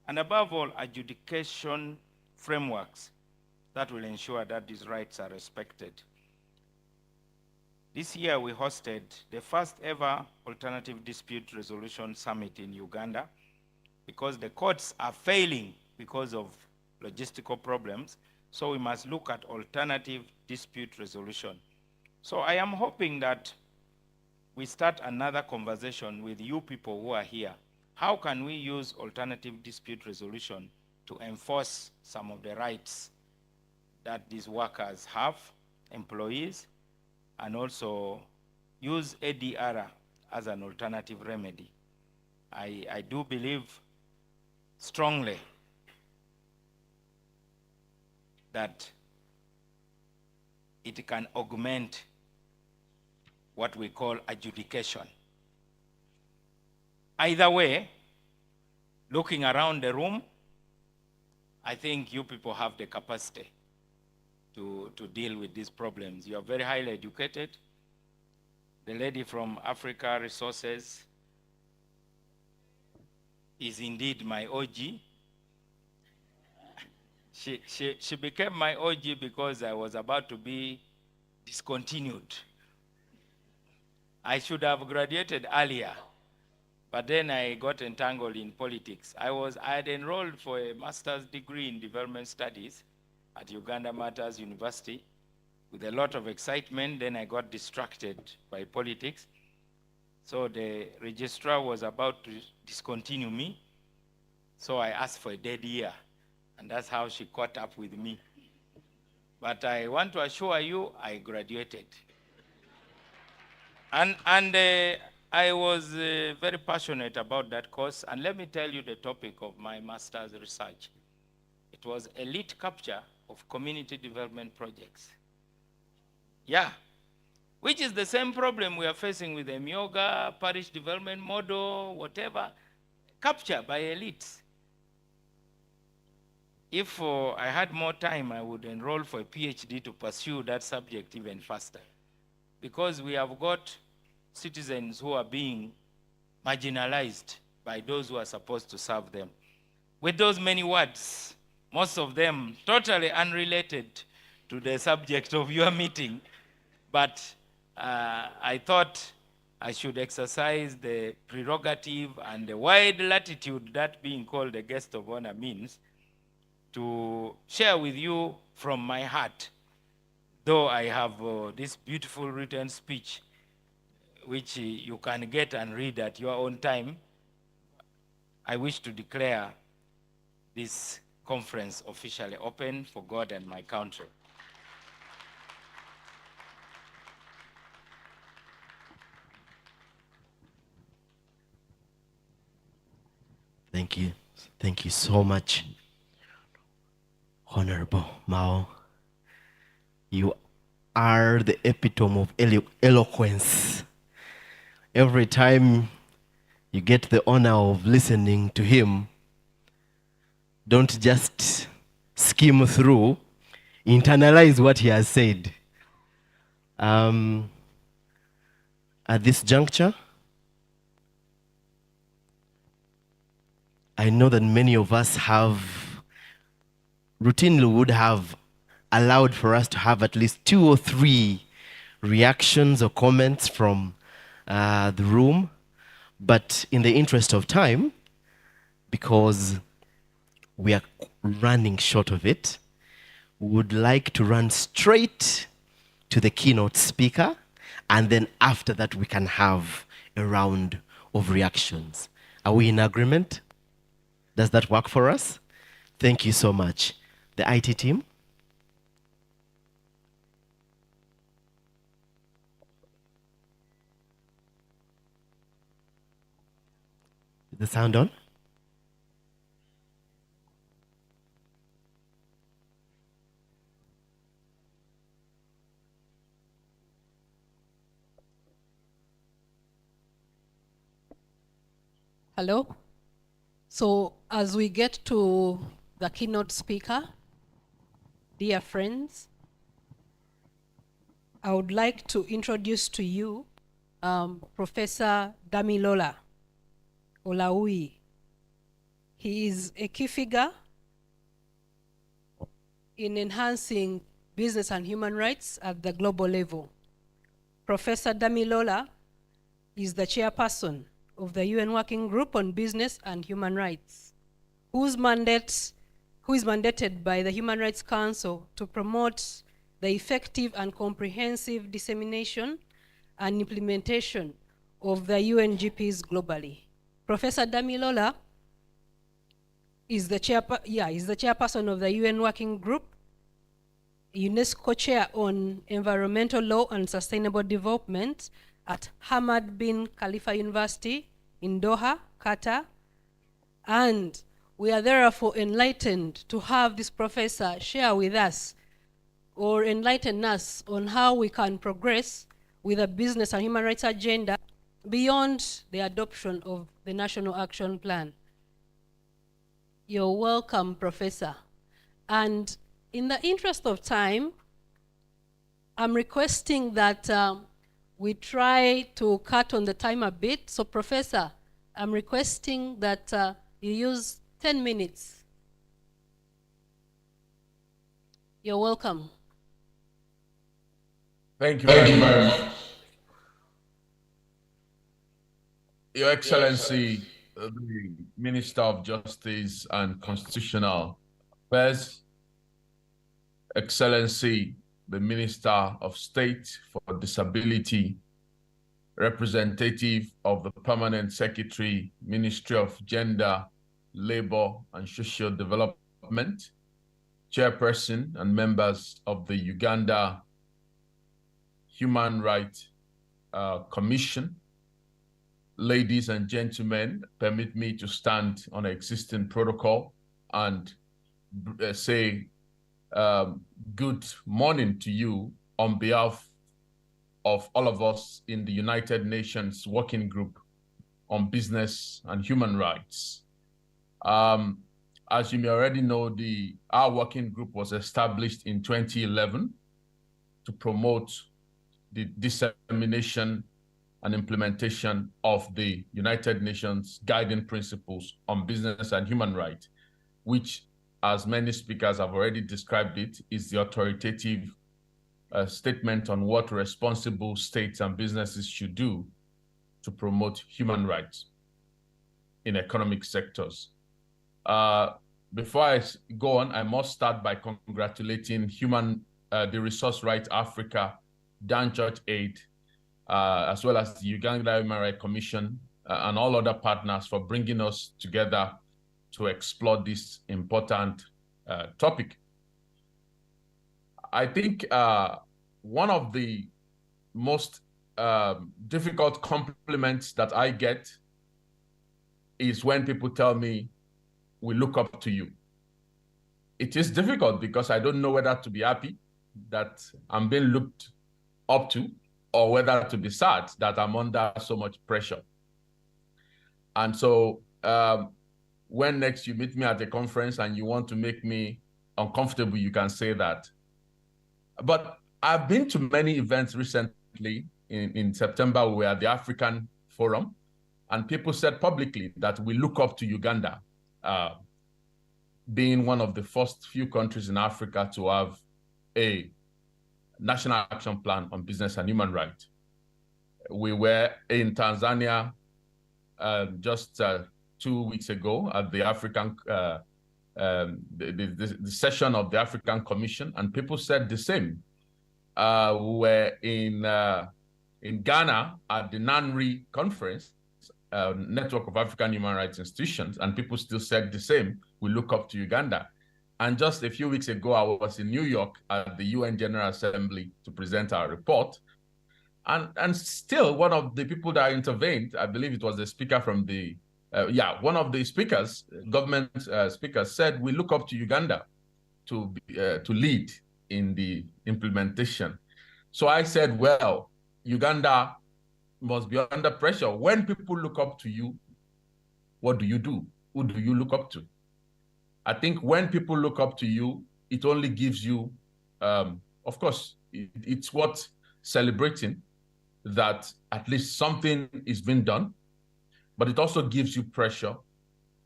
and above all, adjudication frameworks that will ensure that these rights are respected. This year we hosted the first ever Alternative Dispute Resolution Summit in Uganda because the courts are failing because of logistical problems, so we must look at alternative dispute resolution. So I am hoping that we start another conversation with you people who are here. How can we use alternative dispute resolution to enforce some of the rights that these workers have, employees, and also use ADR as an alternative remedy? I do believe strongly that it can augment what we call adjudication. Either way, looking around the room, I think you people have the capacity to deal with these problems. You are very highly educated. The lady from Africa Resources is indeed my OG. She became my OG because I was about to be discontinued. I should have graduated earlier, but then I got entangled in politics. I had enrolled for a master's degree in development studies at Uganda Matters University with a lot of excitement. Then I got distracted by politics. So the registrar was about to discontinue me. So I asked for a dead year, and that's how she caught up with me. But I want to assure you, I graduated. And I was very passionate about that course. And let me tell you the topic of my master's research. It was elite capture of community development projects. Yeah, which is the same problem we are facing with the Myoga, parish development model, whatever, capture by elites. If I had more time, I would enroll for a PhD to pursue that subject even faster. Because we have got citizens who are being marginalized by those who are supposed to serve them. With those many words, most of them totally unrelated to the subject of your meeting, but I thought I should exercise the prerogative and the wide latitude that being called a guest of honor means to share with you from my heart, though I have this beautiful written speech which you can get and read at your own time. I wish to declare this conference officially open for God and my country. Thank you. Thank you so much, Honorable Mao. You are the epitome of eloquence. Every time you get the honor of listening to him, don't just skim through, internalize what he has said. At this juncture, I know that many of us routinely would have allowed for us to have at least 2 or 3 reactions or comments from the room, but in the interest of time, because we are running short of it, would like to run straight to the keynote speaker, and then after that we can have a round of reactions. Are we in agreement? Does that work for us? Thank you so much. The IT team? Is the sound on? Hello? So as we get to the keynote speaker, dear friends, I would like to introduce to you Professor Damilola Olaui. He is a key figure in enhancing business and human rights at the global level. Professor Damilola is the chairperson of the UN Working Group on Business and Human Rights, who is mandated by the Human Rights Council to promote the effective and comprehensive dissemination and implementation of the UNGPs globally. Professor Damilola is the chairperson of the UN Working Group, UNESCO Chair on Environmental Law and Sustainable Development at Hamad bin Khalifa University in Doha, Qatar. And we are therefore enlightened to have this professor share with us or enlighten us on how we can progress with a business and human rights agenda beyond the adoption of the National Action Plan. You're welcome, Professor. And in the interest of time, I'm requesting that we try to cut on the time a bit. So, Professor, I'm requesting that you use 10 minutes. You're welcome. Thank you very much. Your Excellency, the Minister of Justice and Constitutional Affairs, Excellency, the Minister of State for Disability, representative of the Permanent Secretary, Ministry of Gender, Labor and Social Development, chairperson and members of the Uganda Human Rights Commission, ladies and gentlemen, permit me to stand on existing protocol and say good morning to you on behalf of all of us in the United Nations Working Group on Business and Human Rights. As you may already know, our working group was established in 2011 to promote the dissemination and implementation of the United Nations Guiding Principles on Business and Human Rights, which, as many speakers have already described it, is the authoritative statement on what responsible states and businesses should do to promote human rights in economic sectors. Before I go on, I must start by congratulating the Resource Rights Africa, Dan Church Aid, as well as the Uganda Human Rights Commission and all other partners for bringing us together to explore this important topic. I think one of the most difficult compliments that I get is when people tell me, we look up to you. It is difficult because I don't know whether to be happy that I'm being looked up to or whether to be sad that I'm under so much pressure. And so when next you meet me at a conference and you want to make me uncomfortable, you can say that. But I've been to many events recently. In September, we were at the African Forum, and people said publicly that we look up to Uganda, being one of the first few countries in Africa to have a National Action Plan on Business and Human Rights. We were in Tanzania just 2 weeks ago at the African the session of the African Commission, and people said the same. We were in Ghana at the NANRI conference, Network of African Human Rights Institutions, and people still said the same. We look up to Uganda. And just a few weeks ago, I was in New York at the UN General Assembly to present our report. And still, one of the people that intervened, I believe it was the speaker from the, one of the speakers, government speakers, said, we look up to Uganda to lead in the implementation. So I said, well, Uganda must be under pressure. When people look up to you, what do you do? Who do you look up to? I think when people look up to you, it only gives you, of course, it's worth celebrating that at least something is being done, but it also gives you pressure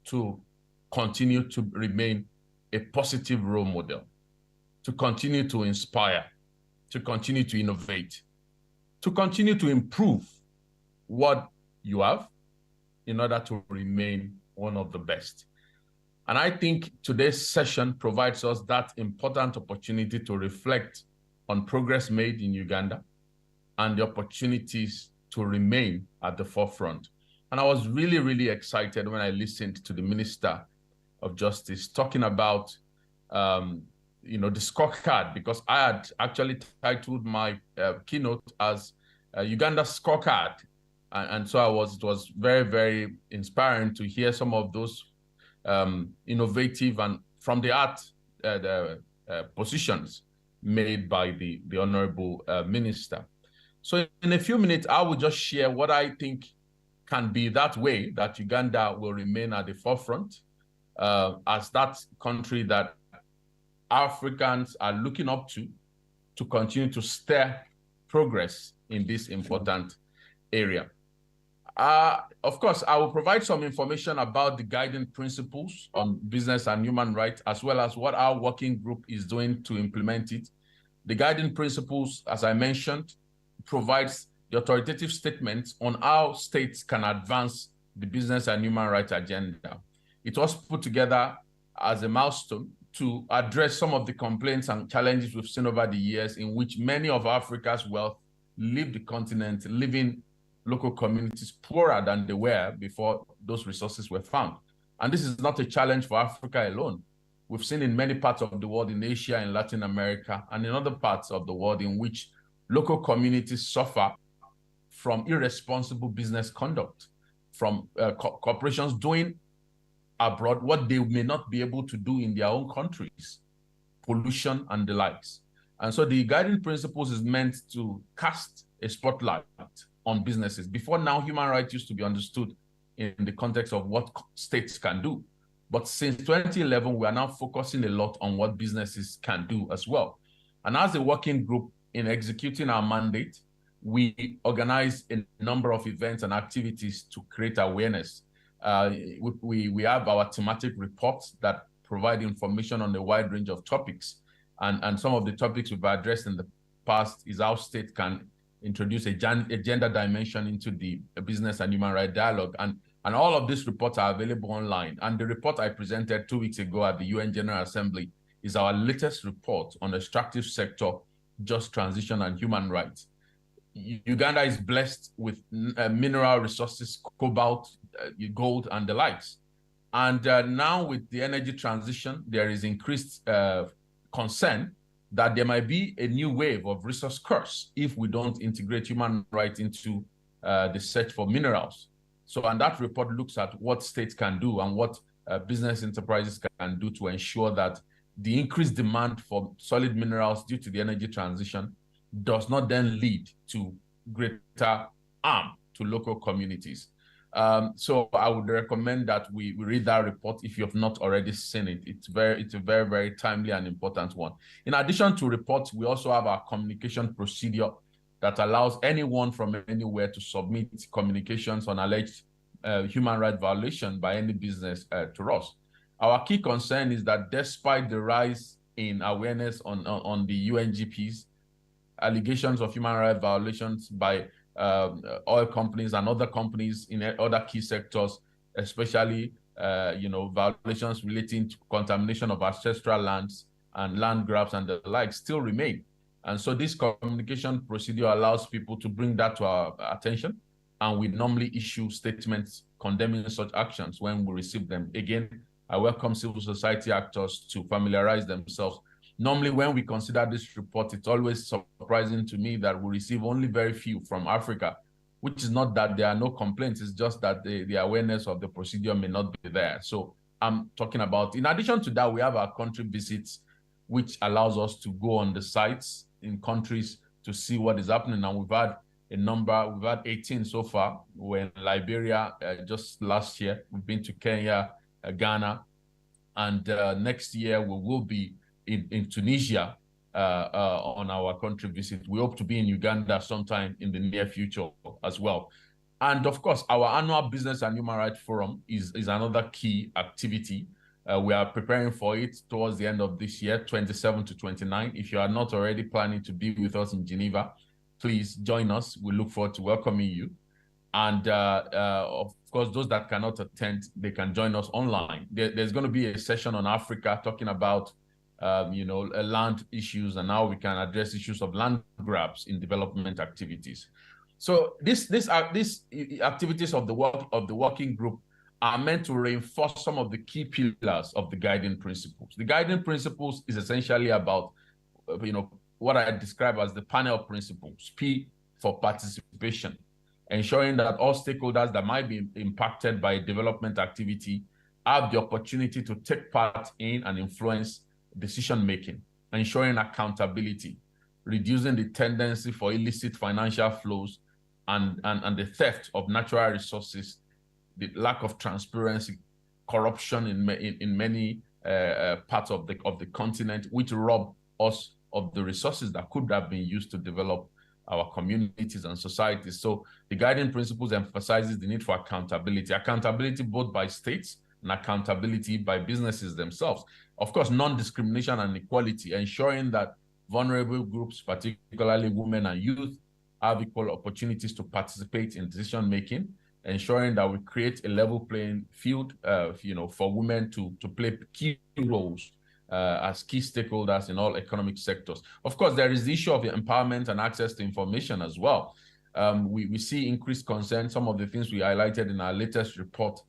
to continue to remain a positive role model, to continue to inspire, to continue to innovate, to continue to improve what you have in order to remain one of the best. And I think today's session provides us that important opportunity to reflect on progress made in Uganda and the opportunities to remain at the forefront. And I was really, really excited when I listened to the Minister of Justice talking about the scorecard, because I had actually titled my keynote as Uganda Scorecard. And so it was very, very inspiring to hear some of those innovative and from the art positions made by the Honorable Minister. So in a few minutes, I will just share what I think can be that way that Uganda will remain at the forefront as that country that Africans are looking up to continue to stir progress in this important area. Of course, I will provide some information about the guiding principles on business and human rights, as well as what our working group is doing to implement it. The guiding principles, as I mentioned, provides the authoritative statements on how states can advance the business and human rights agenda. It was put together as a milestone to address some of the complaints and challenges we've seen over the years in which many of Africa's wealth leave the continent, leaving local communities poorer than they were before those resources were found. And this is not a challenge for Africa alone. We've seen in many parts of the world, in Asia, in Latin America, and in other parts of the world in which local communities suffer from irresponsible business conduct, from corporations doing abroad what they may not be able to do in their own countries, pollution and the likes. And so the guiding principles is meant to cast a spotlight on businesses. Before now, human rights used to be understood in the context of what states can do. But since 2011, we are now focusing a lot on what businesses can do as well. And as a working group in executing our mandate, we organize a number of events and activities to create awareness. We have our thematic reports that provide information on a wide range of topics. And some of the topics we've addressed in the past is how states can introduce a gender dimension into the business and human rights dialogue. And all of these reports are available online. And the report I presented 2 weeks ago at the UN General Assembly is our latest report on extractive sector, just transition and human rights. Uganda is blessed with mineral resources, cobalt, gold, and the likes. And now with the energy transition, there is increased concern that there might be a new wave of resource curse if we don't integrate human rights into the search for minerals. So, and that report looks at what states can do and what business enterprises can do to ensure that the increased demand for solid minerals due to the energy transition does not then lead to greater harm to local communities. So I would recommend that we read that report if you have not already seen it. It's a very, very timely and important one. In addition to reports, we also have our communication procedure that allows anyone from anywhere to submit communications on alleged human rights violation by any business to us. Our key concern is that despite the rise in awareness on the UNGPs, allegations of human rights violations by oil companies and other companies in other key sectors, especially violations relating to contamination of ancestral lands and land grabs and the like still remain. And so this communication procedure allows people to bring that to our attention, and we normally issue statements condemning such actions when we receive them. Again, I welcome civil society actors to familiarize themselves. Normally, when we consider this report, it's always surprising to me that we receive only very few from Africa, which is not that there are no complaints, it's just that the awareness of the procedure may not be there. So I'm talking about, in addition to that, we have our country visits, which allows us to go on the sites in countries to see what is happening. And we've had a number, we've had 18 so far. We're in Liberia just last year. We've been to Kenya, Ghana, and next year we will be in Tunisia on our country visit. We hope to be in Uganda sometime in the near future as well. And of course, our annual Business and Human Rights Forum is another key activity. We are preparing for it towards the end of this year, 27 to 29. If you are not already planning to be with us in Geneva, please join us. We look forward to welcoming you. And of course, those that cannot attend, they can join us online. There's going to be a session on Africa talking about land issues and how we can address issues of land grabs in development activities. So these activities of the working group are meant to reinforce some of the key pillars of the guiding principles. The guiding principles is essentially about, what I describe as the panel principles, P for participation, ensuring that all stakeholders that might be impacted by development activity have the opportunity to take part in and influence decision-making, ensuring accountability, reducing the tendency for illicit financial flows and the theft of natural resources, the lack of transparency, corruption in many parts of the continent, which rob us of the resources that could have been used to develop our communities and societies. So the guiding principles emphasizes the need for accountability both by states and accountability by businesses themselves. Of course, non-discrimination and equality, ensuring that vulnerable groups, particularly women and youth, have equal opportunities to participate in decision-making, ensuring that we create a level playing field, for women to play key roles as key stakeholders in all economic sectors. Of course, there is the issue of empowerment and access to information as well. We see increased concern. Some of the things we highlighted in our latest report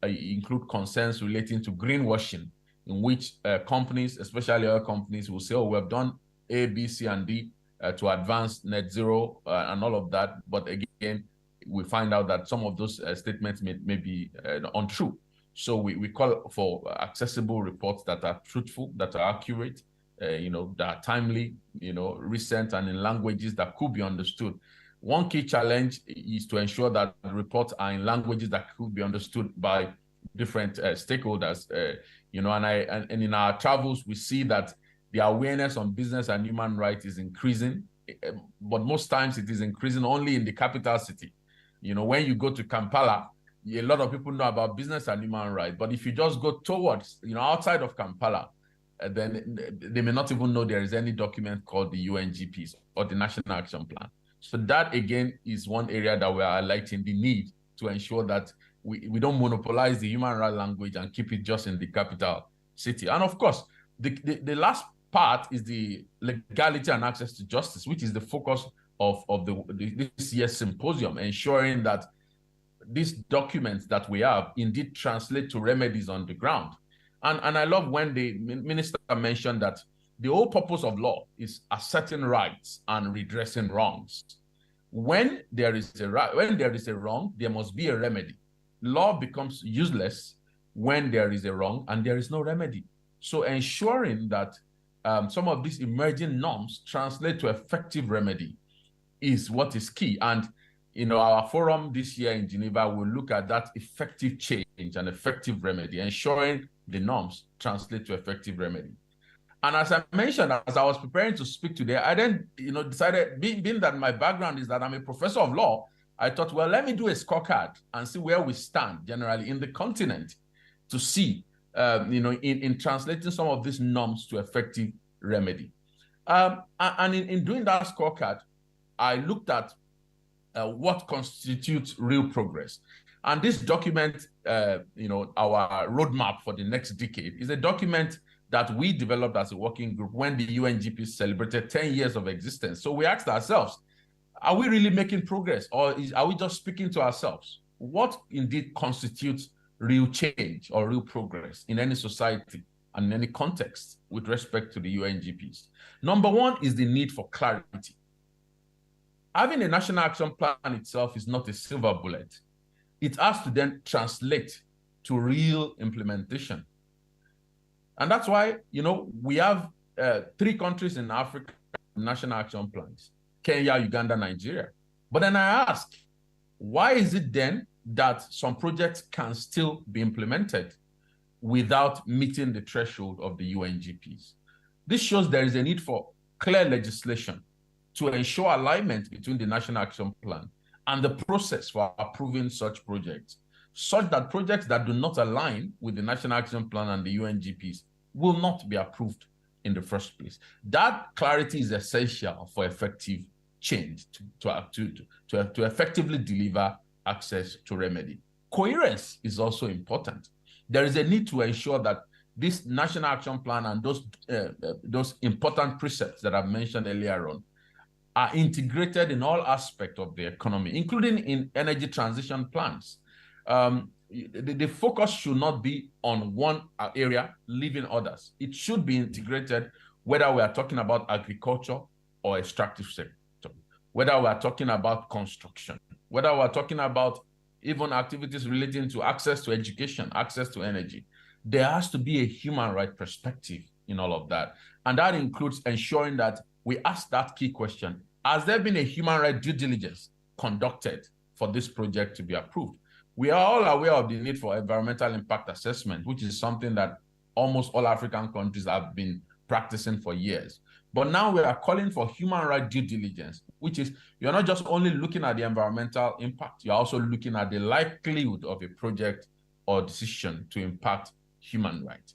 include concerns relating to greenwashing, in which companies, especially oil companies, will say, oh, we have done A, B, C, and D to advance net zero and all of that. But again, we find out that some of those statements may be untrue. So we call for accessible reports that are truthful, that are accurate, that are timely, recent, and in languages that could be understood. One key challenge is to ensure that the reports are in languages that could be understood by different stakeholders. And in our travels, we see that the awareness on business and human rights is increasing, but most times it is increasing only in the capital city. When you go to Kampala, a lot of people know about business and human rights, but if you just go towards, outside of Kampala, then they may not even know there is any document called the UNGPs or the National Action Plan. So that, again, is one area that we are highlighting the need to ensure that we don't monopolize the human rights language and keep it just in the capital city. And of course, the last part is the legality and access to justice, which is the focus of this year's symposium, ensuring that these documents that we have indeed translate to remedies on the ground. And I love when the minister mentioned that the whole purpose of law is asserting rights and redressing wrongs. When there is a wrong, there must be a remedy. Law becomes useless when there is a wrong and there is no remedy. So ensuring that some of these emerging norms translate to effective remedy is what is key. And our forum this year in Geneva will look at that effective change and effective remedy, ensuring the norms translate to effective remedy. And as I mentioned, as I was preparing to speak today, I then, decided, being that my background is that I'm a professor of law, I thought, well, let me do a scorecard and see where we stand generally in the continent to see, in translating some of these norms to effective remedy. And in doing that scorecard, I looked at what constitutes real progress. And this document our roadmap for the next decade is a document that we developed as a working group when the UNGP celebrated 10 years of existence. So we asked ourselves, are we really making progress, or are we just speaking to ourselves? What indeed constitutes real change or real progress in any society and in any context with respect to the UNGPs? Number one is the need for clarity. Having a national action plan itself is not a silver bullet. It has to then translate to real implementation. And that's why, we have 3 countries in Africa with national action plans: Kenya, Uganda, Nigeria. But then I ask, why is it then that some projects can still be implemented without meeting the threshold of the UNGPs? This shows there is a need for clear legislation to ensure alignment between the National Action Plan and the process for approving such projects, such that projects that do not align with the National Action Plan and the UNGPs will not be approved in the first place. That clarity is essential for effective change to effectively deliver access to remedy. Coherence is also important. There is a need to ensure that this National Action Plan and those important precepts that I've mentioned earlier on are integrated in all aspects of the economy, including in energy transition plans. The focus should not be on one area, leaving others. It should be integrated, whether we are talking about agriculture or extractive sector, whether we are talking about construction, whether we are talking about even activities relating to access to education, access to energy. There has to be a human right perspective in all of that. And that includes ensuring that we ask that key question: has there been a human right due diligence conducted for this project to be approved? We are all aware of the need for environmental impact assessment, which is something that almost all African countries have been practicing for years. But now we are calling for human right due diligence, which is you're not just only looking at the environmental impact, you're also looking at the likelihood of a project or decision to impact human rights.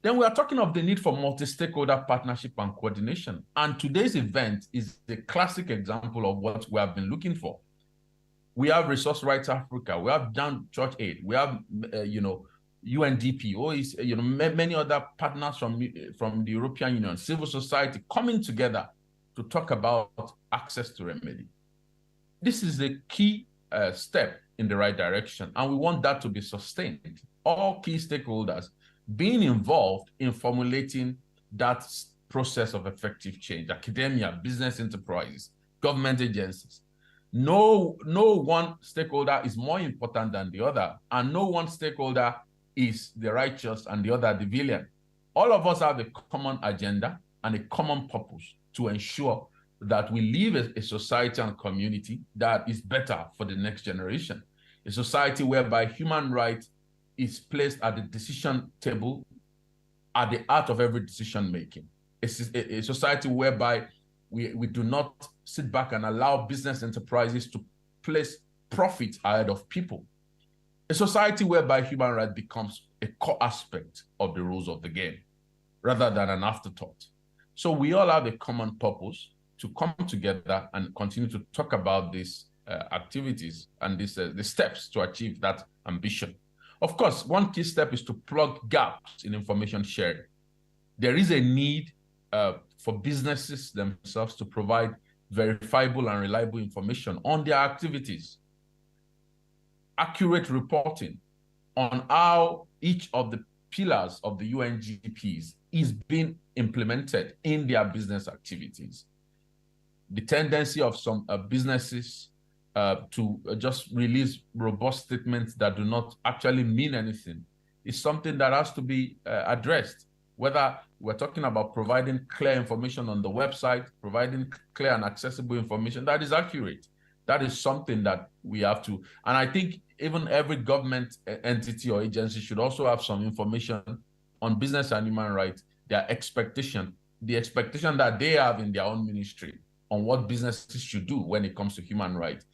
Then we are talking of the need for multi-stakeholder partnership and coordination. And today's event is the classic example of what we have been looking for. We have Resource Rights Africa, we have Down Church Aid, we have, UNDP, many other partners from the European Union, civil society coming together to talk about access to remedy. This is a key step in the right direction, and we want that to be sustained. All key stakeholders being involved in formulating that process of effective change: academia, business enterprises, government agencies. No one stakeholder is more important than the other, and no one stakeholder is the righteous and the other the villain. All of us have a common agenda and a common purpose to ensure that we live a society and community that is better for the next generation. A society whereby human rights is placed at the decision table, at the heart of every decision making. A society whereby we do not sit back and allow business enterprises to place profit ahead of people. A society whereby human rights becomes a core aspect of the rules of the game, rather than an afterthought. So we all have a common purpose to come together and continue to talk about these activities and the steps to achieve that ambition. Of course, one key step is to plug gaps in information sharing. There is a need for businesses themselves to provide verifiable and reliable information on their activities, accurate reporting on how each of the pillars of the UNGPs is being implemented in their business activities. The tendency of some businesses to just release robust statements that do not actually mean anything is something that has to be addressed. Whether we're talking about providing clear information on the website, providing clear and accessible information that is accurate, that is something that we have to. And I think even every government entity or agency should also have some information on business and human rights, the expectation that they have in their own ministry on what businesses should do when it comes to human rights.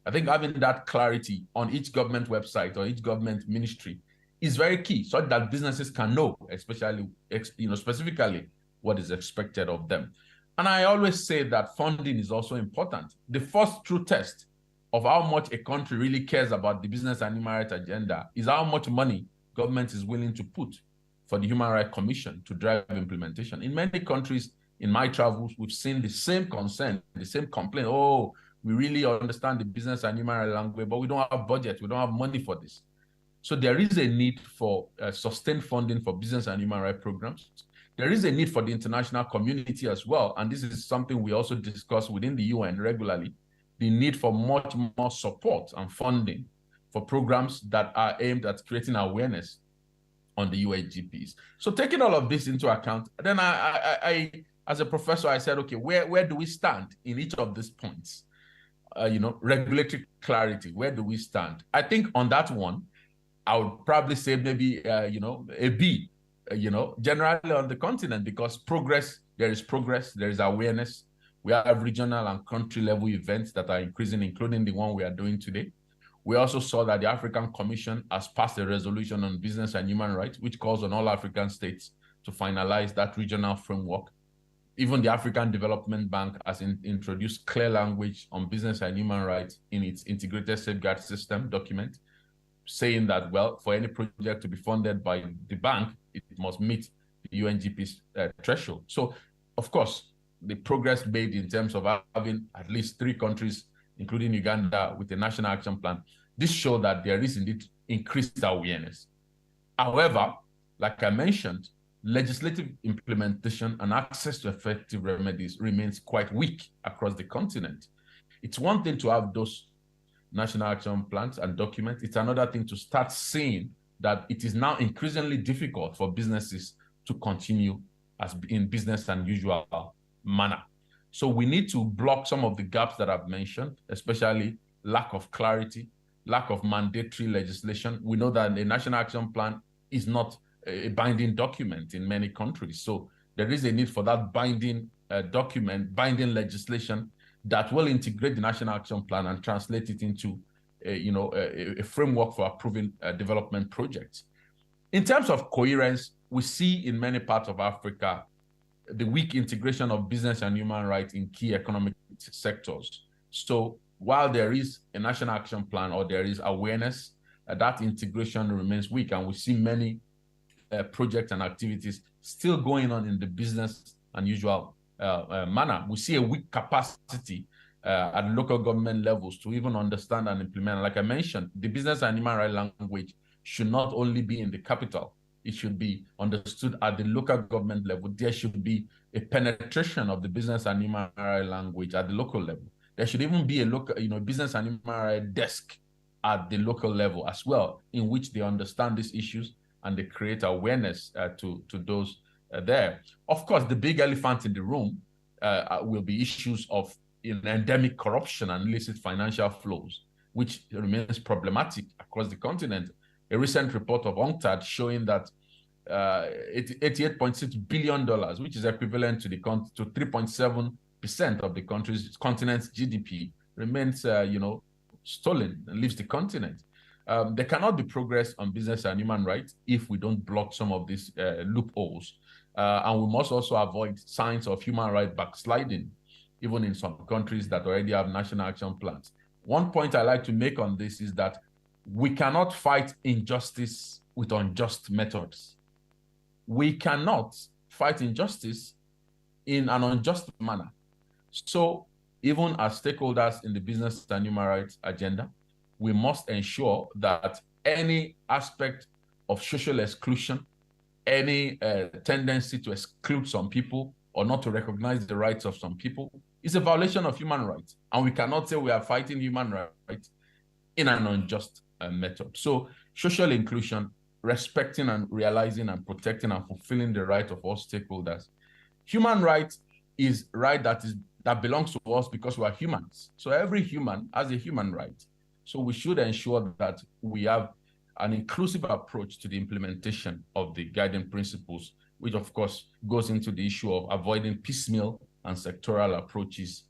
I think having that clarity on each government website or each government ministry is very key, so that businesses can know, especially, specifically what is expected of them. And I always say that funding is also important. The first true test of how much a country really cares about the business and human rights agenda is how much money government is willing to put for the Human Rights Commission to drive implementation. In many countries, in my travels, we've seen the same concern, the same complaint. Oh, we really understand the business and human rights language, but we don't have budget, we don't have money for this. So there is a need for sustained funding for business and human rights programs. There is a need for the international community as well, and this is something we also discuss within the UN regularly, the need for much more support and funding for programs that are aimed at creating awareness on the UNGPs. So taking all of this into account, then I as a professor, I said, okay, where do we stand in each of these points? Regulatory clarity, where do we stand? I think on that one, I would probably say maybe, a B, generally on the continent, because there is awareness. We have regional and country level events that are increasing, including the one we are doing today. We also saw that the African Commission has passed a resolution on business and human rights, which calls on all African states to finalize that regional framework. Even the African Development Bank has introduced clear language on business and human rights in its integrated safeguard system document, saying that, well, for any project to be funded by the bank, it must meet the UNGP's threshold. So, of course, the progress made in terms of having at least 3 countries, including Uganda, with a national action plan, this shows that there is indeed increased awareness. However, like I mentioned, legislative implementation and access to effective remedies remains quite weak across the continent. It's one thing to have those national action plans and documents. It's another thing to start seeing that it is now increasingly difficult for businesses to continue as in business and usual manner. So we need to block some of the gaps that I've mentioned, especially lack of clarity, lack of mandatory legislation. We know that the National Action Plan is not a binding document in many countries. So there is a need for that binding document, binding legislation that will integrate the National Action Plan and translate it into a framework for approving development projects. In terms of coherence, we see in many parts of Africa the weak integration of business and human rights in key economic sectors. So while there is a national action plan or there is awareness, that integration remains weak, and we see many projects and activities still going on in the business and usual manner. We see a weak capacity at local government levels to even understand and implement. Like I mentioned, the business and human rights language should not only be in the capital, it should be understood at the local government level. There should be a penetration of the business and human rights language at the local level. There should even be a local, business and human rights desk at the local level as well, in which they understand these issues and they create awareness to those there. Of course, the big elephant in the room will be issues of endemic corruption and illicit financial flows, which remains problematic across the continent. A recent report of UNCTAD showing that $88.6 billion, which is equivalent to 3.7% of the continent's GDP, remains, stolen and leaves the continent. There cannot be progress on business and human rights if we don't block some of these loopholes. And we must also avoid signs of human rights backsliding, even in some countries that already have national action plans. One point I like to make on this is that we cannot fight injustice with unjust methods. We cannot fight injustice in an unjust manner. So even as stakeholders in the business and human rights agenda, we must ensure that any aspect of social exclusion, any tendency to exclude some people or not to recognize the rights of some people is a violation of human rights. And we cannot say we are fighting human rights in an unjust method. So social inclusion, respecting and realizing and protecting and fulfilling the right of all stakeholders. Human rights is right that belongs to us because we are humans. So every human has a human right. So we should ensure that we have an inclusive approach to the implementation of the guiding principles, which of course goes into the issue of avoiding piecemeal and sectoral approaches,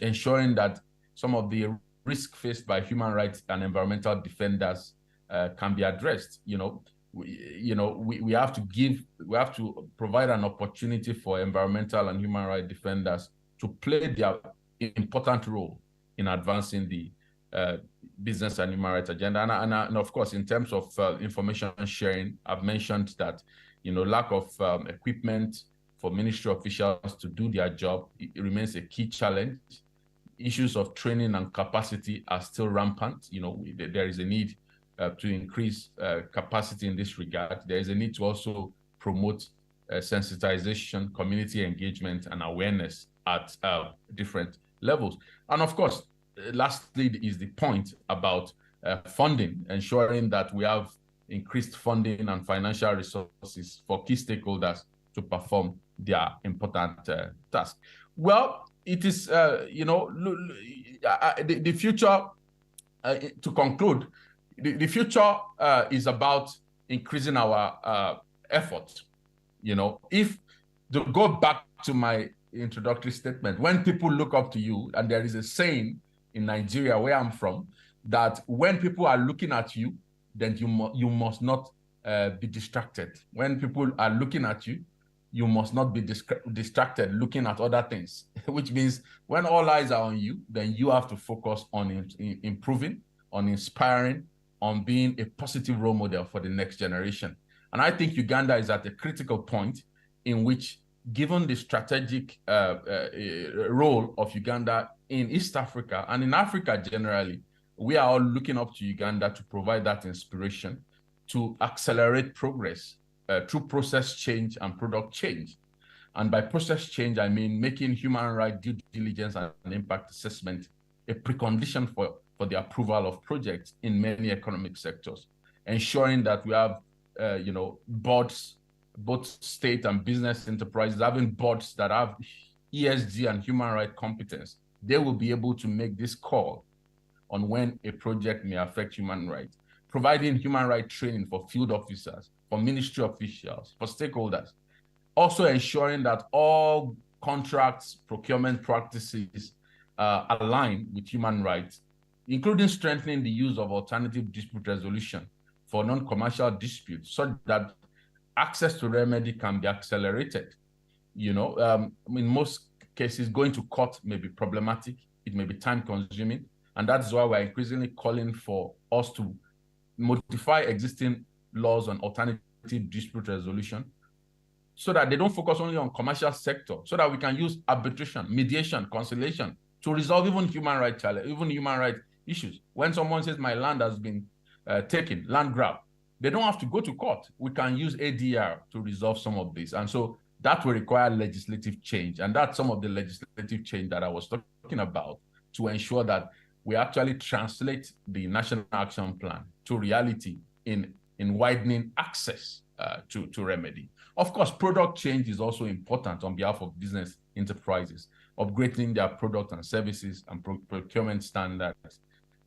ensuring that some of the risks faced by human rights and environmental defenders can be addressed. We have to provide an opportunity for environmental and human rights defenders to play their important role in advancing the business and human rights agenda. And of course, in terms of information sharing, I've mentioned that, lack of equipment for ministry officials to do their job, it remains a key challenge. Issues of training and capacity are still rampant. There is a need to increase capacity in this regard. There is a need to also promote sensitization, community engagement, and awareness at different levels. And of course, lastly is the point about funding, ensuring that we have increased funding and financial resources for key stakeholders to perform their important task. Well, it is, the future, to conclude, the future is about increasing our efforts. If to go back to my introductory statement, when people look up to you, and there is a saying in Nigeria, where I'm from, that when people are looking at you, then you must not be distracted. When people are looking at you, you must not be distracted looking at other things, which means when all eyes are on you, then you have to focus on improving, on inspiring, on being a positive role model for the next generation. And I think Uganda is at a critical point in which, given the strategic role of Uganda in East Africa and in Africa generally, we are all looking up to Uganda to provide that inspiration to accelerate progress through process change and product change. And by process change, I mean making human rights due diligence and impact assessment a precondition for the approval of projects in many economic sectors, ensuring that we have boards, both state and business enterprises, having boards that have ESG and human rights competence. They will be able to make this call on when a project may affect human rights, providing human rights training for field officers, for ministry officials, for stakeholders, also ensuring that all contracts, procurement practices align with human rights, including strengthening the use of alternative dispute resolution for non-commercial disputes, so that access to remedy can be accelerated. In most cases, going to court may be problematic, it may be time-consuming, and that's why we're increasingly calling for us to modify existing laws on alternative dispute resolution so that they don't focus only on commercial sector, so that we can use arbitration, mediation, conciliation to resolve even human rights issues. When someone says my land has been taken, land grab, they don't have to go to court. We can use ADR to resolve some of this. And so that will require legislative change. And that's some of the legislative change that I was talking about, to ensure that we actually translate the National Action Plan to reality in widening access to remedy. Of course, product change is also important on behalf of business enterprises, upgrading their product and services and procurement standards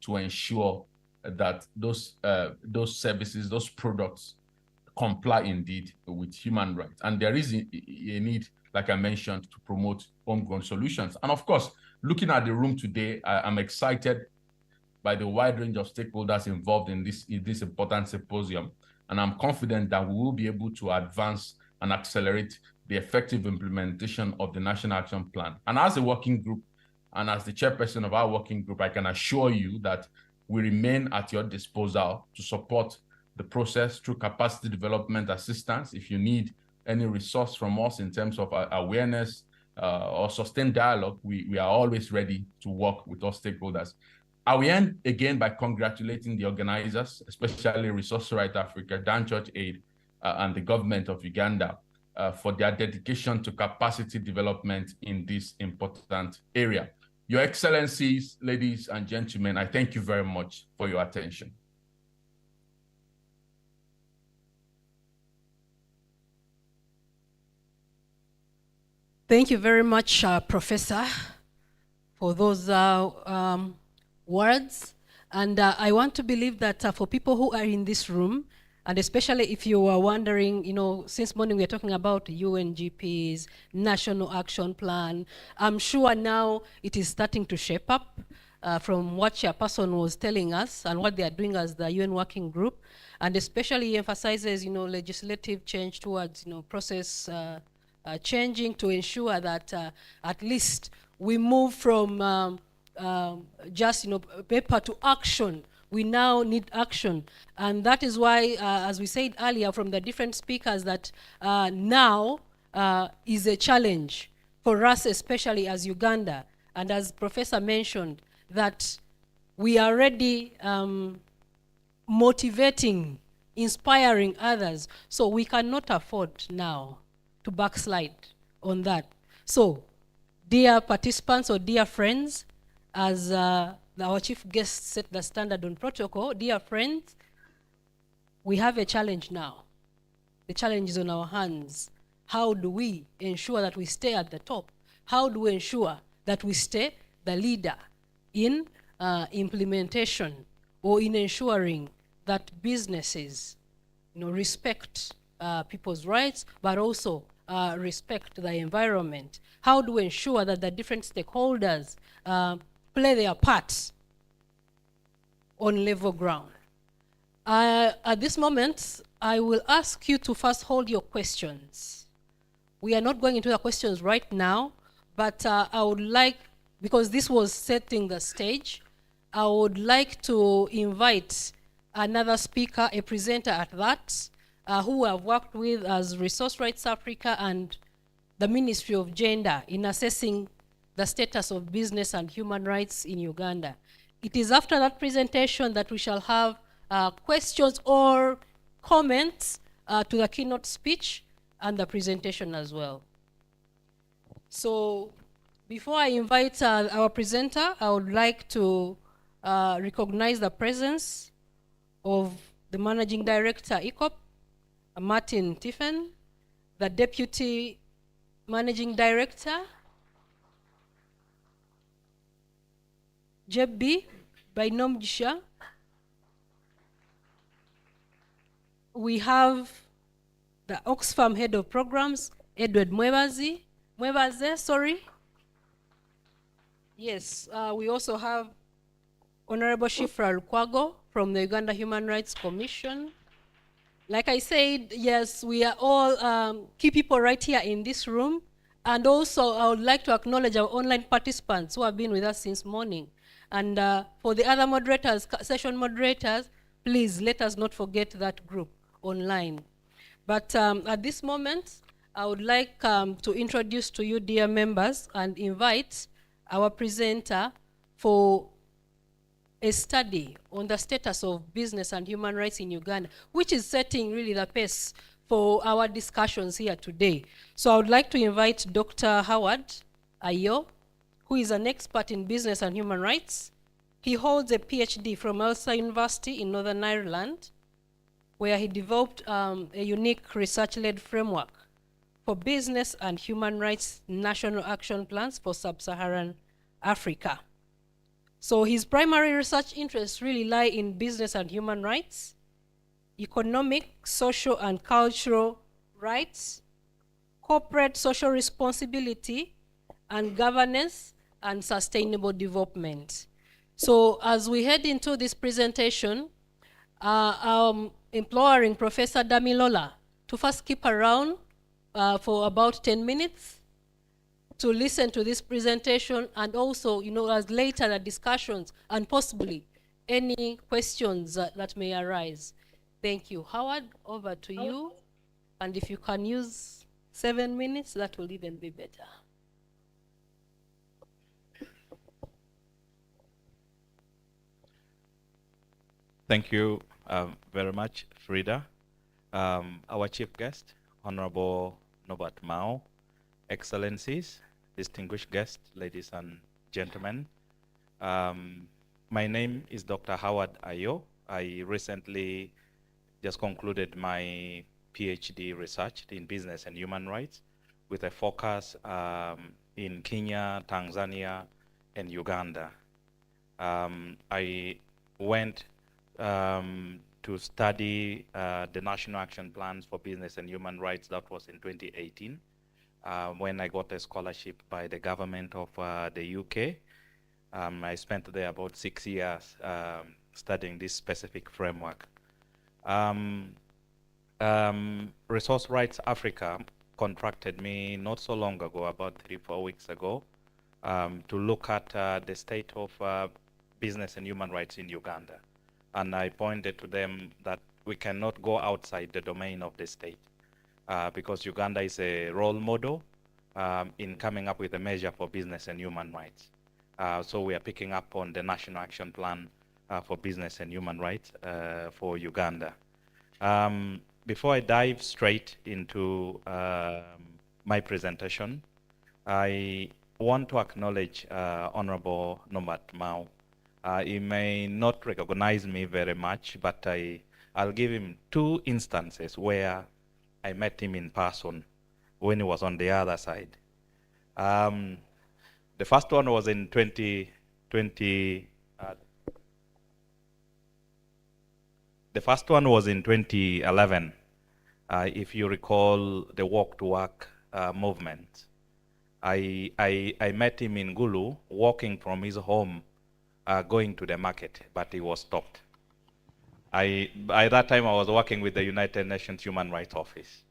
to ensure that those services, those products comply indeed with human rights. And there is a need, like I mentioned, to promote homegrown solutions. And of course, looking at the room today, I'm excited by the wide range of stakeholders involved in this important symposium. And I'm confident that we will be able to advance and accelerate the effective implementation of the National Action Plan. And as a working group, and as the chairperson of our working group, I can assure you that we remain at your disposal to support the process through capacity development assistance. If you need any resource from us in terms of awareness or sustained dialogue, we are always ready to work with all stakeholders. I will end again by congratulating the organizers, especially Resource Right Africa, Dan Church Aid, and the government of Uganda for their dedication to capacity development in this important area. Your Excellencies, ladies and gentlemen, I thank you very much for your attention. Thank you very much, Professor, for those words. And I want to believe that for people who are in this room, and especially if you are wondering, since morning we're talking about UNGP's National Action Plan, I'm sure now it is starting to shape up from what Chairperson was telling us and what they are doing as the UN Working Group, and especially emphasizes, legislative change towards, process changing to ensure that at least we move from just paper to action. We now need action, and that is why, as we said earlier from the different speakers, that now is a challenge for us, especially as Uganda, and as Professor mentioned, that we are already motivating, inspiring others, so we cannot afford now to backslide on that. So, dear participants or dear friends, as our chief guest set the standard on protocol, dear friends, we have a challenge now. The challenge is on our hands. How do we ensure that we stay at the top? How do we ensure that we stay the leader in implementation, or in ensuring that businesses respect people's rights, but also respect the environment? How do we ensure that the different stakeholders play their parts on level ground? At this moment, I will ask you to first hold your questions. We are not going into the questions right now, but I would like, because this was setting the stage, I would like to invite another speaker, a presenter at that, who I've worked with as Resource Rights Africa and the Ministry of Gender in assessing the status of business and human rights in Uganda. It is after that presentation that we shall have questions or comments to the keynote speech and the presentation as well. So before I invite our presenter, I would like to recognize the presence of the Managing Director, ECOP, Martin Tiffen, the Deputy Managing Director, JB Bainomjisha. We have the Oxfam Head of Programs, Edward Mwebaze, sorry. Yes, we also have Honorable Shifra Lukwago from the Uganda Human Rights Commission. Like I said, yes, we are all key people right here in this room. And also, I would like to acknowledge our online participants who have been with us since morning. And for the other moderators, session moderators, please let us not forget that group online. But at this moment, I would like to introduce to you, dear members, and invite our presenter for a study on the status of business and human rights in Uganda, which is setting really the pace for our discussions here today. So I would like to invite Dr. Howard Ayo, who is an expert in business and human rights. He holds a PhD from Ulster University in Northern Ireland, where he developed a unique research-led framework for business and human rights national action plans for sub-Saharan Africa. So his primary research interests really lie in business and human rights, economic, social, and cultural rights, corporate social responsibility, and governance and sustainable development. So as we head into this presentation, I'm imploring Professor Damilola to first keep around for about 10 minutes to listen to this presentation, and also, as later the discussions and possibly any questions that may arise. Thank you. Howard, over to you. And if you can use 7 minutes, that will even be better. Thank you very much, Frida. Our chief guest, Honorable Norbert Mao, Excellencies, distinguished guests, ladies and gentlemen. My name is Dr. Howard Ayo. I recently just concluded my PhD research in business and human rights with a focus in Kenya, Tanzania, and Uganda. I went to study the National Action Plans for Business and Human Rights. That was in 2018, when I got a scholarship by the government of the UK. I spent there about 6 years studying this specific framework. Resource Rights Africa contracted me not so long ago, about 3-4 weeks ago, to look at the state of business and human rights in Uganda. And I pointed to them that we cannot go outside the domain of the state because Uganda is a role model in coming up with a measure for business and human rights. So we are picking up on the National Action Plan for Business and Human Rights for Uganda. Before I dive straight into my presentation, I want to acknowledge Honorable Norbert Mao. He may not recognize me very much, but I'll give him 2 instances where I met him in person when he was on the other side. The first one was in 2020. The first one was in 2011. If you recall the walk to work movement, I met him in Gulu, walking from his home, going to the market, but he was stopped. By that time, I was working with the United Nations Human Rights Office,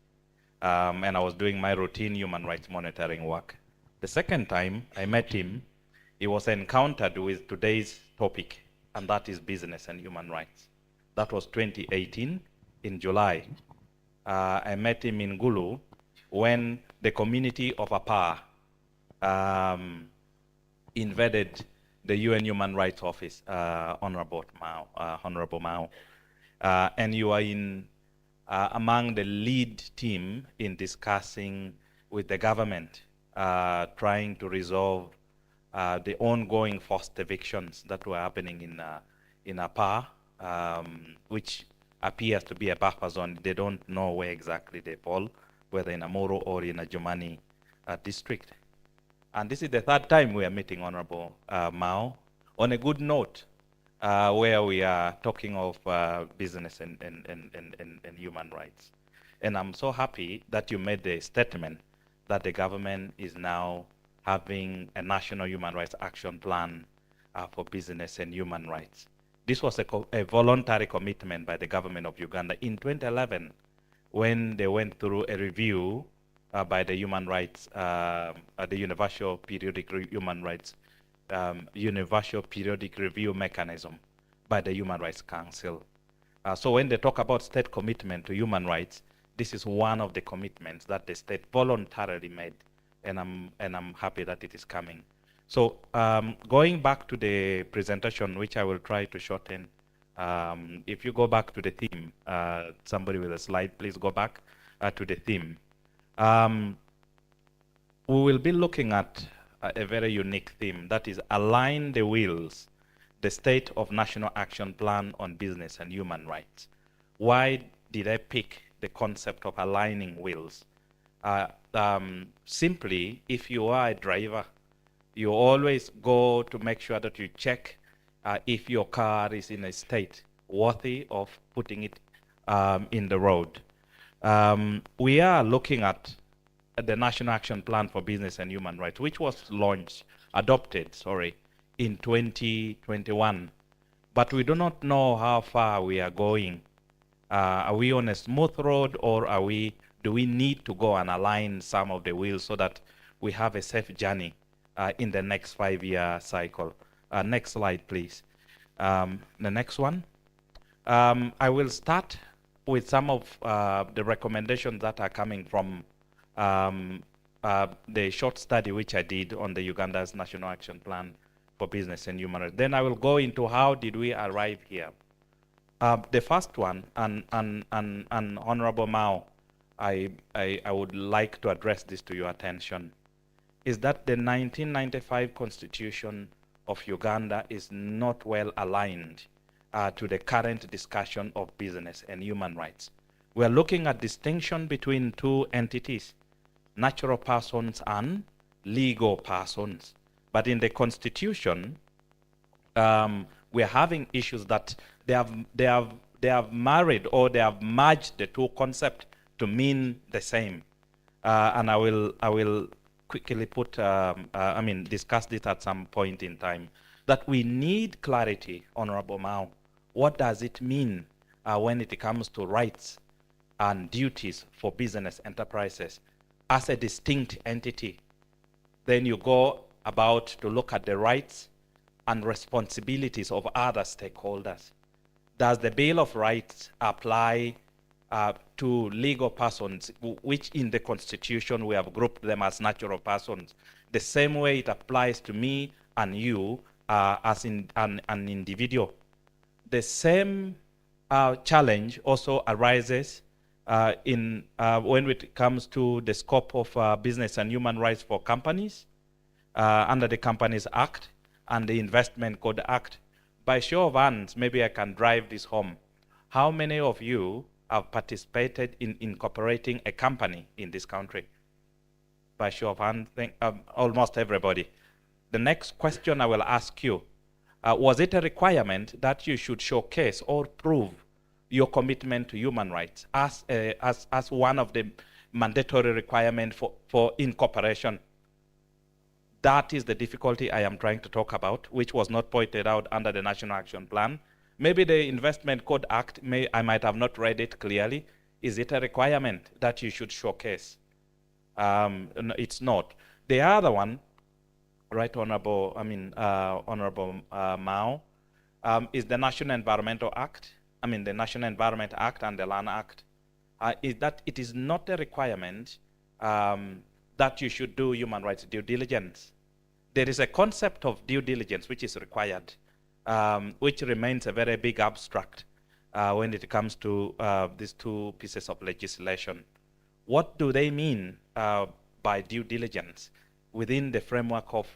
and I was doing my routine human rights monitoring work. The second time I met him, he was encountered with today's topic, and that is business and human rights. That was 2018 in July. I met him in Gulu when the community of APA invaded the UN Human Rights Office, Honorable Mao. And you are in among the lead team in discussing with the government, trying to resolve the ongoing forced evictions that were happening in APA, which appears to be a buffer zone. They don't know where exactly they fall, whether in Amoro or in a Jomani district. And this is the 3rd time we are meeting Honorable Mao on a good note, where we are talking of business and human rights. And I'm so happy that you made the statement that the government is now having a national human rights action plan for business and human rights. This was a voluntary commitment by the government of Uganda in 2011 when they went through a review by the human rights, the Universal Periodic Human Rights, Universal Periodic Review Mechanism by the Human Rights Council. So when they talk about state commitment to human rights, this is one of the commitments that the state voluntarily made, and I'm happy that it is coming. So going back to the presentation, which I will try to shorten, if you go back to the theme, somebody with a slide, please go back to the theme. We will be looking at a very unique theme, that is align the wheels, the state of National Action Plan on Business and Human Rights. Why did I pick the concept of aligning wheels? Simply, if you are a driver, you always go to make sure that you check if your car is in a state worthy of putting it in the road. We are looking at the National Action Plan for Business and Human Rights, which was adopted, in 2021. But we do not know how far we are going. Are we on a smooth road, or do we need to go and align some of the wheels so that we have a safe journey in the next 5-year cycle? Next slide, please. The next one. I will start with some of the recommendations that are coming from the short study which I did on the Uganda's National Action Plan for Business and Human Rights. Then I will go into how did we arrive here. The first one, and Honorable Mao, I would like to address this to your attention, is that the 1995 Constitution of Uganda is not well aligned to the current discussion of business and human rights. We're looking at distinction between 2 entities, natural persons and legal persons. But in the Constitution, we're having issues that they have married, or they have merged the 2 concepts to mean the same. And I will quickly discuss this at some point in time, that we need clarity, Honorable Mao. What does it mean when it comes to rights and duties for business enterprises as a distinct entity? Then you go about to look at the rights and responsibilities of other stakeholders. Does the Bill of Rights apply to legal persons, which in the Constitution we have grouped them as natural persons, the same way it applies to me and you as in an individual? The same challenge also arises when it comes to the scope of business and human rights for companies under the Companies Act and the Investment Code Act. By show of hands, maybe I can drive this home. How many of you have participated in incorporating a company in this country? By show of hands, almost everybody. The next question I will ask you, was it a requirement that you should showcase or prove your commitment to human rights as one of the mandatory requirements for incorporation? That is the difficulty I am trying to talk about, which was not pointed out under the National Action Plan. Maybe the Investment Code Act, I might have not read it clearly. Is it a requirement that you should showcase? No, it's not. The other one, Right Honorable, Honorable Mao, is the National Environmental Act. The National Environment Act and the Land Act. Is that it is not a requirement that you should do human rights due diligence. There is a concept of due diligence which is required, which remains a very big abstract when it comes to these two pieces of legislation. What do they mean by due diligence within the framework of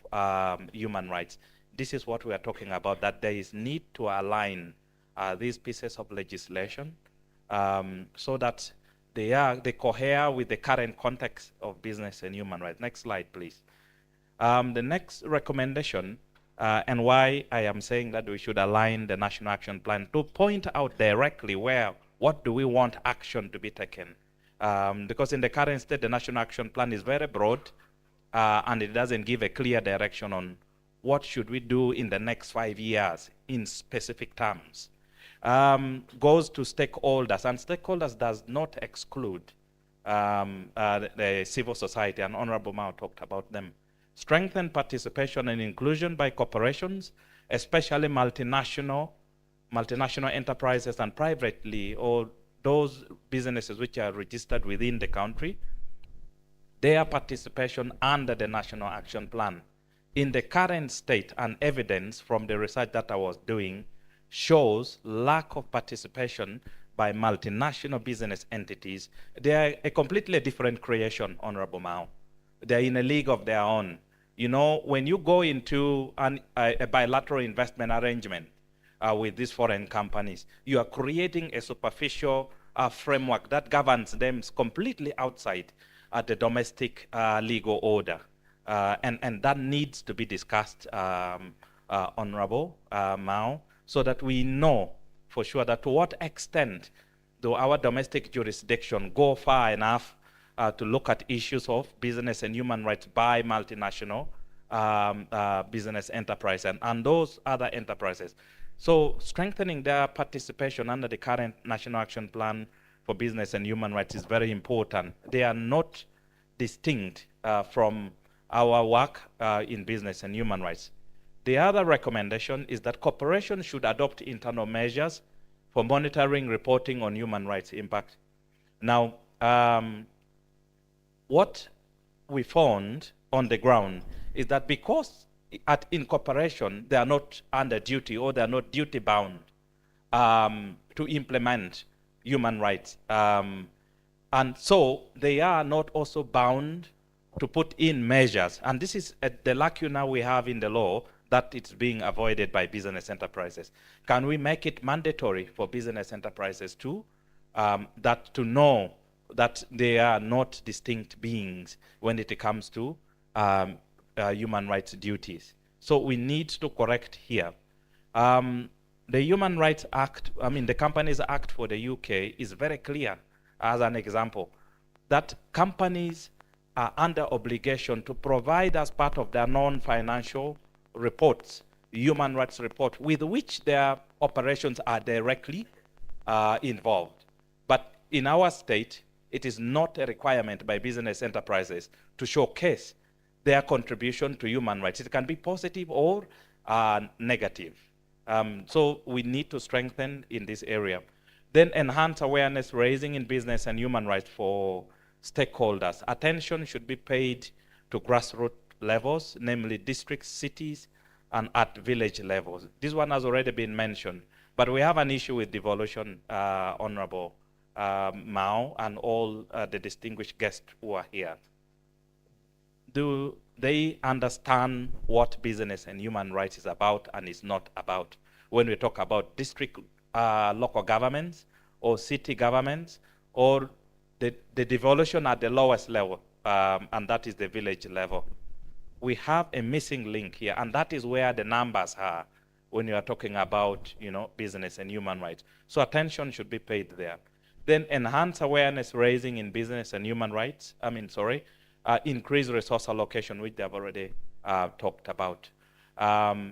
human rights? This is what we are talking about, that there is need to align these pieces of legislation so that they cohere with the current context of business and human rights. Next slide, please. The next recommendation, and why I am saying that we should align the National Action Plan to point out directly what do we want action to be taken. Because in the current state, the National Action Plan is very broad, and it doesn't give a clear direction on what should we do in the next 5 years in specific terms. Goes to stakeholders, and stakeholders does not exclude the civil society, and Honorable Mao talked about them. Strengthen participation and inclusion by corporations, especially multinational enterprises and privately, or those businesses which are registered within the country, their participation under the National Action Plan. In the current state, and evidence from the research that I was doing shows lack of participation by multinational business entities. They are a completely different creation, Honorable Mao. They're in a league of their own. You know, when you go into a bilateral investment arrangement with these foreign companies, you are creating a superficial framework that governs them completely outside the domestic legal order. And that needs to be discussed, Honorable Mao, so that we know for sure that to what extent do our domestic jurisdiction go far enough to look at issues of business and human rights by multinational business enterprise and those other enterprises. So strengthening their participation under the current National Action Plan for Business and Human Rights is very important. They are not distinct from our work in business and human rights. The other recommendation is that corporations should adopt internal measures for monitoring, reporting on human rights impact. Now, what we found on the ground is that because at incorporation they are not under duty or they are not duty bound to implement human rights, and so they are not also bound to put in measures, and this is the lacuna we have in the law that it's being avoided by business enterprises. Can we make it mandatory for business enterprises to know that they are not distinct beings when it comes to human rights duties? So we need to correct here. The Human Rights Act, the Companies Act for the UK is very clear, as an example, that companies are under obligation to provide as part of their non-financial reports, human rights report, with which their operations are directly involved. But in our state, it is not a requirement by business enterprises to showcase their contribution to human rights. It can be positive or negative. So we need to strengthen in this area. Then enhance awareness raising in business and human rights for stakeholders. Attention should be paid to grassroots levels, namely districts, cities, and at village levels. This one has already been mentioned, but we have an issue with devolution, Honorable Mao, and all the distinguished guests who are here. Do they understand what business and human rights is about and is not about? When we talk about district local governments or city governments, or the devolution at the lowest level, and that is the village level. We have a missing link here, and that is where the numbers are when you are talking about, you know, business and human rights. So attention should be paid there. Then enhance awareness raising in business and human rights. Increase resource allocation, which they have already talked about.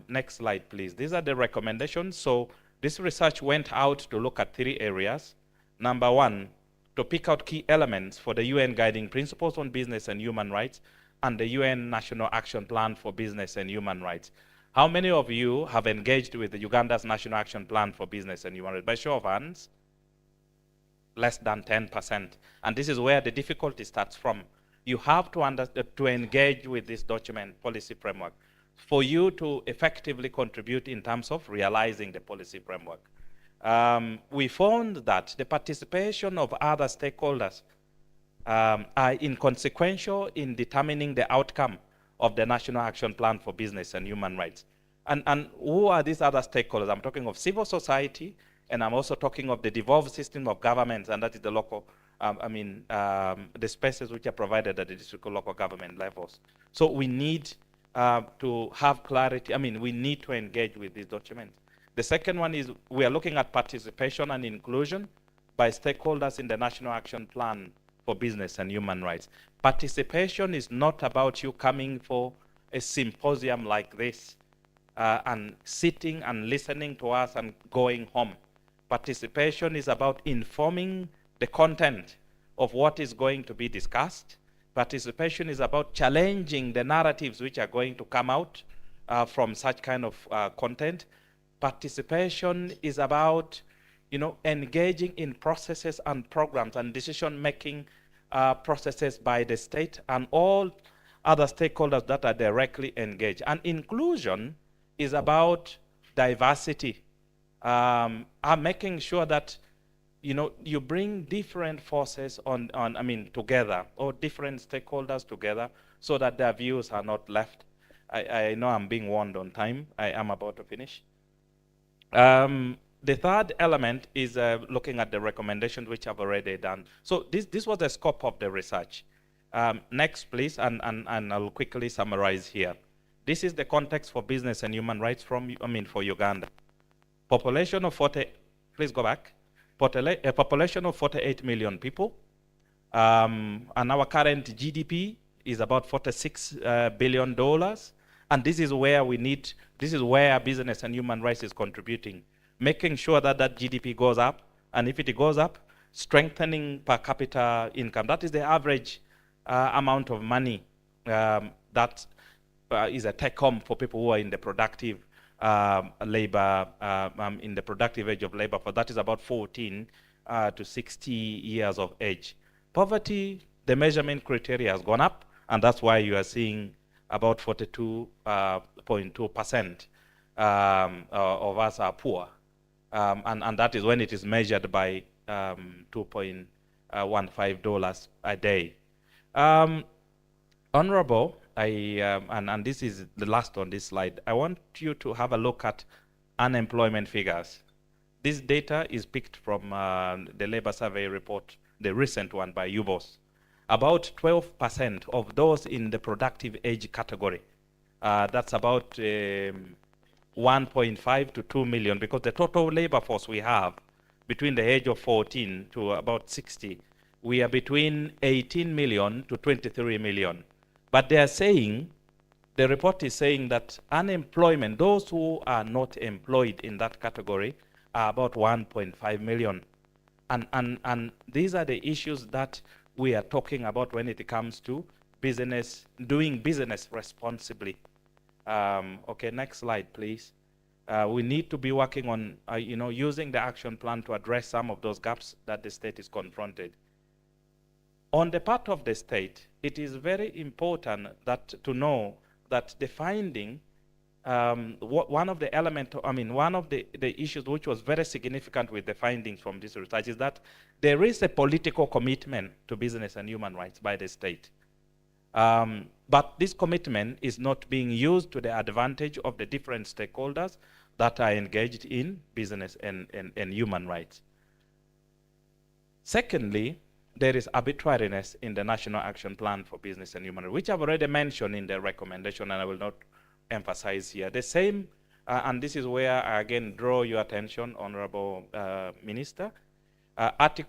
Next slide, please. These are the recommendations. So this research went out to look at 3 areas. Number 1, to pick out key elements for the UN Guiding Principles on Business and Human Rights and the UN National Action Plan for Business and Human Rights. How many of you have engaged with the Uganda's National Action Plan for Business and Human Rights? By show of hands, less than 10%. And this is where the difficulty starts from. You have to engage with this document, policy framework, for you to effectively contribute in terms of realizing the policy framework. We found that the participation of other stakeholders are inconsequential in determining the outcome of the National Action Plan for Business and Human Rights. And who are these other stakeholders? I'm talking of civil society, and I'm also talking of the devolved system of governments, and that is the local, the spaces which are provided at the district or local government levels. So we need to have clarity. We need to engage with these documents. The second one is we are looking at participation and inclusion by stakeholders in the National Action Plan for Business and Human Rights. Participation is not about you coming for a symposium like this and sitting and listening to us and going home. Participation is about informing the content of what is going to be discussed. Participation is about challenging the narratives which are going to come out from such kind of content. Participation is about, engaging in processes and programs and decision-making processes by the state and all other stakeholders that are directly engaged. And inclusion is about diversity, making sure that you bring different forces together, or different stakeholders together, so that their views are not left. I know I'm being warned on time. I am about to finish. The third element is looking at the recommendations which I've already done. So this was the scope of the research. Next, please, and I'll quickly summarize here. This is the context for business and human rights for Uganda. Population of 40, please go back. A population of 48 million people, and our current GDP is about $46 billion, and this is where business and human rights is contributing, making sure that that GDP goes up, and if it goes up, strengthening per capita income. That is the average amount of money that is a take-home for people who are in the productive labor, in the productive age of labor, for that is about 14 to 60 years of age. Poverty, the measurement criteria has gone up, and that's why you are seeing about 42.2% of us are poor. And that is when it is measured by $2.15 a day. Honorable, and this is the last on this slide, I want you to have a look at unemployment figures. This data is picked from the labor survey report, the recent one by UBOS. About 12% of those in the productive age category, that's about 1.5 to 2 million, because the total labor force we have between the age of 14 to about 60, we are between 18 million to 23 million. But they are saying, the report is saying that unemployment, those who are not employed in that category, are about 1.5 million. And these are the issues that we are talking about when it comes to doing business responsibly. Okay, next slide, please. We need to be working on, using the action plan to address some of those gaps that the state is confronted. On the part of the state, it is very important to know that the finding, one of the issues which was very significant with the findings from this research is that there is a political commitment to business and human rights by the state. But this commitment is not being used to the advantage of the different stakeholders that are engaged in business and human rights. Secondly, there is arbitrariness in the National Action Plan for Business and Human Rights, which I've already mentioned in the recommendation, and I will not emphasize here. The same, and this is where I again draw your attention, Honorable Minister, Article